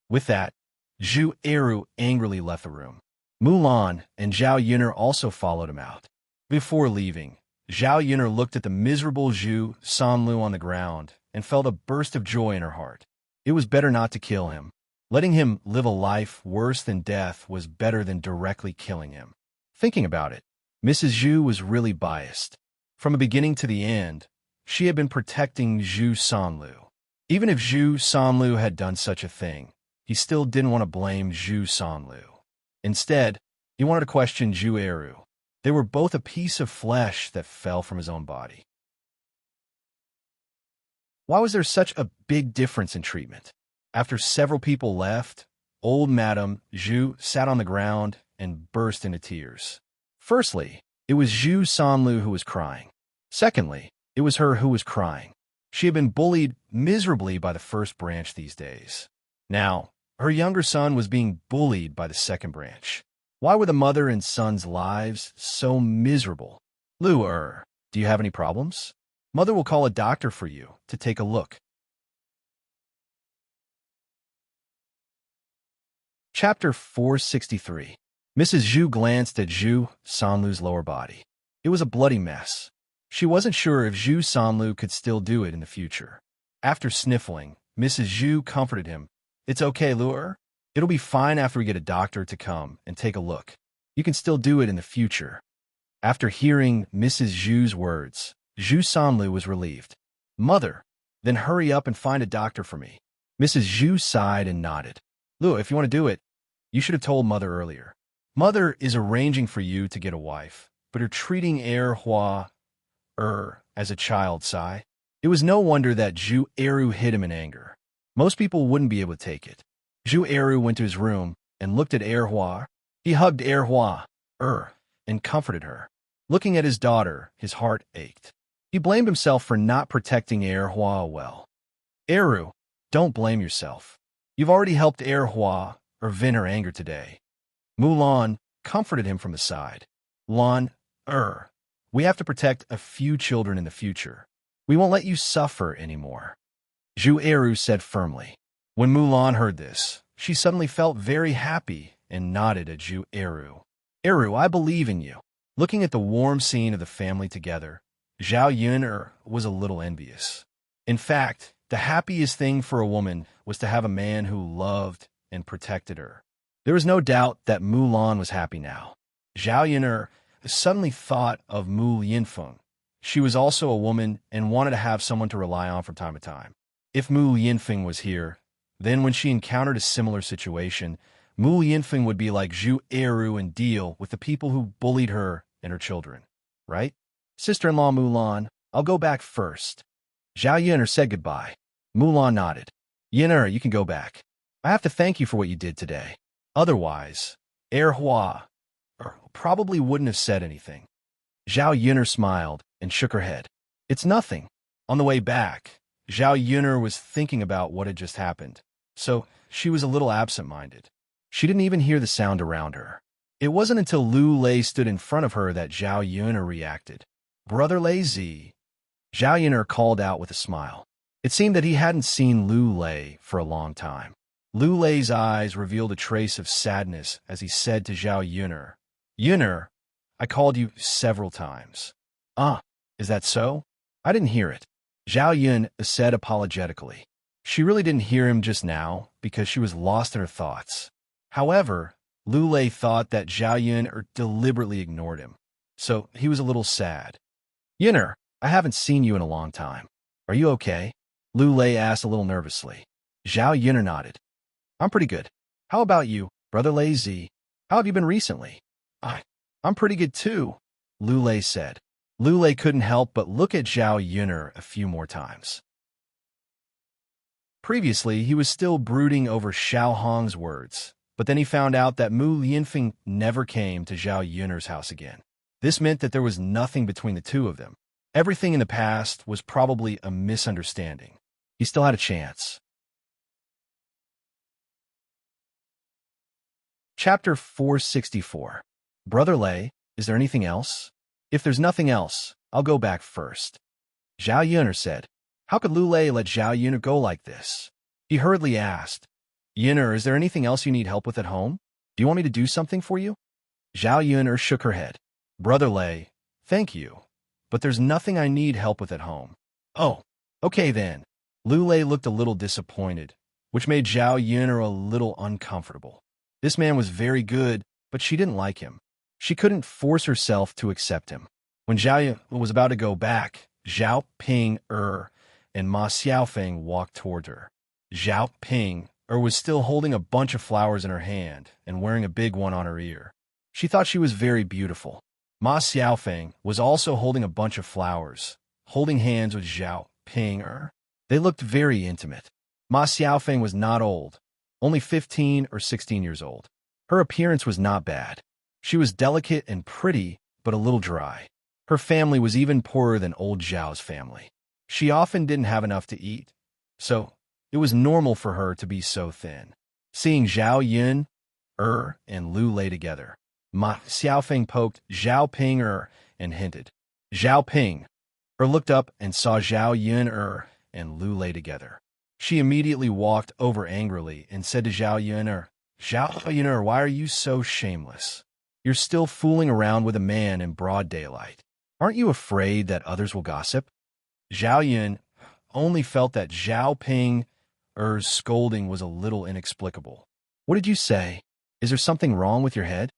With that, Zhu Eru angrily left the room. Mulan and Zhao Yun'er also followed him out. Before leaving, Zhao Yun'er looked at the miserable Zhu Sanlu on the ground and felt a burst of joy in her heart. It was better not to kill him. Letting him live a life worse than death was better than directly killing him. Thinking about it, Mrs. Zhu was really biased. From the beginning to the end, she had been protecting Zhu Sanlu. Even if Zhu Sanlu had done such a thing, he still didn't want to blame Zhu Sanlu. Instead, he wanted to question Zhu Eru. They were both a piece of flesh that fell from his own body. Why was there such a big difference in treatment? After several people left, old Madame Zhu sat on the ground and burst into tears. Firstly, it was Zhu Sanlu who was crying. Secondly, it was her who was crying. She had been bullied miserably by the first branch these days. Now, her younger son was being bullied by the second branch. Why were the mother and son's lives so miserable? Lu, do you have any problems? Mother will call a doctor for you to take a look. Chapter 463. Mrs. Zhu glanced at Zhu Sanlu's lower body. It was a bloody mess. She wasn't sure if Zhu Sanlu could still do it in the future. After sniffling, Mrs. Zhu comforted him. It's okay, Lu. It'll be fine after we get a doctor to come and take a look. You can still do it in the future. After hearing Mrs. Zhu's words, Zhu Sanlu was relieved. Mother, then hurry up and find a doctor for me. Mrs. Zhu sighed and nodded. Lu, if you want to do it, you should have told Mother earlier. Mother is arranging for you to get a wife, but are treating Hua as a child, sigh. It was no wonder that Zhu Eru hit him in anger. Most people wouldn't be able to take it. Zhu Eru went to his room and looked at Hua. He hugged Hua and comforted her. Looking at his daughter, his heart ached. He blamed himself for not protecting Hua well. Eru, don't blame yourself. You've already helped Hua vent her anger today. Mulan comforted him from the side. Lan, we have to protect a few children in the future. We won't let you suffer anymore. Zhu Eru said firmly. When Mulan heard this, she suddenly felt very happy and nodded at Zhu Eru. Eru, I believe in you. Looking at the warm scene of the family together, Zhao Yun was a little envious. In fact, the happiest thing for a woman was to have a man who loved and protected her. There was no doubt that Mulan was happy now. Zhao Yun suddenly thought of Mu Yinfeng. She was also a woman and wanted to have someone to rely on from time to time. If Mu Yinfeng was here, then when she encountered a similar situation, Mu Yinfeng would be like Zhu Eru and deal with the people who bullied her and her children, right? Sister-in-law Mulan, I'll go back first. Zhao Yun said goodbye. Mulan nodded. Yun, you can go back. I have to thank you for what you did today. Otherwise, Hua probably wouldn't have said anything. Zhao Yun smiled and shook her head. It's nothing. On the way back, Zhao Yun was thinking about what had just happened, so she was a little absent-minded. She didn't even hear the sound around her. It wasn't until Lu Lei stood in front of her that Zhao Yun reacted. Brother Lei Zi. Zhao Yun called out with a smile. It seemed that he hadn't seen Lu Lei for a long time. Lu Lei's eyes revealed a trace of sadness as he said to Zhao Yun, Yun, I called you several times. Is that so? I didn't hear it. Zhao Yun said apologetically. She really didn't hear him just now because she was lost in her thoughts. However, Lu Lei thought that Zhao Yun deliberately ignored him, so he was a little sad. Yun, I haven't seen you in a long time. Are you okay? Lu Lei asked a little nervously. Zhao Yun nodded. I'm pretty good. How about you, Brother Lei Zi? How have you been recently? I'm pretty good too, Lu Lei said. Lu Lei couldn't help but look at Zhao Yun a few more times. Previously, he was still brooding over Xiao Hong's words, but then he found out that Mu Yinfeng never came to Zhao Yun's house again. This meant that there was nothing between the two of them. Everything in the past was probably a misunderstanding. He still had a chance. Chapter 464. Brother Lei, is there anything else? If there's nothing else, I'll go back first. Zhao Yun said. How could Lu Lei let Zhao Yun go like this? He hurriedly asked. Yun, is there anything else you need help with at home? Do you want me to do something for you? Zhao Yun shook her head. Brother Lei, thank you, but there's nothing I need help with at home. Oh, okay then. Lu Lei looked a little disappointed, which made Zhao Yun a little uncomfortable. This man was very good, but she didn't like him. She couldn't force herself to accept him. When Zhao Yun was about to go back, Zhao Ping and Ma Xiaofeng walked toward her. Zhao Ping was still holding a bunch of flowers in her hand and wearing a big one on her ear. She thought she was very beautiful. Ma Xiaofeng was also holding a bunch of flowers, holding hands with Zhao Ping. They looked very intimate. Ma Xiaofeng was not old, only 15 or 16 years old. Her appearance was not bad. She was delicate and pretty, but a little dry. Her family was even poorer than old Zhao's family. She often didn't have enough to eat, so it was normal for her to be so thin. Seeing Zhao Yun, and Lu Lei together, Ma Xiaofeng poked Zhao Ping and hinted. Zhao Ping looked up and saw Zhao Yun and Lu Lei together. She immediately walked over angrily and said to Zhao Yun, why are you so shameless? You're still fooling around with a man in broad daylight. Aren't you afraid that others will gossip? Zhao Yun only felt that Zhao Ping's scolding was a little inexplicable. What did you say? Is there something wrong with your head?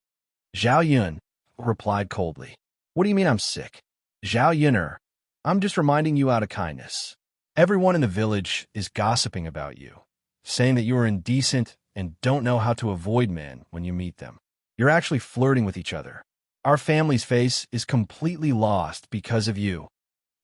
Zhao Yun replied coldly. What do you mean I'm sick? Zhao Yun, I'm just reminding you out of kindness. Everyone in the village is gossiping about you, saying that you are indecent and don't know how to avoid men when you meet them. You're actually flirting with each other. Our family's face is completely lost because of you.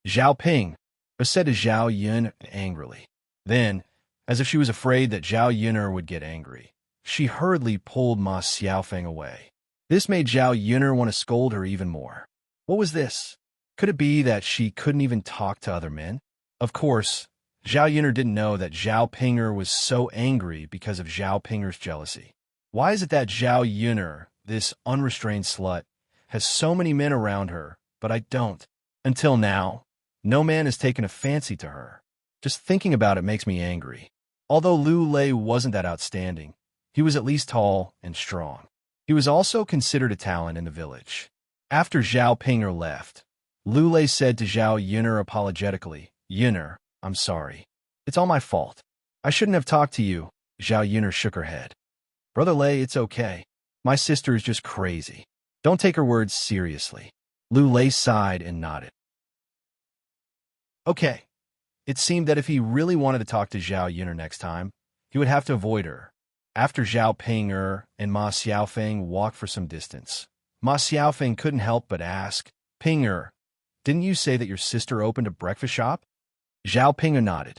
Zhao Ping said to Zhao Yun angrily. Then, as if she was afraid that Zhao Yun would get angry, she hurriedly pulled Ma Xiaofeng away. This made Zhao Yun want to scold her even more. What was this? Could it be that she couldn't even talk to other men? Of course, Zhao Yun didn't know that Zhao Ping was so angry because of Zhao Ping's jealousy. Why is it that Zhao Yun, this unrestrained slut, has so many men around her, but I don't? Until now, no man has taken a fancy to her. Just thinking about it makes me angry. Although Lu Lei wasn't that outstanding, he was at least tall and strong. He was also considered a talent in the village. After Zhao Ping left, Lu Lei said to Zhao Yun apologetically, Yun, I'm sorry. It's all my fault. I shouldn't have talked to you. Zhao Yun shook her head. Brother Lei, it's okay. My sister is just crazy. Don't take her words seriously. Lu Lei sighed and nodded. Okay. It seemed that if he really wanted to talk to Zhao Yun next time, he would have to avoid her. After Zhao Ping and Ma Xiaofeng walked for some distance, Ma Xiaofeng couldn't help but ask, Ping, didn't you say that your sister opened a breakfast shop? Zhao Ping nodded.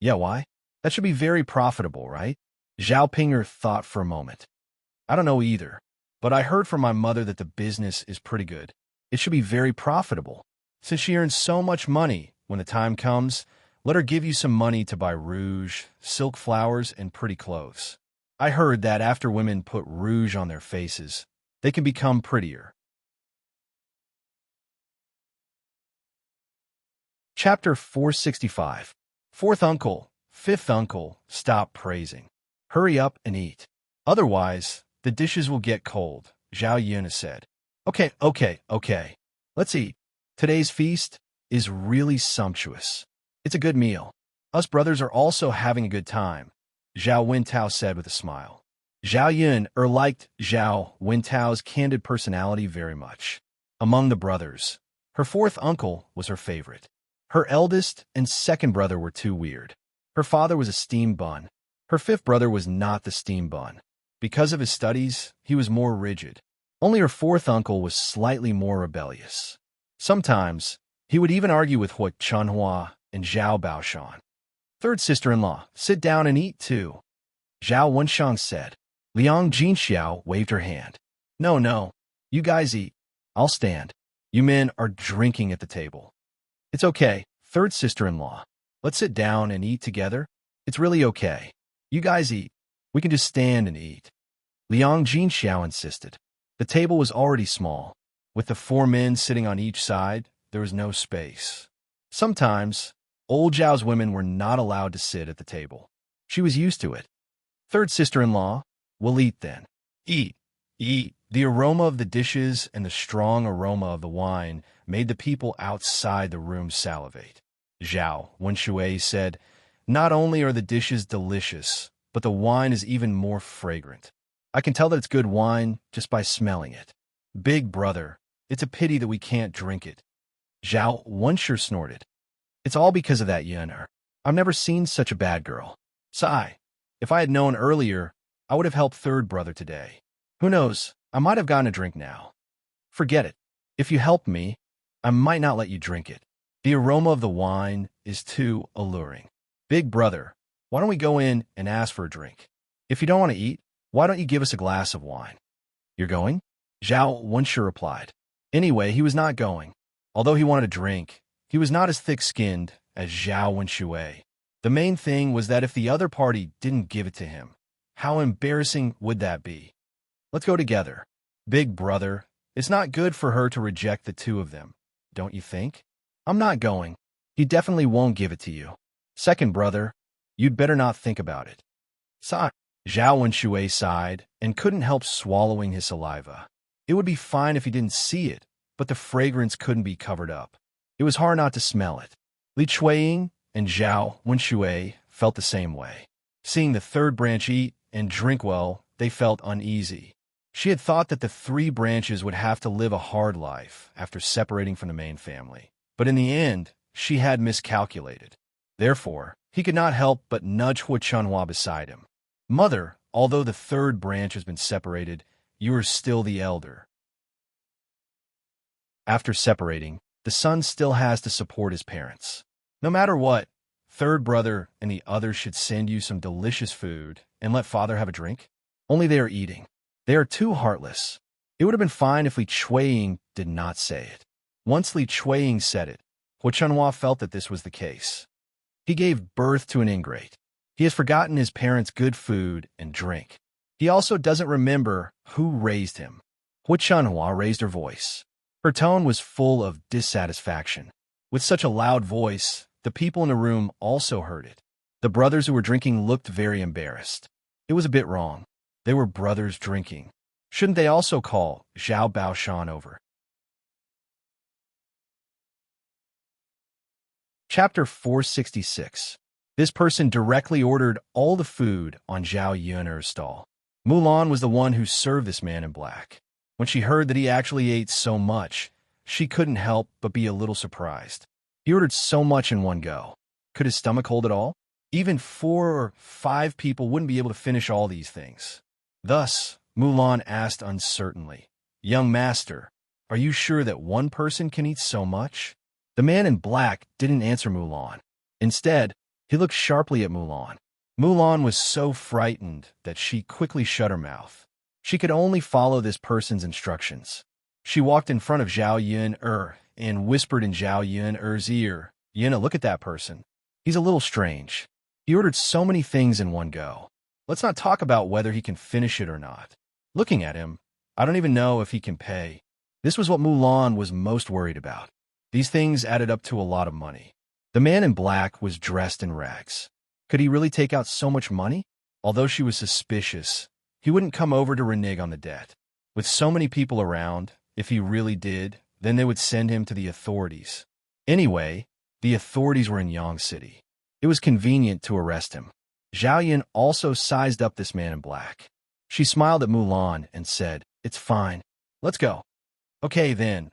Yeah, why? That should be very profitable, right? Zhao Ping thought for a moment. I don't know either, but I heard from my mother that the business is pretty good. It should be very profitable. Since she earns so much money, when the time comes, let her give you some money to buy rouge, silk flowers, and pretty clothes. I heard that after women put rouge on their faces, they can become prettier. Chapter 465. Fourth uncle, fifth uncle, stop praising. Hurry up and eat. Otherwise, the dishes will get cold, Zhao Yun said. Okay. Let's eat. Today's feast is really sumptuous. It's a good meal. Us brothers are also having a good time, Zhao Wintao said with a smile. Zhao Yun liked Zhao Wintao's candid personality very much. Among the brothers, her fourth uncle was her favorite. Her eldest and second brother were too weird. Her father was a steam bun. Her fifth brother was not the steam bun. Because of his studies, he was more rigid. Only her fourth uncle was slightly more rebellious. Sometimes, he would even argue with Hui Chunhua and Zhao Baoshan. Third sister-in-law, sit down and eat too, Zhao Wenshang said. Liang Jinxiao waved her hand. No, you guys eat. I'll stand. You men are drinking at the table. It's okay, third sister-in-law. Let's sit down and eat together. It's really okay. You guys eat. We can just stand and eat. Liang Jinxiao insisted. The table was already small. With the four men sitting on each side, there was no space. Sometimes, old Zhao's women were not allowed to sit at the table. She was used to it. Third sister-in-law, we'll eat then. Eat. The aroma of the dishes and the strong aroma of the wine made the people outside the room salivate. Zhao Wenshui said, not only are the dishes delicious, but the wine is even more fragrant. I can tell that it's good wine just by smelling it. Big brother, it's a pity that we can't drink it. Zhao Wenshui snorted. It's all because of that Yuner. I've never seen such a bad girl. Sigh. If I had known earlier, I would have helped third brother today. Who knows, I might have gotten a drink now. Forget it. If you help me, I might not let you drink it. The aroma of the wine is too alluring. Big brother, why don't we go in and ask for a drink? If you don't want to eat, why don't you give us a glass of wine? You're going? Zhao Wenshu replied. Anyway, he was not going. Although he wanted a drink, he was not as thick-skinned as Zhao Wenshue. The main thing was that if the other party didn't give it to him, how embarrassing would that be? Let's go together. Big brother, it's not good for her to reject the two of them, don't you think? I'm not going. He definitely won't give it to you. Second brother, you'd better not think about it. Sigh. Zhao Wenshue sighed and couldn't help swallowing his saliva. It would be fine if he didn't see it, but the fragrance couldn't be covered up. It was hard not to smell it. Li Chueying and Zhao Wenshue felt the same way. Seeing the third branch eat and drink well, they felt uneasy. She had thought that the three branches would have to live a hard life after separating from the main family. But in the end, she had miscalculated. Therefore, he could not help but nudge Hu Chunhua beside him. Mother, although the third branch has been separated, you are still the elder. After separating, the son still has to support his parents. No matter what, third brother and the others should send you some delicious food and let father have a drink. Only they are eating. They are too heartless. It would have been fine if Li Chueying did not say it. Once Li Chueying said it, Hu Chunhua felt that this was the case. He gave birth to an ingrate. He has forgotten his parents' good food and drink. He also doesn't remember who raised him. Hu Chunhua raised her voice. Her tone was full of dissatisfaction. With such a loud voice, the people in the room also heard it. The brothers who were drinking looked very embarrassed. It was a bit wrong. They were brothers drinking. Shouldn't they also call Zhao Baoshan over? Chapter 466. This person directly ordered all the food on Zhao Yuner's stall. Mulan was the one who served this man in black. When she heard that he actually ate so much, she couldn't help but be a little surprised. He ordered so much in one go. Could his stomach hold it all? Even 4 or 5 people wouldn't be able to finish all these things. Thus, Mulan asked uncertainly, "Young master, are you sure that one person can eat so much?" The man in black didn't answer Mulan. Instead, he looked sharply at Mulan. Mulan was so frightened that she quickly shut her mouth. She could only follow this person's instructions. She walked in front of Zhao Yuner and whispered in Zhao Yuner's ear, "Yuna, look at that person. He's a little strange. He ordered so many things in one go. Let's not talk about whether he can finish it or not. Looking at him, I don't even know if he can pay." This was what Mulan was most worried about. These things added up to a lot of money. The man in black was dressed in rags. Could he really take out so much money? Although she was suspicious, he wouldn't come over to renege on the debt. With so many people around, if he really did, then they would send him to the authorities. Anyway, the authorities were in Yang City. It was convenient to arrest him. Zhao Yun also sized up this man in black. She smiled at Mulan and said, "It's fine. Let's go." Okay then.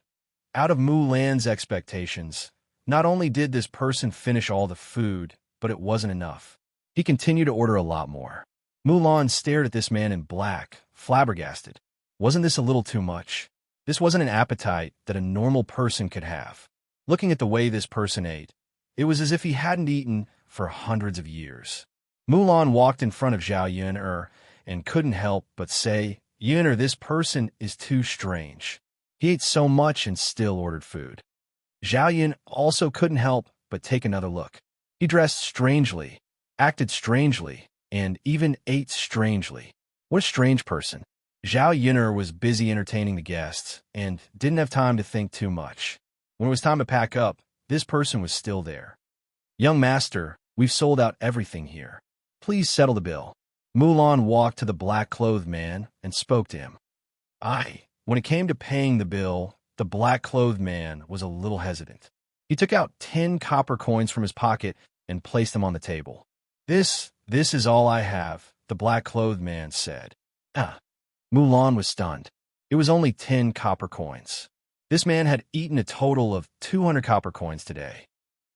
Out of Mulan's expectations, not only did this person finish all the food, but it wasn't enough. He continued to order a lot more. Mulan stared at this man in black, flabbergasted. Wasn't this a little too much? This wasn't an appetite that a normal person could have. Looking at the way this person ate, it was as if he hadn't eaten for hundreds of years. Mulan walked in front of Zhao Yuner and couldn't help but say, "Yuner, this person is too strange. He ate so much and still ordered food." Zhao Yun also couldn't help but take another look. He dressed strangely, acted strangely, and even ate strangely. What a strange person. Zhao Yuner was busy entertaining the guests and didn't have time to think too much. When it was time to pack up, this person was still there. "Young master, we've sold out everything here. Please settle the bill." Mulan walked to the black-clothed man and spoke to him. When it came to paying the bill, the black-clothed man was a little hesitant. He took out 10 copper coins from his pocket and placed them on the table. This is all I have," the black-clothed man said. Mulan was stunned. It was only 10 copper coins. This man had eaten a total of 200 copper coins today.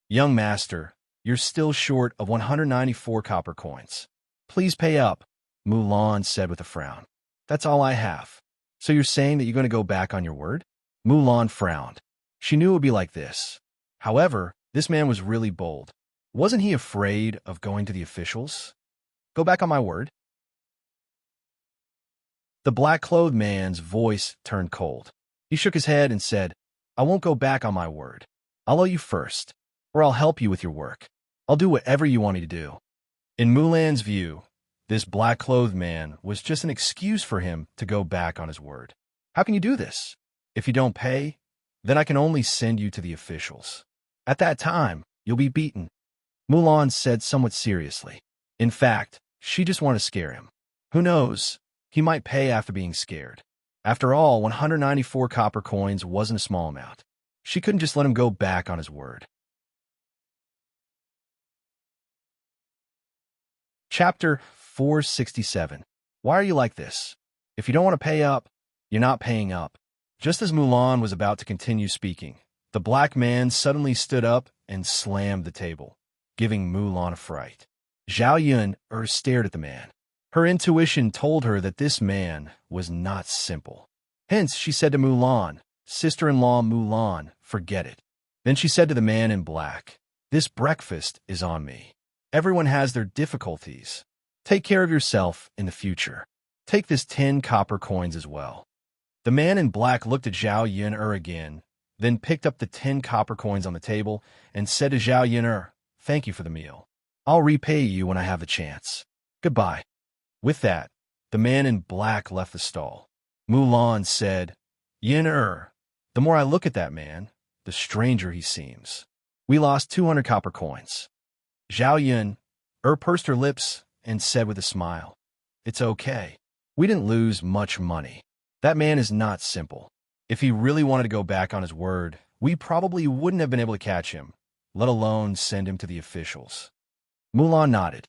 "Young master, you're still short of 194 copper coins. Please pay up," Mulan said with a frown. "That's all I have." "So you're saying that you're going to go back on your word?" Mulan frowned. She knew it would be like this. However, this man was really bold. Wasn't he afraid of going to the officials? "Go back on my word?" The black-clothed man's voice turned cold. He shook his head and said, I won't go back on my word. I'll owe you first, or I'll help you with your work. I'll do whatever you want me to do. In Mulan's view, this black-clothed man was just an excuse for him to go back on his word. How can you do this? If you don't pay, then I can only send you to the officials. At that time, you'll be beaten. Mulan said somewhat seriously. In fact, she just wanted to scare him. Who knows? He might pay after being scared. After all, 194 copper coins wasn't a small amount. She couldn't just let him go back on his word. Chapter 467. Why are you like this? If you don't want to pay up, you're not paying up. Just as Mulan was about to continue speaking, the black man suddenly stood up and slammed the table, giving Mulan a fright. Zhao Yun stared at the man. Her intuition told her that this man was not simple. Hence, she said to Mulan, Sister-in-law Mulan, forget it. Then she said to the man in black, This breakfast is on me. Everyone has their difficulties. Take care of yourself in the future. Take this 10 copper coins as well. The man in black looked at Zhao Yun again, then picked up the 10 copper coins on the table and said to Zhao Yun, Thank you for the meal. I'll repay you when I have the chance. Goodbye. With that, the man in black left the stall. Mulan said, Yin the more I look at that man, the stranger he seems. We lost 200 copper coins. Zhao Yun pursed her lips and said with a smile, It's okay. We didn't lose much money. That man is not simple. If he really wanted to go back on his word, we probably wouldn't have been able to catch him, let alone send him to the officials. Mulan nodded.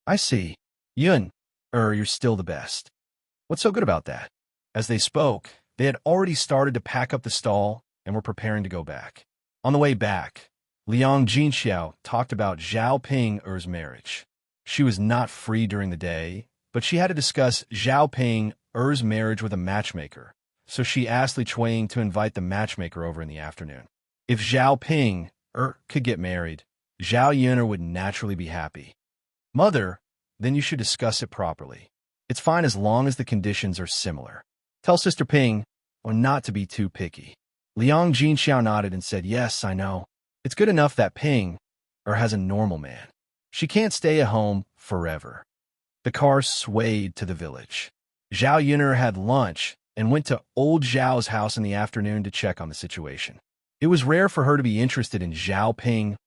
I see. Yun, you're still the best. What's so good about that? As they spoke, they had already started to pack up the stall and were preparing to go back. On the way back, Liang Jinxiao talked about Zhao Ping's marriage. She was not free during the day, but she had to discuss Zhao Ping's marriage with a matchmaker, so she asked Li Chuanying to invite the matchmaker over in the afternoon. If Zhao Ping could get married, Zhao Yun would naturally be happy. Mother, then you should discuss it properly. It's fine as long as the conditions are similar. Tell Sister Ping not to be too picky. Liang Jinxiao nodded and said, Yes, I know. It's good enough that Ping has a normal man. She can't stay at home forever. The car swayed to the village. Zhao Yun had lunch and went to old Zhao's house in the afternoon to check on the situation. It was rare for her to be interested in Zhao Ping's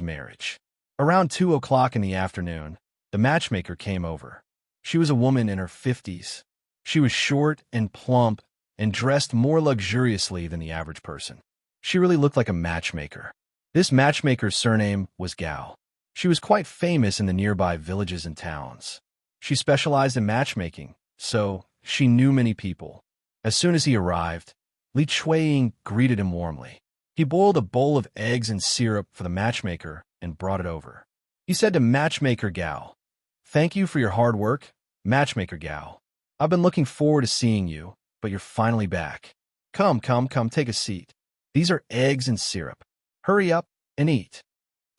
marriage. Around 2 o'clock in the afternoon, the matchmaker came over. She was a woman in her 50s. She was short and plump and dressed more luxuriously than the average person. She really looked like a matchmaker. This matchmaker's surname was Gao. She was quite famous in the nearby villages and towns. She specialized in matchmaking, so she knew many people. As soon as he arrived, Li Chuanying greeted him warmly. He boiled a bowl of eggs and syrup for the matchmaker and brought it over. He said to Matchmaker Gao, Thank you for your hard work, Matchmaker Gao. I've been looking forward to seeing you, but you're finally back. Come, take a seat. These are eggs and syrup. Hurry up and eat.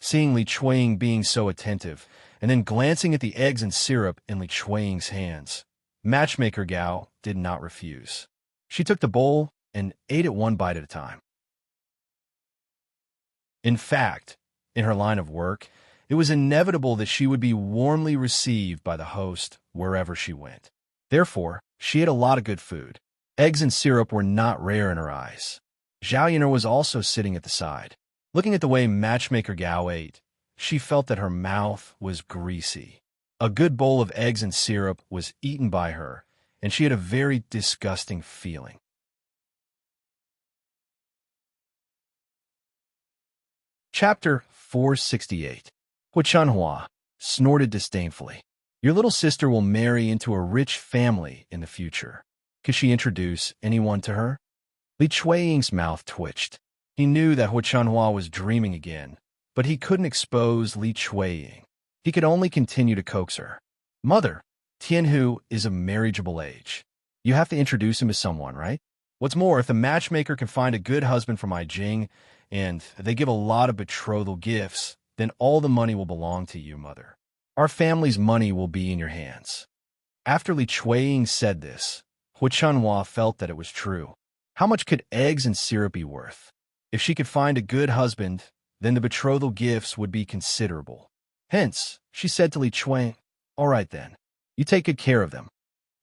Seeing Li Chuanying being so attentive, and then glancing at the eggs and syrup in Li Chuanying's hands, Matchmaker Gao did not refuse. She took the bowl and ate it one bite at a time. In fact, in her line of work, it was inevitable that she would be warmly received by the host wherever she went. Therefore, she ate a lot of good food. Eggs and syrup were not rare in her eyes. Zhao Yun was also sitting at the side. Looking at the way Matchmaker Gao ate, she felt that her mouth was greasy. A good bowl of eggs and syrup was eaten by her, and she had a very disgusting feeling. Chapter 468. Hu Chunhua snorted disdainfully. Your little sister will marry into a rich family in the future. Could she introduce anyone to her? Li Chuanying's mouth twitched. He knew that Hu Chunhua was dreaming again, but he couldn't expose Li Chuanying. He could only continue to coax her. Mother, Tianhu is of marriageable age. You have to introduce him to someone, right? What's more, if the matchmaker can find a good husband for my Jing, and they give a lot of betrothal gifts, then all the money will belong to you, Mother. Our family's money will be in your hands. After Li Chuanying said this, Hu Chunhua felt that it was true. How much could eggs and syrup be worth? If she could find a good husband, then the betrothal gifts would be considerable. Hence, she said to Li Chuang, "All right then, you take good care of them."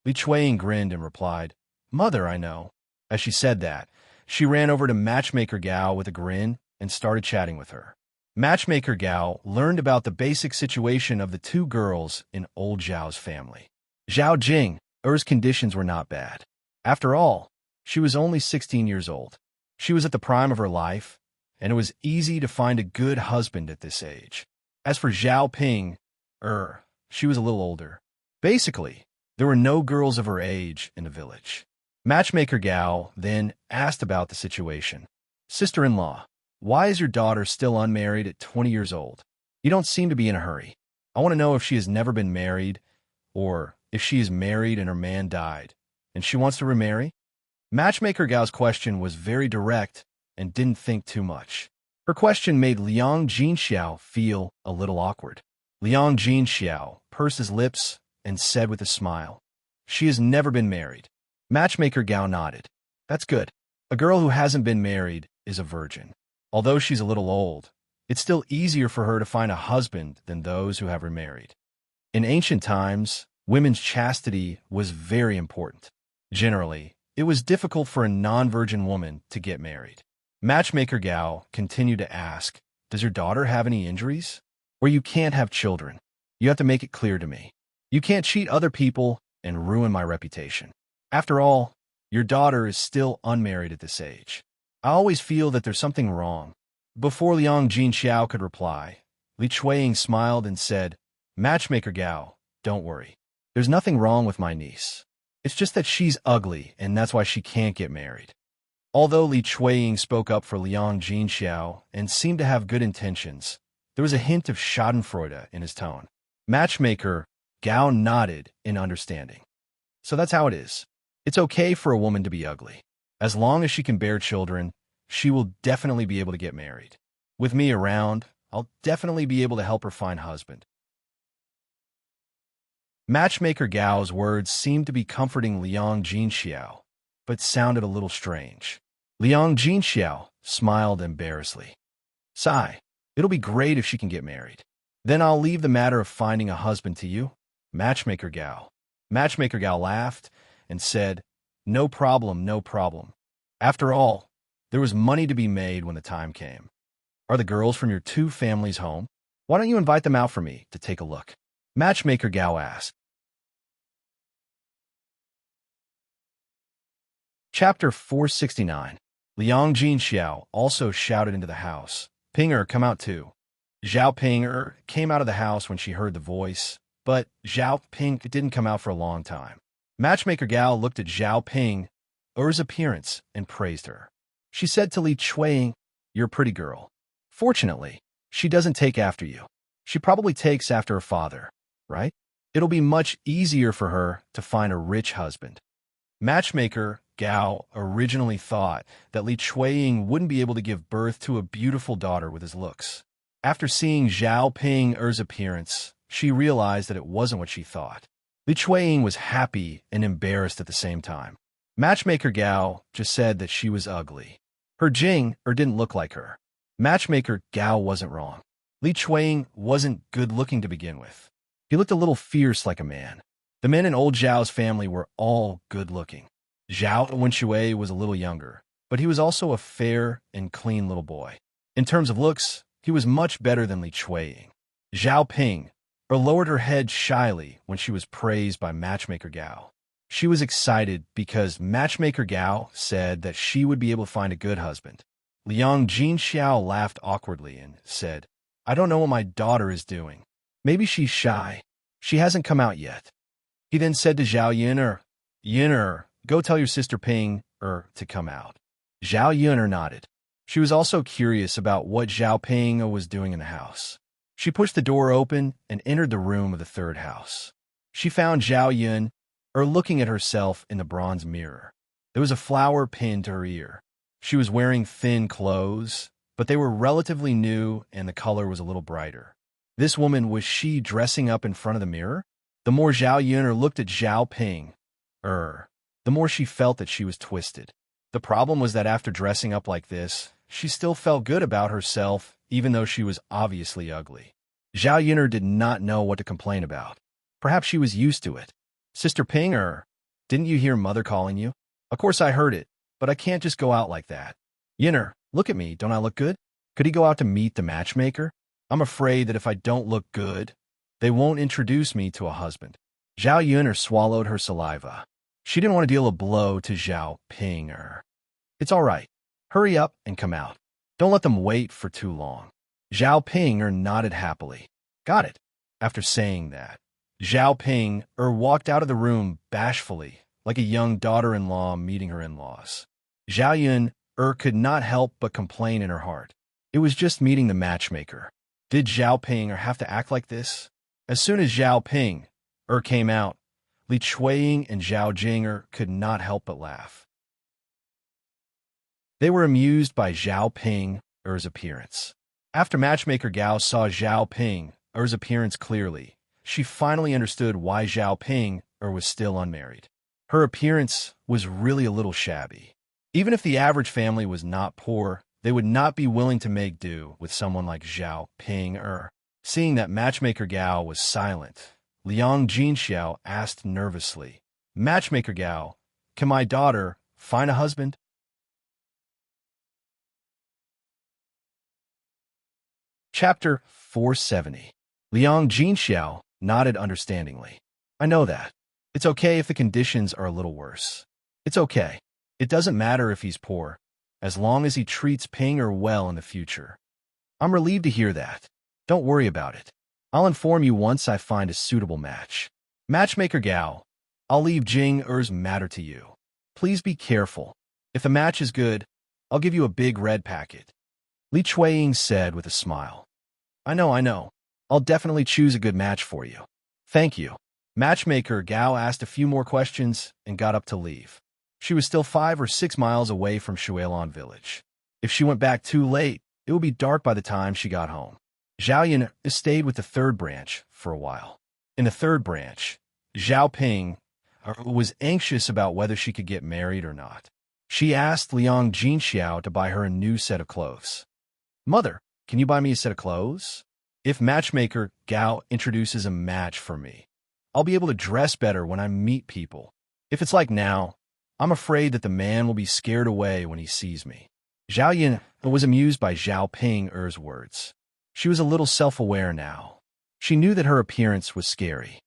Li Chuang grinned and replied, "Mother, I know." As she said that, she ran over to Matchmaker Gao with a grin and started chatting with her. Matchmaker Gao learned about the basic situation of the two girls in old Zhao's family. Zhao Jing's conditions were not bad. After all, she was only 16 years old. She was at the prime of her life, and it was easy to find a good husband at this age. As for Zhao Ping, she was a little older. Basically, there were no girls of her age in the village. Matchmaker Gao then asked about the situation. "Sister-in-law, why is your daughter still unmarried at 20 years old? You don't seem to be in a hurry. I want to know if she has never been married, or if she is married and her man died, and she wants to remarry?" Matchmaker Gao's question was very direct and didn't think too much. Her question made Liang Jinxiao feel a little awkward. Liang Jinxiao pursed his lips and said with a smile, "She has never been married." Matchmaker Gao nodded. "That's good. A girl who hasn't been married is a virgin. Although she's a little old, it's still easier for her to find a husband than those who have remarried." In ancient times, women's chastity was very important. Generally, it was difficult for a non-virgin woman to get married. Matchmaker Gao continued to ask, "Does your daughter have any injuries? Or you can't have children? You have to make it clear to me. You can't cheat other people and ruin my reputation. After all, your daughter is still unmarried at this age. I always feel that there's something wrong." Before Liang Jinxiao could reply, Li Chuang smiled and said, "Matchmaker Gao, don't worry. There's nothing wrong with my niece. It's just that she's ugly, and that's why she can't get married." Although Li Chuang spoke up for Liang Jinxiao and seemed to have good intentions, there was a hint of schadenfreude in his tone. Matchmaker Gao nodded in understanding. "So that's how it is. It's okay for a woman to be ugly. As long as she can bear children, she will definitely be able to get married. With me around, I'll definitely be able to help her find a husband." Matchmaker Gao's words seemed to be comforting Liang Jinxiao, but sounded a little strange. Liang Jinxiao smiled embarrassedly. "Sigh, it'll be great if she can get married. Then I'll leave the matter of finding a husband to you, Matchmaker Gao." Matchmaker Gao laughed and said, "No problem, no problem. After all, there was money to be made when the time came. Are the girls from your two families home? Why don't you invite them out for me to take a look?" Matchmaker Gao asked. Chapter 469. Liang Jinxiao also shouted into the house, "Pinger, come out too." Zhao Pinger came out of the house when she heard the voice, but Zhao Ping didn't come out for a long time. Matchmaker Gao looked at Zhao Ping's appearance and praised her. She said to Li Chuang, "You're a pretty girl. Fortunately, she doesn't take after you. She probably takes after her father, right? It'll be much easier for her to find a rich husband." Matchmaker Gao originally thought that Li Chuang wouldn't be able to give birth to a beautiful daughter with his looks. After seeing Zhao Ping's appearance, she realized that it wasn't what she thought. Li Chuang was happy and embarrassed at the same time. Matchmaker Gao just said that she was ugly. Her didn't look like her. Matchmaker Gao wasn't wrong. Li Chuang wasn't good-looking to begin with. He looked a little fierce like a man. The men in old Zhao's family were all good-looking. Zhao Wenshui was a little younger, but he was also a fair and clean little boy. In terms of looks, he was much better than Li Chuang. Zhao Ping lowered her head shyly when she was praised by Matchmaker Gao. She was excited because Matchmaker Gao said that she would be able to find a good husband. Liang Jinxiao laughed awkwardly and said, "I don't know what my daughter is doing. Maybe she's shy. She hasn't come out yet." He then said to Zhao Yin'er, "Go tell your sister Ping to come out." Zhao Yin'er nodded. She was also curious about what Zhao Ping was doing in the house. She pushed the door open and entered the room of the third house. She found Zhao Yun looking at herself in the bronze mirror. There was a flower pinned to her ear. She was wearing thin clothes, but they were relatively new and the color was a little brighter. Was she dressing up in front of the mirror? The more Zhao Yun looked at Zhao Ping, the the more she felt that she was twisted. The problem was that after dressing up like this, she still felt good about herself, even though she was obviously ugly. Zhao Yun'er did not know what to complain about. Perhaps she was used to it. Sister Ping, didn't you hear Mother calling you? Of course I heard it, but I can't just go out like that. Yun'er, look at me, don't I look good? Could he go out to meet the matchmaker? I'm afraid that if I don't look good, they won't introduce me to a husband. Zhao Yun'er swallowed her saliva. She didn't want to deal a blow to Zhao Ping. It's all right. Hurry up and come out. Don't let them wait for too long. Zhao Ping nodded happily. Got it. After saying that, Zhao Ping walked out of the room bashfully, like a young daughter-in-law meeting her in-laws. Zhao Yun could not help but complain in her heart. It was just meeting the matchmaker. Did Zhao Ping have to act like this? As soon as Zhao Ping came out, Li Chuiying and Zhao Jing could not help but laugh. They were amused by Zhao Ping's appearance. After matchmaker Gao saw Zhao Ping's appearance clearly, she finally understood why Zhao Ping was still unmarried. Her appearance was really a little shabby. Even if the average family was not poor, they would not be willing to make do with someone like Zhao Ping. Seeing that matchmaker Gao was silent, Liang Jinxiao asked nervously, Matchmaker Gao, can my daughter find a husband? Chapter 470. Liang Jinxiao nodded understandingly. I know that. It's okay if the conditions are a little worse. It's okay. It doesn't matter if he's poor, as long as he treats Ping well in the future. I'm relieved to hear that. Don't worry about it. I'll inform you once I find a suitable match. Matchmaker Gao, I'll leave Jing's matter to you. Please be careful. If the match is good, I'll give you a big red packet. Li Chuiying said with a smile. I know. I'll definitely choose a good match for you. Thank you. Matchmaker Gao asked a few more questions and got up to leave. She was still 5 or 6 miles away from Shuilan village. If she went back too late, it would be dark by the time she got home. Zhao Yun stayed with the third branch for a while. In the third branch, Zhao Ping was anxious about whether she could get married or not. She asked Liang Jinxiao to buy her a new set of clothes. Mother, can you buy me a set of clothes? If matchmaker Gao introduces a match for me, I'll be able to dress better when I meet people. If it's like now, I'm afraid that the man will be scared away when he sees me. Zhao Yun was amused by Zhao Ping's words. She was a little self-aware now. She knew that her appearance was scary.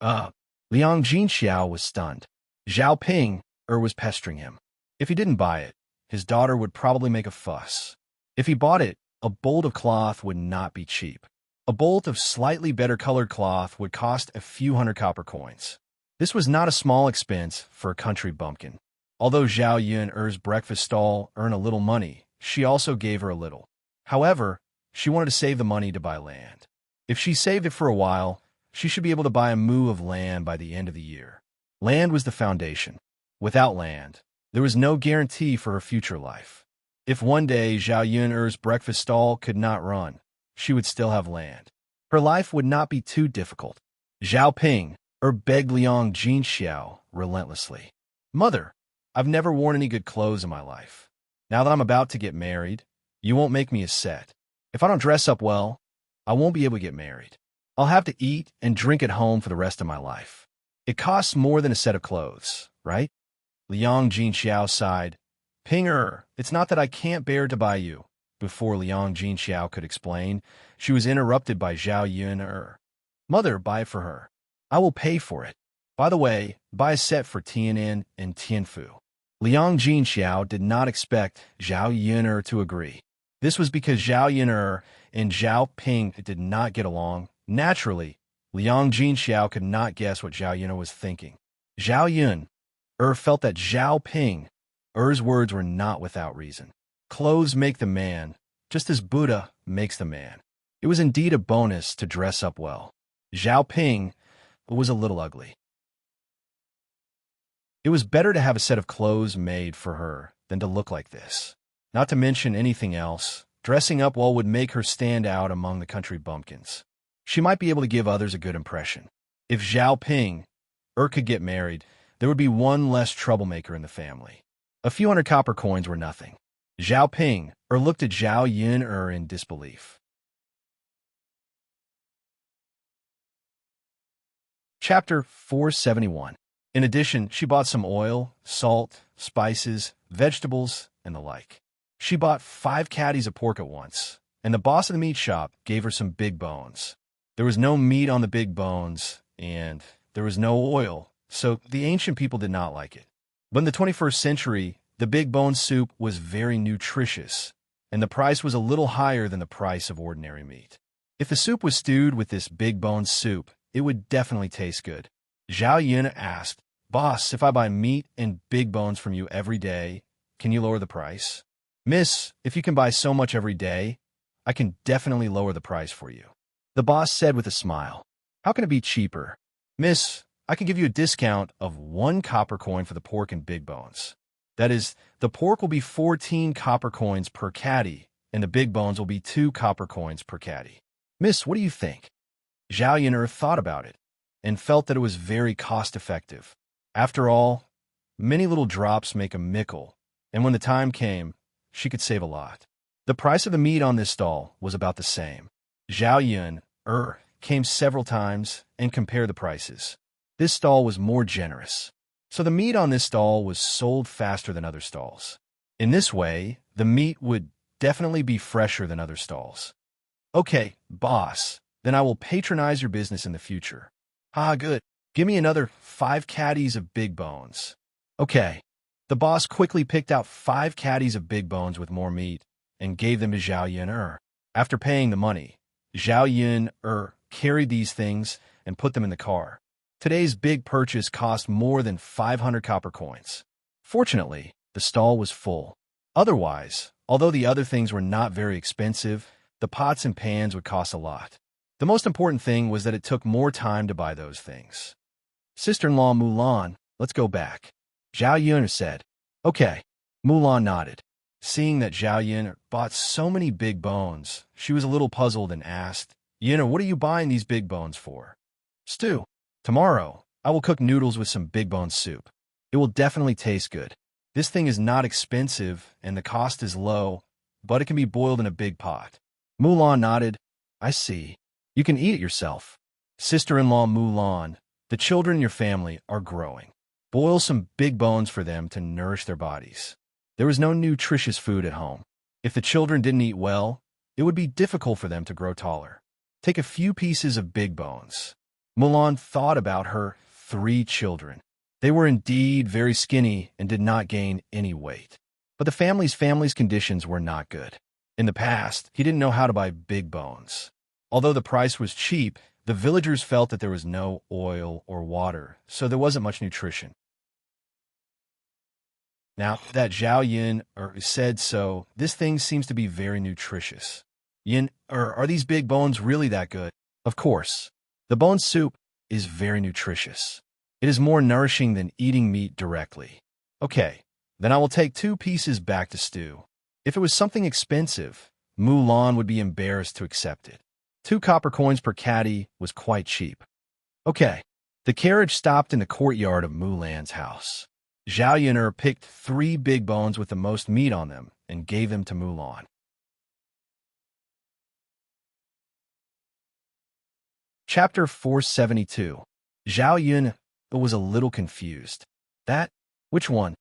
Liang Jinxiao was stunned. Zhao Ping was pestering him. If he didn't buy it, his daughter would probably make a fuss. If he bought it, a bolt of cloth would not be cheap. A bolt of slightly better colored cloth would cost a few hundred copper coins. This was not a small expense for a country bumpkin. Although Zhao Yun's breakfast stall earned a little money, she also gave her a little. However, she wanted to save the money to buy land. If she saved it for a while, she should be able to buy a moo of land by the end of the year. Land was the foundation. Without land, there was no guarantee for her future life. If one day Zhao Yun's breakfast stall could not run, she would still have land. Her life would not be too difficult. Zhao Ping begged Liang Jinxiao relentlessly. Mother, I've never worn any good clothes in my life. Now that I'm about to get married, you won't make me a set. If I don't dress up well, I won't be able to get married. I'll have to eat and drink at home for the rest of my life. It costs more than a set of clothes, right? Liang Jinxiao sighed. Pinger, it's not that I can't bear to buy you. Before Liang Jinxiao could explain, she was interrupted by Zhao Yun. Mother, buy it for her. I will pay for it. By the way, buy a set for Tianan and Tianfu. Liang Jinxiao did not expect Zhao Yun to agree. This was because Zhao Yun and Zhao Ping did not get along. Naturally, Liang Jinxiao could not guess what Zhao Yun was thinking. Zhao Yun felt that Zhao Ping's words were not without reason. Clothes make the man, just as Buddha makes the man. It was indeed a bonus to dress up well. Zhao Ping was a little ugly. It was better to have a set of clothes made for her than to look like this. Not to mention anything else, dressing up well would make her stand out among the country bumpkins. She might be able to give others a good impression. If Zhao Ping could get married, There would be one less troublemaker in the family. A few hundred copper coins were nothing. Zhao Ping looked at Zhao Yun in disbelief. Chapter 471. In addition, she bought some oil, salt, spices, vegetables, and the like. She bought 5 caddies of pork at once, and the boss of the meat shop gave her some big bones. There was no meat on the big bones, and there was no oil, so the ancient people did not like it. But in the 21st century, the big bone soup was very nutritious, and the price was a little higher than the price of ordinary meat. If the soup was stewed with this big bone soup, it would definitely taste good. Zhao Yun asked, "Boss, if I buy meat and big bones from you every day, can you lower the price?" "Miss, if you can buy so much every day, I can definitely lower the price for you," the boss said with a smile. "How can it be cheaper?" "Miss, I can give you a discount of 1 copper coin for the pork and big bones. That is, the pork will be 14 copper coins per caddy, and the big bones will be 2 copper coins per caddy." "Miss, what do you think?" Zhao Yun thought about it and felt that it was very cost-effective. After all, many little drops make a mickle, and when the time came, she could save a lot. The price of the meat on this stall was about the same. Zhao Yun came several times and compared the prices. This stall was more generous, so the meat on this stall was sold faster than other stalls. In this way, the meat would definitely be fresher than other stalls. "Okay, boss, then I will patronize your business in the future." "Ah, good. Give me another 5 caddies of big bones." "Okay." The boss quickly picked out 5 caddies of big bones with more meat and gave them to Zhao Yun. After paying the money, Zhao Yun carried these things and put them in the car. Today's big purchase cost more than 500 copper coins. Fortunately, the stall was full. Otherwise, although the other things were not very expensive, the pots and pans would cost a lot. The most important thing was that it took more time to buy those things. "Sister-in-law Mulan, let's go back," Zhao Yun said. "Okay." Mulan nodded. Seeing that Zhao Yun bought so many big bones, she was a little puzzled and asked, "Yun, what are you buying these big bones for?" "Stew. Tomorrow, I will cook noodles with some big bone soup. It will definitely taste good. This thing is not expensive and the cost is low, but it can be boiled in a big pot." Mulan nodded. "I see. You can eat it yourself." "Sister-in-law Mulan, the children in your family are growing. Boil some big bones for them to nourish their bodies. There was no nutritious food at home. If the children didn't eat well, it would be difficult for them to grow taller. Take a few pieces of big bones." Mulan thought about her 3 children. They were indeed very skinny and did not gain any weight. But the family's conditions were not good. In the past, he didn't know how to buy big bones. Although the price was cheap, the villagers felt that there was no oil or water, so there wasn't much nutrition. Now that Zhao Yun said so, this thing seems to be very nutritious. "Yin, are these big bones really that good?" "Of course. The bone soup is very nutritious. It is more nourishing than eating meat directly." "Okay, then I will take 2 pieces back to stew." If it was something expensive, Mulan would be embarrassed to accept it. 2 copper coins per caddy was quite cheap. "Okay." The carriage stopped in the courtyard of Mulan's house. Zhao Yun picked 3 big bones with the most meat on them and gave them to Mulan. Chapter 472. Zhao Yun was a little confused. "That? Which one?"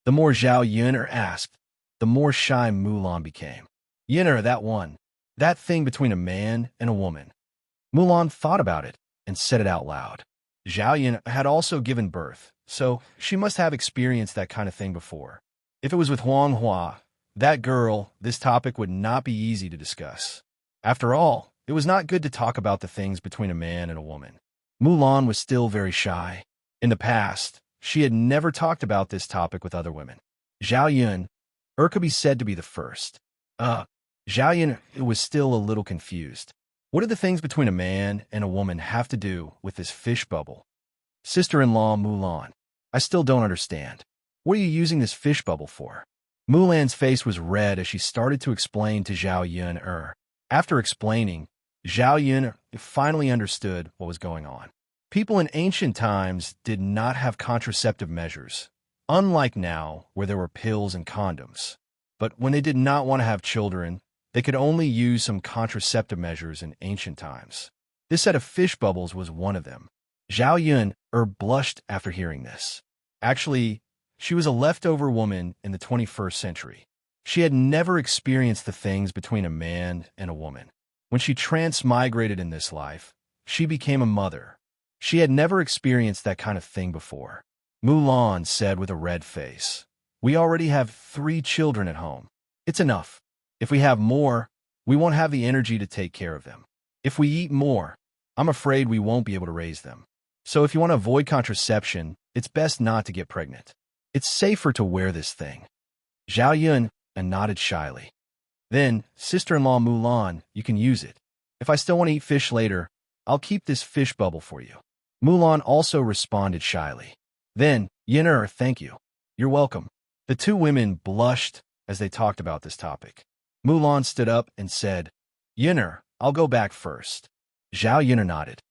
The more Zhao Yun asked, the more shy Mulan became. "Yun, that one. That thing between a man and a woman." Mulan thought about it and said it out loud. Zhao Yun had also given birth, so she must have experienced that kind of thing before. If it was with Huang Hua, that girl, this topic would not be easy to discuss. After all, it was not good to talk about the things between a man and a woman. Mulan was still very shy. In the past, she had never talked about this topic with other women. Zhao Yun could be said to be the first. Zhao Yun was still a little confused. What did the things between a man and a woman have to do with this fish bubble? "Sister-in-law Mulan, I still don't understand. What are you using this fish bubble for?" Mulan's face was red as she started to explain to Zhao Yun. After explaining, Zhao Yun finally understood what was going on. People in ancient times did not have contraceptive measures, unlike now where there were pills and condoms. But when they did not want to have children, they could only use some contraceptive measures in ancient times. This set of fish bubbles was one of them. Zhao Yun blushed after hearing this. Actually, she was a leftover woman in the 21st century. She had never experienced the things between a man and a woman. When she transmigrated in this life, she became a mother. She had never experienced that kind of thing before. Mulan said with a red face, "We already have 3 children at home. It's enough. If we have more, we won't have the energy to take care of them. If we eat more, I'm afraid we won't be able to raise them. So if you want to avoid contraception, it's best not to get pregnant. It's safer to wear this thing." Zhao Yun nodded shyly. "Then, sister-in-law Mulan, you can use it. If I still want to eat fish later, I'll keep this fish bubble for you." Mulan also responded shyly. "Then, Yin, thank you. You're welcome." The 2 women blushed as they talked about this topic. Mulan stood up and said, "Yin, I'll go back first." Zhao Yun nodded.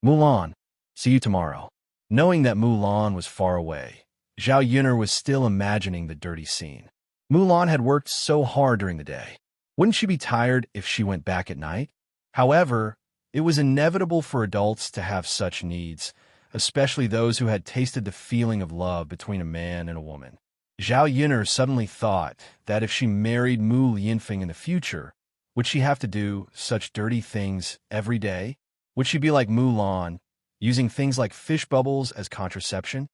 "Mulan, see you tomorrow." Knowing that Mulan was far away, Zhao Yun was still imagining the dirty scene. Mulan had worked so hard during the day. Wouldn't she be tired if she went back at night? However, it was inevitable for adults to have such needs, especially those who had tasted the feeling of love between a man and a woman. Zhao Yun suddenly thought that if she married Mu Lianfeng in the future, would she have to do such dirty things every day? Would she be like Mulan, using things like fish bubbles as contraception?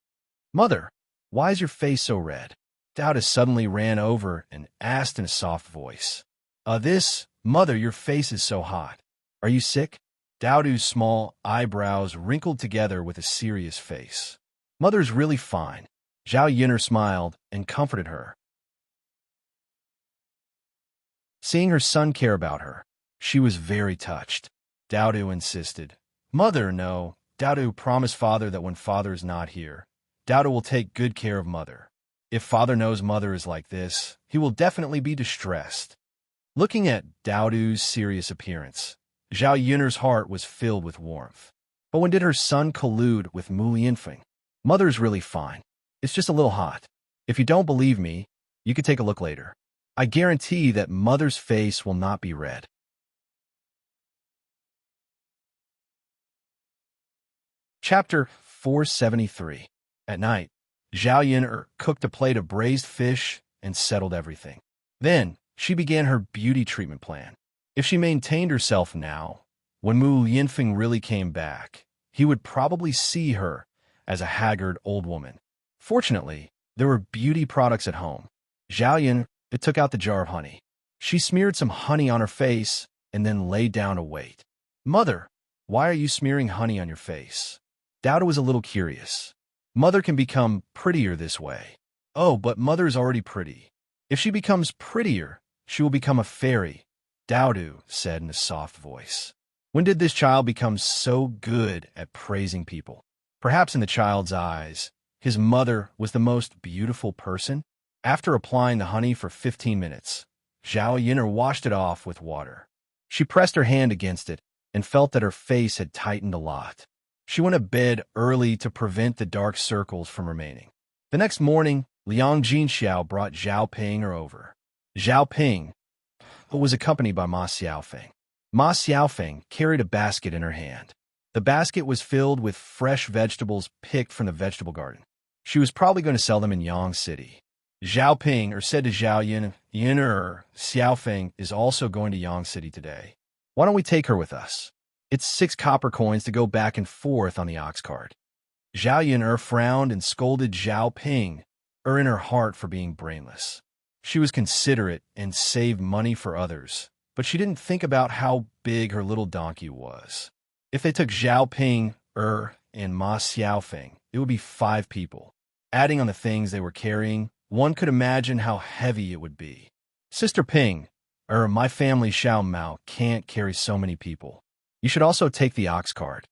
"Mother, why is your face so red?" Dowda suddenly ran over and asked in a soft voice. Mother, your face is so hot. Are you sick?" Dowdu's small eyebrows wrinkled together with a serious face. "Mother's really fine." Zhao Yun smiled and comforted her. Seeing her son care about her, she was very touched. Dowdu insisted, "Mother, no. Dowdu promised Father that when Father is not here, Dowdu will take good care of Mother. If Father knows Mother is like this, he will definitely be distressed." Looking at Dowdu's serious appearance, Zhao Yun's heart was filled with warmth. But when did her son collude with Mu Lianfeng? "Mother's really fine. It's just a little hot. If you don't believe me, you could take a look later. I guarantee that Mother's face will not be red." Chapter 473. At night, Zhao Yun cooked a plate of braised fish and settled everything. Then, she began her beauty treatment plan. If she maintained herself now, when Mu Lianfeng really came back, he would probably see her as a haggard old woman. Fortunately, there were beauty products at home. Zhao Yun took out the jar of honey. She smeared some honey on her face and then lay down to wait. "Mother, why are you smearing honey on your face?" Dowda was a little curious. "Mother can become prettier this way." "Oh, but Mother is already pretty. If she becomes prettier, she will become a fairy," Dowdu said in a soft voice. When did this child become so good at praising people? Perhaps in the child's eyes, his mother was the most beautiful person? After applying the honey for 15 minutes, Zhao Yun washed it off with water. She pressed her hand against it and felt that her face had tightened a lot. She went to bed early to prevent the dark circles from remaining. The next morning, Liang Jinxiao brought Zhao Ping over. Zhao Ping was accompanied by Ma Xiaofeng. Ma Xiaofeng carried a basket in her hand. The basket was filled with fresh vegetables picked from the vegetable garden. She was probably going to sell them in Yang City. Zhao Ping said to Zhao Yun, Xiaofeng is also going to Yang City today. Why don't we take her with us? It's 6 copper coins to go back and forth on the ox cart." Zhao Yun frowned and scolded Zhao Ping in her heart for being brainless. She was considerate and saved money for others, but she didn't think about how big her little donkey was. If they took Zhao Ping and Ma Xiaofeng, it would be 5 people. Adding on the things they were carrying, one could imagine how heavy it would be. "Sister Ping, my family Xiao Mao can't carry so many people. You should also take the ox cart."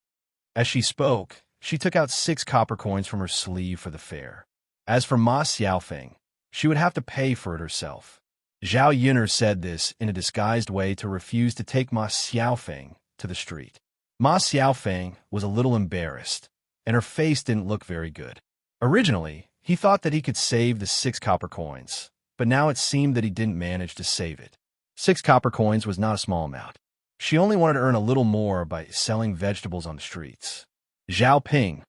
As she spoke, she took out 6 copper coins from her sleeve for the fare. As for Ma Xiaofeng, she would have to pay for it herself. Zhao Yun said this in a disguised way to refuse to take Ma Xiaofeng to the street. Ma Xiaofeng was a little embarrassed, and her face didn't look very good. Originally, he thought that he could save the 6 copper coins, but now it seemed that he didn't manage to save it. 6 copper coins was not a small amount. She only wanted to earn a little more by selling vegetables on the streets. Zhao Ping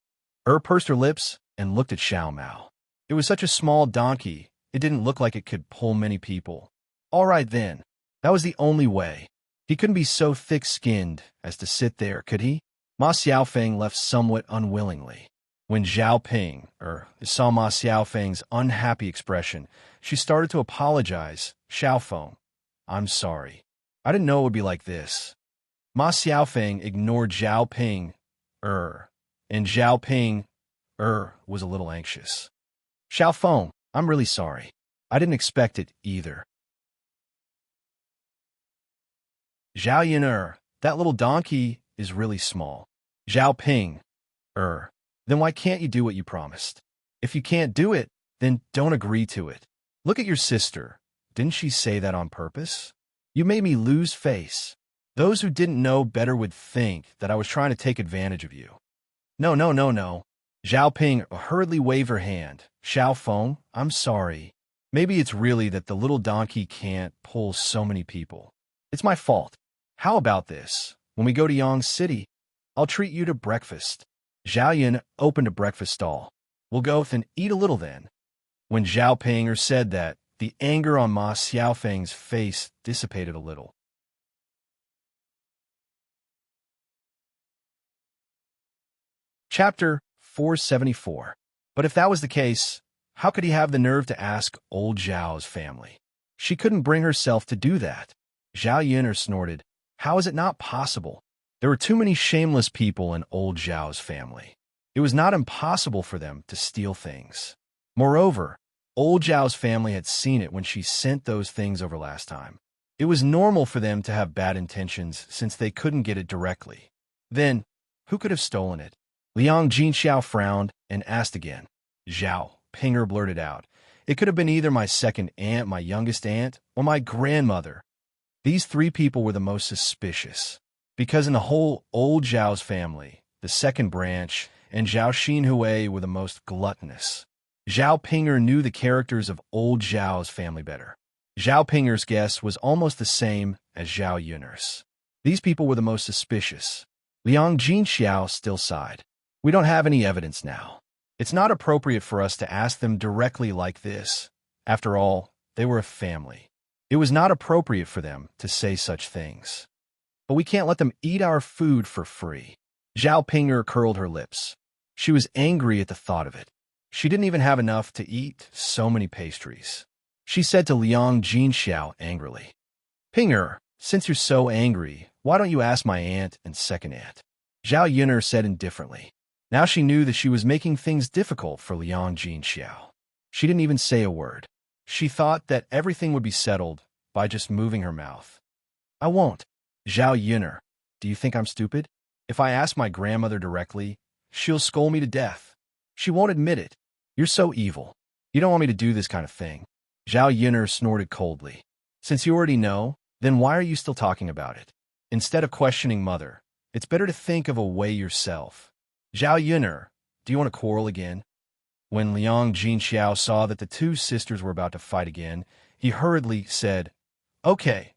pursed her lips and looked at Xiao Mao. It was such a small donkey, it didn't look like it could pull many people. All right then, that was the only way. He couldn't be so thick-skinned as to sit there, could he? Ma Xiaofeng left somewhat unwillingly. When Zhao Ping saw Ma Xiaofeng's unhappy expression, she started to apologize. Xiaofeng, I'm sorry. I didn't know it would be like this. Ma Xiaofeng ignored Zhao Ping, and Zhao Ping, was a little anxious. Xiaofeng, I'm really sorry. I didn't expect it either. Zhao Yin, that little donkey is really small. Zhao Ping, then why can't you do what you promised? If you can't do it, then don't agree to it. Look at your sister. Didn't she say that on purpose? You made me lose face. Those who didn't know better would think that I was trying to take advantage of you. No. Zhao Ping hurriedly waved her hand. Xiaofeng, I'm sorry. Maybe it's really that the little donkey can't pull so many people. It's my fault. How about this? When we go to Yang City, I'll treat you to breakfast. Zhao Yin opened a breakfast stall. We'll go and eat a little then. When Zhao Ping said that, the anger on Ma Xiaofeng's face dissipated a little. Chapter 474. But if that was the case, how could he have the nerve to ask old Zhao's family? She couldn't bring herself to do that. Zhao Yin snorted. How is it not possible? There were too many shameless people in old Zhao's family. It was not impossible for them to steal things. Moreover, old Zhao's family had seen it when she sent those things over last time. It was normal for them to have bad intentions since they couldn't get it directly. Then, who could have stolen it? Liang Jinxiao frowned and asked again. Zhao Pinger blurted out. It could have been either my second aunt, my youngest aunt, or my grandmother. These 3 people were the most suspicious, because in the whole old Zhao's family, the second branch, and Zhao Xinhui were the most gluttonous. Zhao Pinger knew the characters of old Zhao's family better. Zhao Pinger's guess was almost the same as Zhao Yun's. These people were the most suspicious. Liang Jinxiao still sighed. We don't have any evidence now. It's not appropriate for us to ask them directly like this. After all, they were a family. It was not appropriate for them to say such things. But we can't let them eat our food for free. Zhao Pinger curled her lips. She was angry at the thought of it. She didn't even have enough to eat so many pastries. She said to Liang Jinxiao angrily, Pinger, since you're so angry, why don't you ask my aunt and second aunt? Zhao Yin said indifferently. Now she knew that she was making things difficult for Liang Jinxiao. She didn't even say a word. She thought that everything would be settled by just moving her mouth. I won't. Zhao Yin, do you think I'm stupid? If I ask my grandmother directly, she'll scold me to death. She won't admit it. You're so evil. You don't want me to do this kind of thing. Zhao Yin snorted coldly. Since you already know, then why are you still talking about it? Instead of questioning Mother, it's better to think of a way yourself. Zhao Yin, do you want to quarrel again? When Liang Jinxiao saw that the 2 sisters were about to fight again, he hurriedly said, Okay,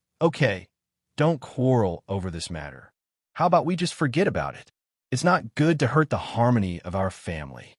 don't quarrel over this matter. How about we just forget about it? It's not good to hurt the harmony of our family.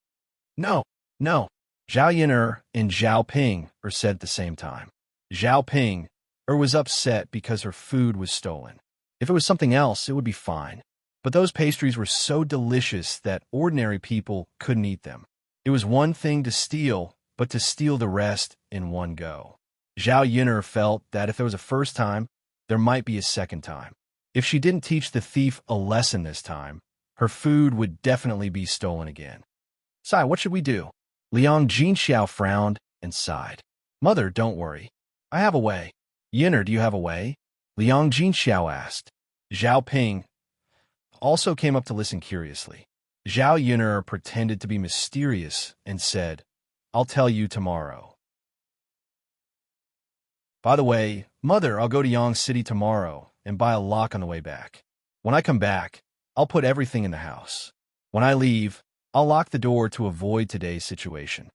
No. Zhao Yin and Zhao Ping said at the same time. Zhao Ping was upset because her food was stolen. If it was something else, it would be fine. But those pastries were so delicious that ordinary people couldn't eat them. It was one thing to steal, but to steal the rest in one go. Zhao Yin felt that if there was a first time, there might be a second time. If she didn't teach the thief a lesson this time, her food would definitely be stolen again. Sai, what should we do? Liang Jinxiao frowned and sighed. Mother, don't worry. I have a way. Yin, do you have a way? Liang Jinxiao asked. Zhao Ping also came up to listen curiously. Zhao Yin pretended to be mysterious and said, I'll tell you tomorrow. By the way, Mother, I'll go to Yang City tomorrow and buy a lock on the way back. When I come back, I'll put everything in the house. When I leave, I'll lock the door to avoid today's situation.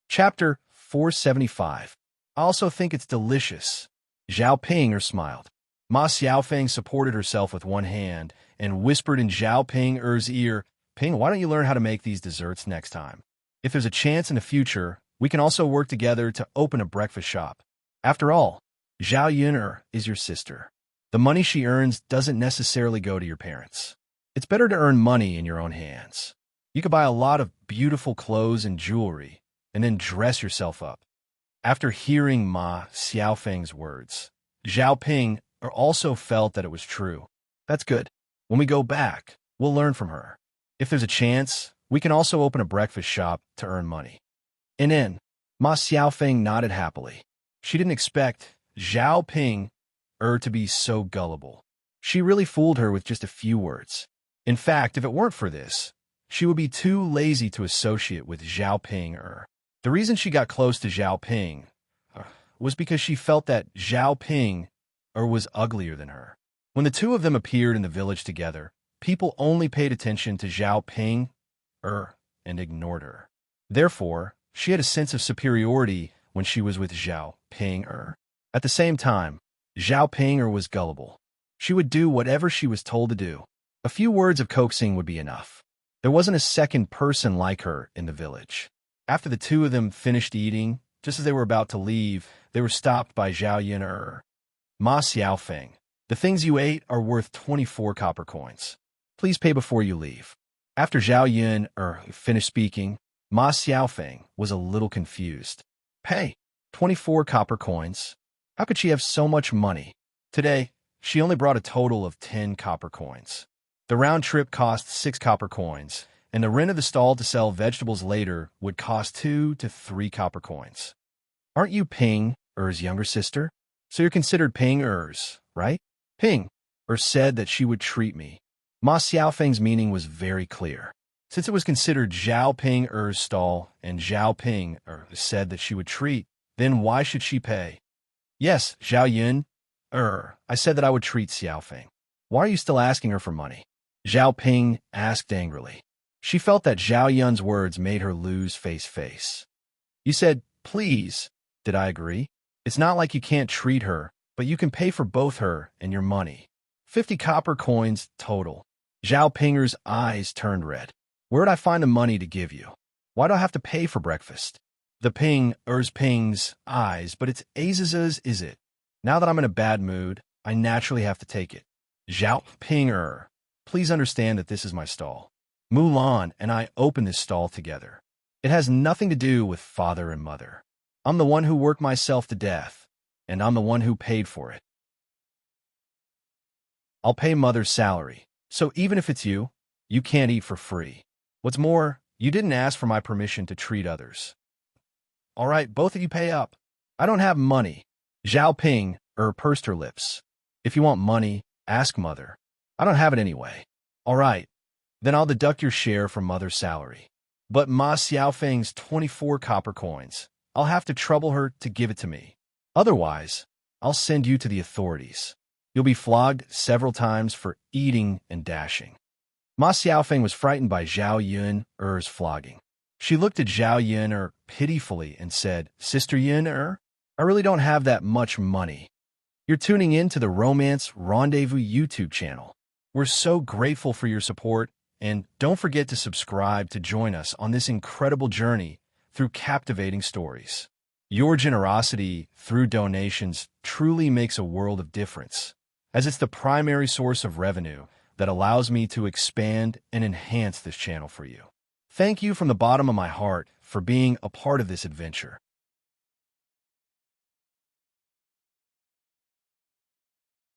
Chapter 475. I also think it's delicious. Zhao Ping smiled. Ma Xiaofeng supported herself with one hand and whispered in Zhao Ping's ear, Ping, why don't you learn how to make these desserts next time? If there's a chance in the future, we can also work together to open a breakfast shop. After all, Zhao Yun is your sister. The money she earns doesn't necessarily go to your parents. It's better to earn money in your own hands. You could buy a lot of beautiful clothes and jewelry, and then dress yourself up. After hearing Ma Xiaofeng's words, Zhao Ping also felt that it was true. That's good. When we go back, we'll learn from her. If there's a chance, we can also open a breakfast shop to earn money. And then, Ma Xiaofeng nodded happily. She didn't expect Zhao Ping to be so gullible. She really fooled her with just a few words. In fact, if it weren't for this, she would be too lazy to associate with Zhao Ping. The reason she got close to Zhao Ping was because she felt that Zhao Ping was uglier than her. When the two of them appeared in the village together, people only paid attention to Zhao Ping and ignored her. Therefore, she had a sense of superiority when she was with Zhao Ping. At the same time, Zhao Ping was gullible. She would do whatever she was told to do. A few words of coaxing would be enough. There wasn't a second person like her in the village. After the two of them finished eating, just as they were about to leave, they were stopped by Zhao Yun. Ma Xiaofeng, the things you ate are worth 24 copper coins. Please pay before you leave. After Zhao Yun finished speaking, Ma Xiaofeng was a little confused. Pay 24 copper coins? How could she have so much money? Today, she only brought a total of 10 copper coins. The round trip cost 6 copper coins, and the rent of the stall to sell vegetables later would cost 2 to 3 copper coins. Aren't you Ping's younger sister? So you're considered Ping's, right? Ping said that she would treat me. Ma Xiaofeng's meaning was very clear. Since it was considered Zhao Ping's stall and Zhao Ping said that she would treat, then why should she pay? Yes, Zhao Yun, I said that I would treat Xiaofeng. Why are you still asking her for money? Zhao Ping asked angrily. She felt that Zhao Yun's words made her lose face. You said, please. Did I agree? It's not like you can't treat her, but you can pay for both her and your money. 50 copper coins total. Zhao Ping's eyes turned red. Where'd I find the money to give you? Why do I have to pay for breakfast? The Ping's eyes, but it's Aziz's, is it? Now that I'm in a bad mood, I naturally have to take it. Zhao Ping, please understand that this is my stall. Mulan and I opened this stall together. It has nothing to do with father and mother. I'm the one who worked myself to death, and I'm the one who paid for it. I'll pay mother's salary, so even if it's you, you can't eat for free. What's more, you didn't ask for my permission to treat others. All right, both of you pay up. I don't have money. Zhao Ping pursed her lips. If you want money, ask mother. I don't have it anyway. All right, then I'll deduct your share from mother's salary. But Ma Xiaofeng's 24 copper coins. I'll have to trouble her to give it to me. Otherwise, I'll send you to the authorities. You'll be flogged several times for eating and dashing. Ma Xiaofeng was frightened by Zhao Yun's flogging. She looked at Zhao Yun pitifully and said, Sister Yun, I really don't have that much money. You're tuning in to the Romance Rendezvous YouTube channel. We're so grateful for your support, and don't forget to subscribe to join us on this incredible journey through captivating stories. Your generosity through donations truly makes a world of difference, as it's the primary source of revenue that allows me to expand and enhance this channel for you. Thank you from the bottom of my heart for being a part of this adventure.